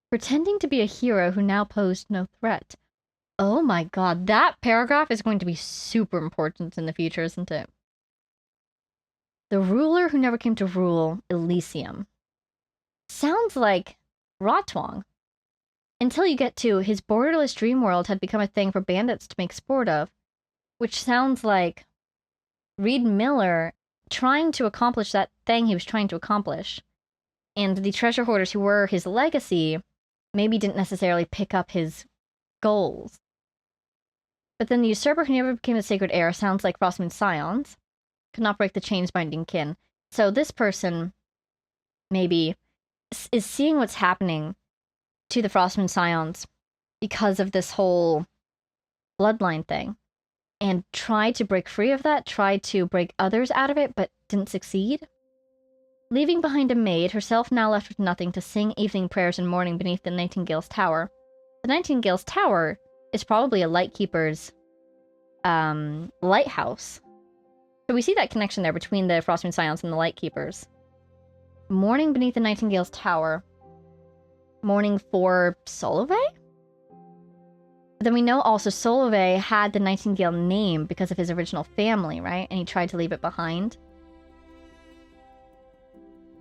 pretending to be a hero who now posed no threat. Oh my god, that paragraph is going to be super important in the future, isn't it? The ruler who never came to rule Elysium. Sounds like Rotwang. Until you get to his borderless dream world had become a thing for bandits to make sport of, which sounds like Reed Miller trying to accomplish that thing he was trying to accomplish, and the treasure hoarders who were his legacy maybe didn't necessarily pick up his goals. But then the usurper who never became the sacred heir sounds like Frostmoon Scions, could not break the chains binding kin. So this person maybe is seeing what's happening to the Frostmoon Scions because of this whole bloodline thing, and tried to break free of that, tried to break others out of it, but didn't succeed. Leaving behind a maid, herself now left with nothing to sing evening prayers and mourning beneath the Nightingale's Tower. The Nightingale's Tower is probably a Lightkeeper's lighthouse. So we see that connection there between the Frostmoon Scions and the Lightkeepers. Mourning beneath the Nightingale's Tower. Mourning for Solove? But then we know also Solove had the Nightingale name because of his original family, right? And he tried to leave it behind.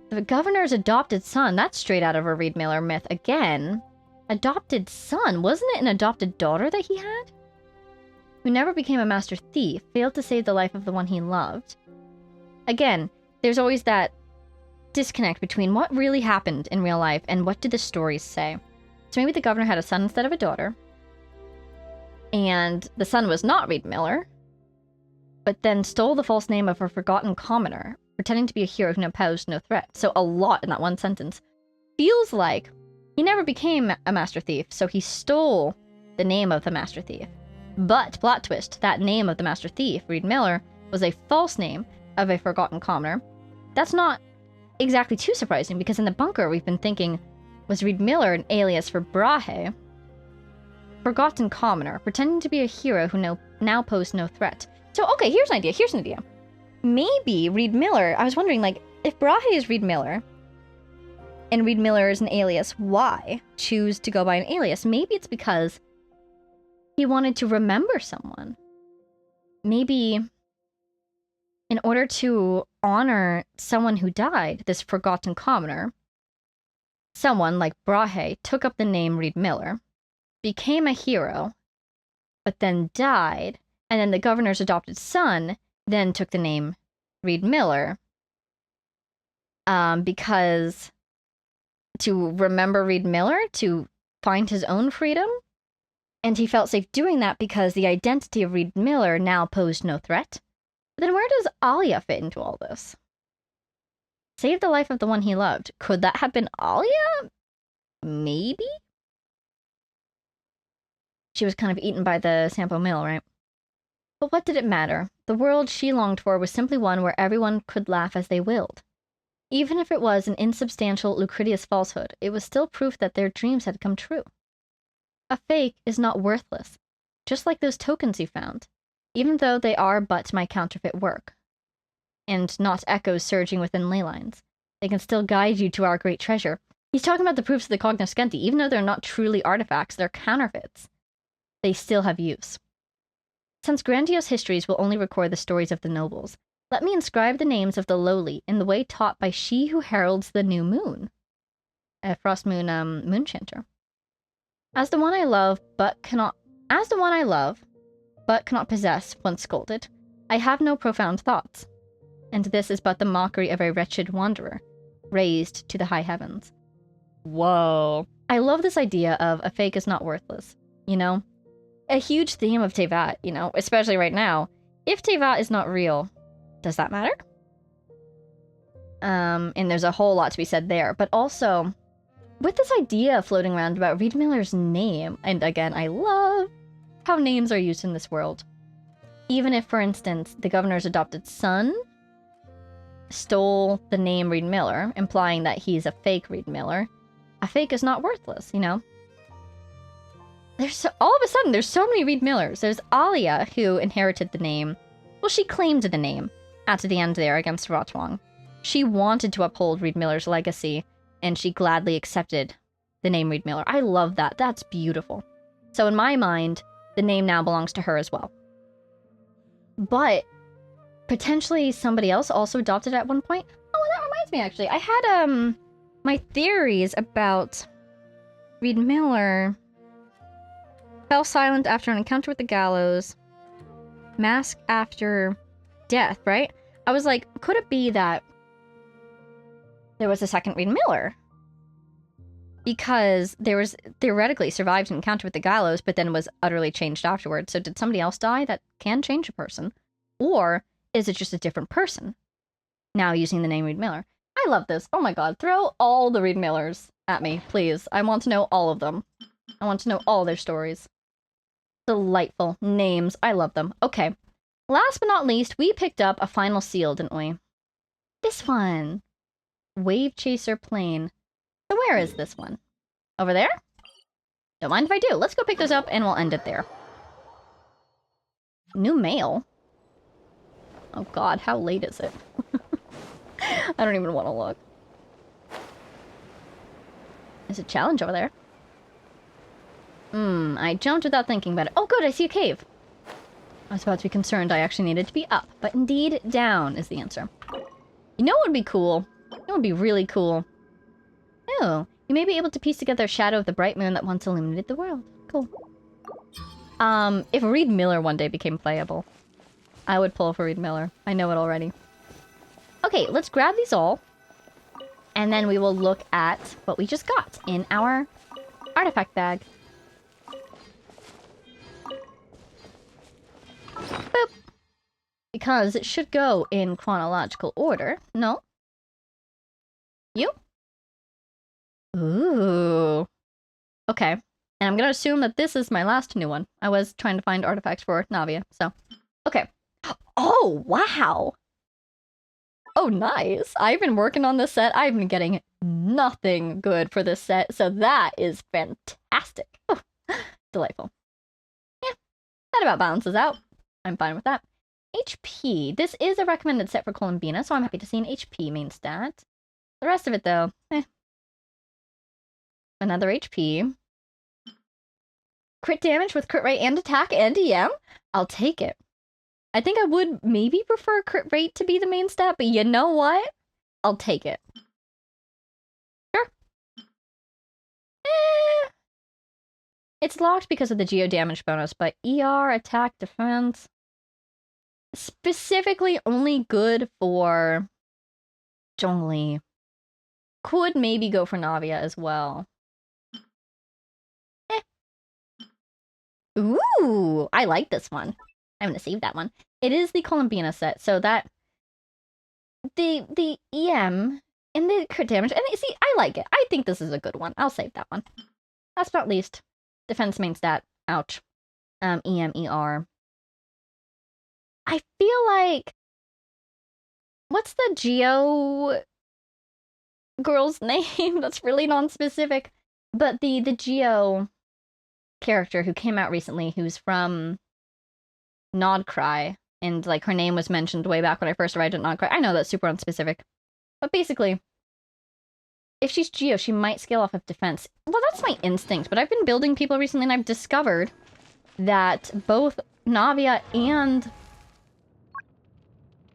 The governor's adopted son, that's straight out of a Reed Miller myth again. Adopted son, wasn't it an adopted daughter that he had? Who never became a master thief, failed to save the life of the one he loved. Again, there's always that disconnect between what really happened in real life and what did the stories say. So maybe the governor had a son instead of a daughter. And the son was not Reed Miller, but then stole the false name of a forgotten commoner, pretending to be a hero who posed no threat. So a lot in that one sentence. Feels like he never became a master thief, so he stole the name of the master thief. But, plot twist, that name of the master thief, Reed Miller, was a false name of a forgotten commoner. That's not exactly too surprising, because in the bunker we've been thinking, was Reed Miller an alias for Brahe? Forgotten commoner, pretending to be a hero who now posed no threat. So, okay, here's an idea. Maybe Reed Miller, I was wondering, like, if Brahe is Reed Miller, and Reed Miller is an alias, why choose to go by an alias? Maybe it's because he wanted to remember someone. Maybe in order to honor someone who died, this forgotten commoner, someone like Brahe took up the name Reed Miller, became a hero, but then died, and then the governor's adopted son then took the name Reed Miller, because to remember Reed Miller, to find his own freedom, and he felt safe doing that because the identity of Reed Miller now posed no threat. But then where does Alia fit into all this? Save the life of the one he loved. Could that have been Alia? Maybe? She was kind of eaten by the Sampo Mill, right? But what did it matter? The world she longed for was simply one where everyone could laugh as they willed. Even if it was an insubstantial, lucridious falsehood, it was still proof that their dreams had come true. A fake is not worthless, just like those tokens you found, even though they are but my counterfeit work, and not echoes surging within ley lines. They can still guide you to our great treasure. He's talking about the proofs of the cognoscenti. Even though they're not truly artifacts, they're counterfeits. They still have use. Since grandiose histories will only record the stories of the nobles, let me inscribe the names of the lowly in the way taught by she who heralds the new moon. A Frostmoon Moonchanter. As the one I love, but cannot possess, once scolded, I have no profound thoughts. And this is but the mockery of a wretched wanderer, raised to the high heavens. Whoa. I love this idea of a fake is not worthless, you know? A huge theme of Teyvat, you know, especially right now. If Teyvat is not real, does that matter? And there's a whole lot to be said there, but also, with this idea floating around about Reed Miller's name, and again, I love how names are used in this world. Even if, for instance, the governor's adopted son stole the name Reed Miller, implying that he's a fake Reed Miller, a fake is not worthless, you know? All of a sudden, there's so many Reed Millers. There's Alia, who inherited the name. Well, she claimed the name at the end there against Rotwang. She wanted to uphold Reed Miller's legacy, and she gladly accepted the name Reed Miller. I love that. That's beautiful. So in my mind, the name now belongs to her as well. But potentially somebody else also adopted it at one point. Oh, that reminds me, actually. I had my theories about Reed Miller. Fell silent after an encounter with the gallows. Mask after death, right? I was like, could it be that there was a second Reed Miller? Because there was theoretically survived an encounter with the gallows, but then was utterly changed afterwards. So did somebody else die that can change a person? Or is it just a different person now using the name Reed Miller? I I love this. Oh my god. Throw all the read mailers at me, please. I want to know all of them. I want to know all their stories. Delightful names. I love them. Okay. Last but not least, we picked up a final seal, didn't we? This one. Wave Chaser Plane. So where is this one? Over there? Don't mind if I do. Let's go pick those up and we'll end it there. New mail? Oh god, how late is it? I don't even want to look. There's a challenge over there. I jumped without thinking about it. Oh good, I see a cave. I was about to be concerned I actually needed to be up, but indeed down is the answer. You know what would be cool? You know what would be really cool? Oh, you may be able to piece together a shadow of the bright moon that once illuminated the world. Cool. If Reed Miller one day became playable, I would pull for Reed Miller. I know it already. Okay, let's grab these all. And then we will look at what we just got in our artifact bag. Boop. Because it should go in chronological order. No? You? Ooh. Okay. And I'm gonna assume that this is my last new one. I was trying to find artifacts for Navia, so. Okay. Oh, wow! Oh, nice. I've been working on this set. I've been getting nothing good for this set, so that is fantastic. Oh, delightful. Yeah, that about balances out. I'm fine with that. HP. This is a recommended set for Columbina, so I'm happy to see an HP main stat. The rest of it, though, Another HP. Crit damage with crit rate and attack and EM? I'll take it. I think I would maybe prefer crit rate to be the main stat, but you know what? I'll take it. Sure. It's locked because of the geo damage bonus, but ER, attack, defense... Specifically only good for Zhongli. Could maybe go for Navia as well. Ooh, I like this one. I'm gonna save that one. It is the Columbina set, so that the EM and the crit damage, and see, I like it. I think this is a good one. I'll save that one. Last but not least, defense main stat. Ouch. EM, ER. I feel like... What's the Geo girl's name? That's really non-specific. But the Geo character who came out recently, who's from Nodcry, and like her name was mentioned way back when I first arrived at Nodcry. I know that's super unspecific. But basically, if she's Geo, she might scale off of defense. Well, that's my instinct, but I've been building people recently and I've discovered that both Navia and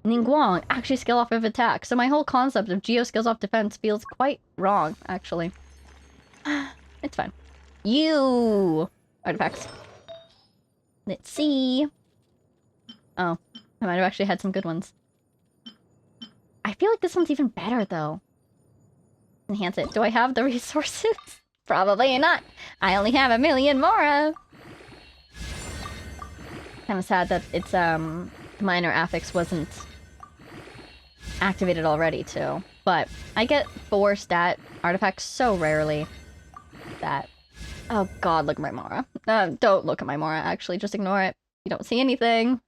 Ningguang actually scale off of attack, so my whole concept of Geo scales off defense feels quite wrong, actually. It's fine. You! Artifacts. Let's see. Oh, I might have actually had some good ones. I feel like this one's even better, though. Enhance it. Do I have the resources? Probably not. I only have 1 million Mora. Kind of sad that it's, minor affix wasn't activated already, too. But I get 4 stat artifacts so rarely that... Oh god, look at my Mora. Don't look at my Mora, actually. Just ignore it. You don't see anything.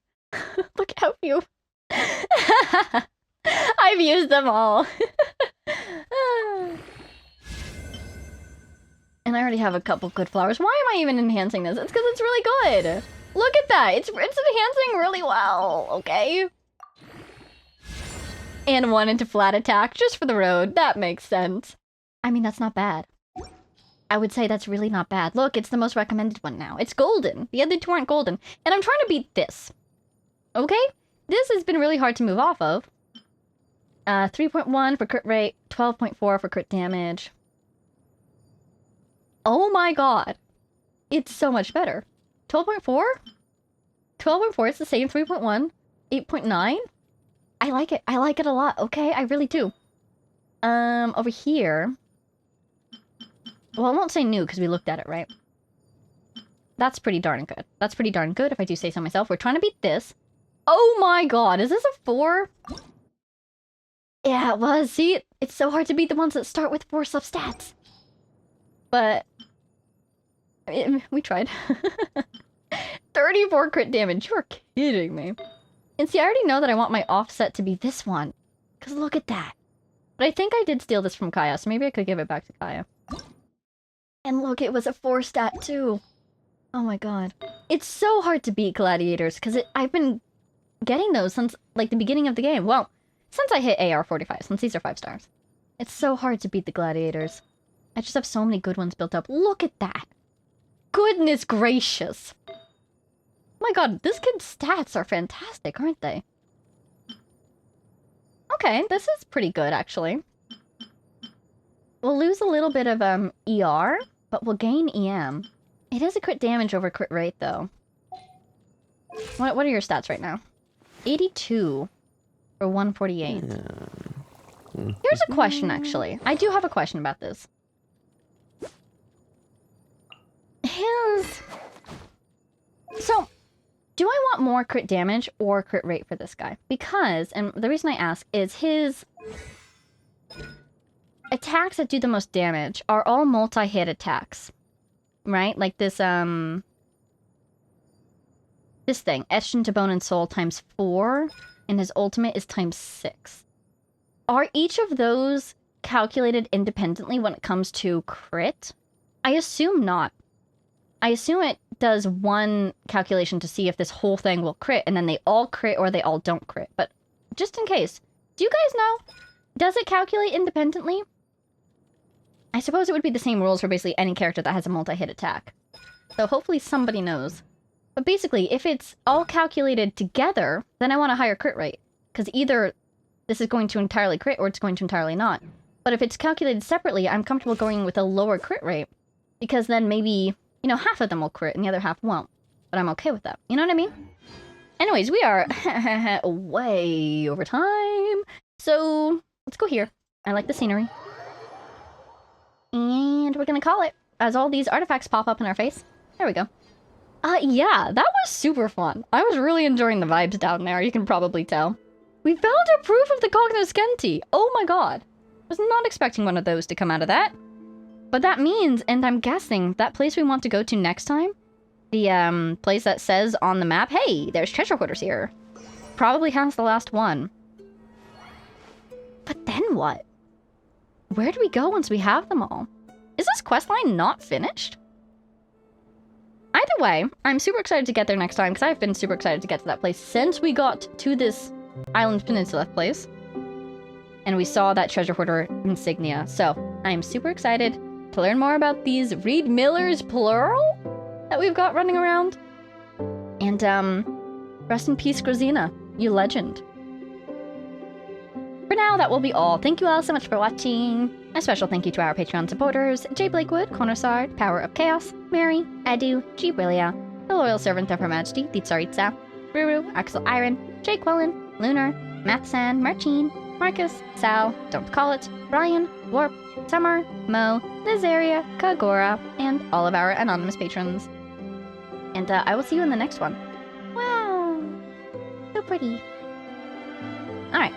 Look how few. I've used them all. And I already have a couple good flowers. Why am I even enhancing this? It's because it's really good. Look at that. It's enhancing really well, okay? And 1 into flat attack just for the road. That makes sense. I mean, that's not bad. I would say that's really not bad. Look, it's the most recommended one now. It's golden. The other 2 aren't golden. And I'm trying to beat this. Okay? This has been really hard to move off of. 3.1 for crit rate, 12.4 for crit damage. Oh my god. It's so much better. 12.4? 12.4 is the same 3.1. 8.9? I like it. I like it a lot. Okay, I really do. Over here... Well, I won't say new because we looked at it, right? That's pretty darn good. That's pretty darn good if I do say so myself. We're trying to beat this. Oh my god, is this a 4? Yeah, it was. See, it's so hard to beat the ones that start with 4 sub-stats. But we tried. 34 crit damage. You are kidding me. And see, I already know that I want my offset to be this one. Because look at that. But I think I did steal this from Kaya, so maybe I could give it back to Kaya. And look, it was a 4-stat too. Oh my god. It's so hard to beat gladiators, because I've been getting those since, like, the beginning of the game. Well, since I hit AR 45, since these are 5 stars. It's so hard to beat the gladiators. I just have so many good ones built up. Look at that! Goodness gracious! Oh my god, this kid's stats are fantastic, aren't they? Okay, this is pretty good, actually. We'll lose a little bit of, ER, but we'll gain EM. It is a crit damage over crit rate, though. What are your stats right now? 82. Or 148. Here's a question, actually. I do have a question about this. So, do I want more crit damage or crit rate for this guy? Because, and the reason I ask is his attacks that do the most damage are all multi-hit attacks. Right? Like this thing, etched into bone and soul times 4, and his ultimate is times 6. Are each of those calculated independently when it comes to crit? I assume not. I assume it does one calculation to see if this whole thing will crit, and then they all crit or they all don't crit. But just in case, do you guys know? Does it calculate independently? I suppose it would be the same rules for basically any character that has a multi-hit attack. So hopefully somebody knows. But basically, if it's all calculated together, then I want a higher crit rate. Because either this is going to entirely crit or it's going to entirely not. But if it's calculated separately, I'm comfortable going with a lower crit rate. Because then maybe, you know, half of them will crit and the other half won't. But I'm okay with that. You know what I mean? Anyways, we are way over time. So let's go here. I like the scenery. And we're gonna call it as all these artifacts pop up in our face. There we go. Yeah, that was super fun. I was really enjoying the vibes down there, you can probably tell. We found a proof of the Cognoscenti! Oh my god. Was not expecting one of those to come out of that. But that means, and I'm guessing, that place we want to go to next time, the place that says on the map, hey, there's treasure hoarders here, probably has the last one. But then what? Where do we go once we have them all? Is this questline not finished? Either way, I'm super excited to get there next time, because I've been super excited to get to that place since we got to this Island Peninsula place. And we saw that treasure hoarder insignia. So, I'm super excited to learn more about these Reed Millers, plural, that we've got running around. And, rest in peace, Grozina, you legend. For now, that will be all. Thank you all so much for watching. A special thank you to our Patreon supporters, Jay Blakewood, Konosard, Power of Chaos, Mary, Edu, G. Brillia, the Loyal Servant of Her Majesty, the Tsaritsa, Ruru, Axel Iron, Jay Quillen, Lunar, Mathsan, Marcin, Marcus, Sal, Don't Call It, Brian, Warp, Summer, Mo, Nazaria, Kagora, and all of our anonymous patrons. And I will see you in the next one. Wow. So pretty. Alright.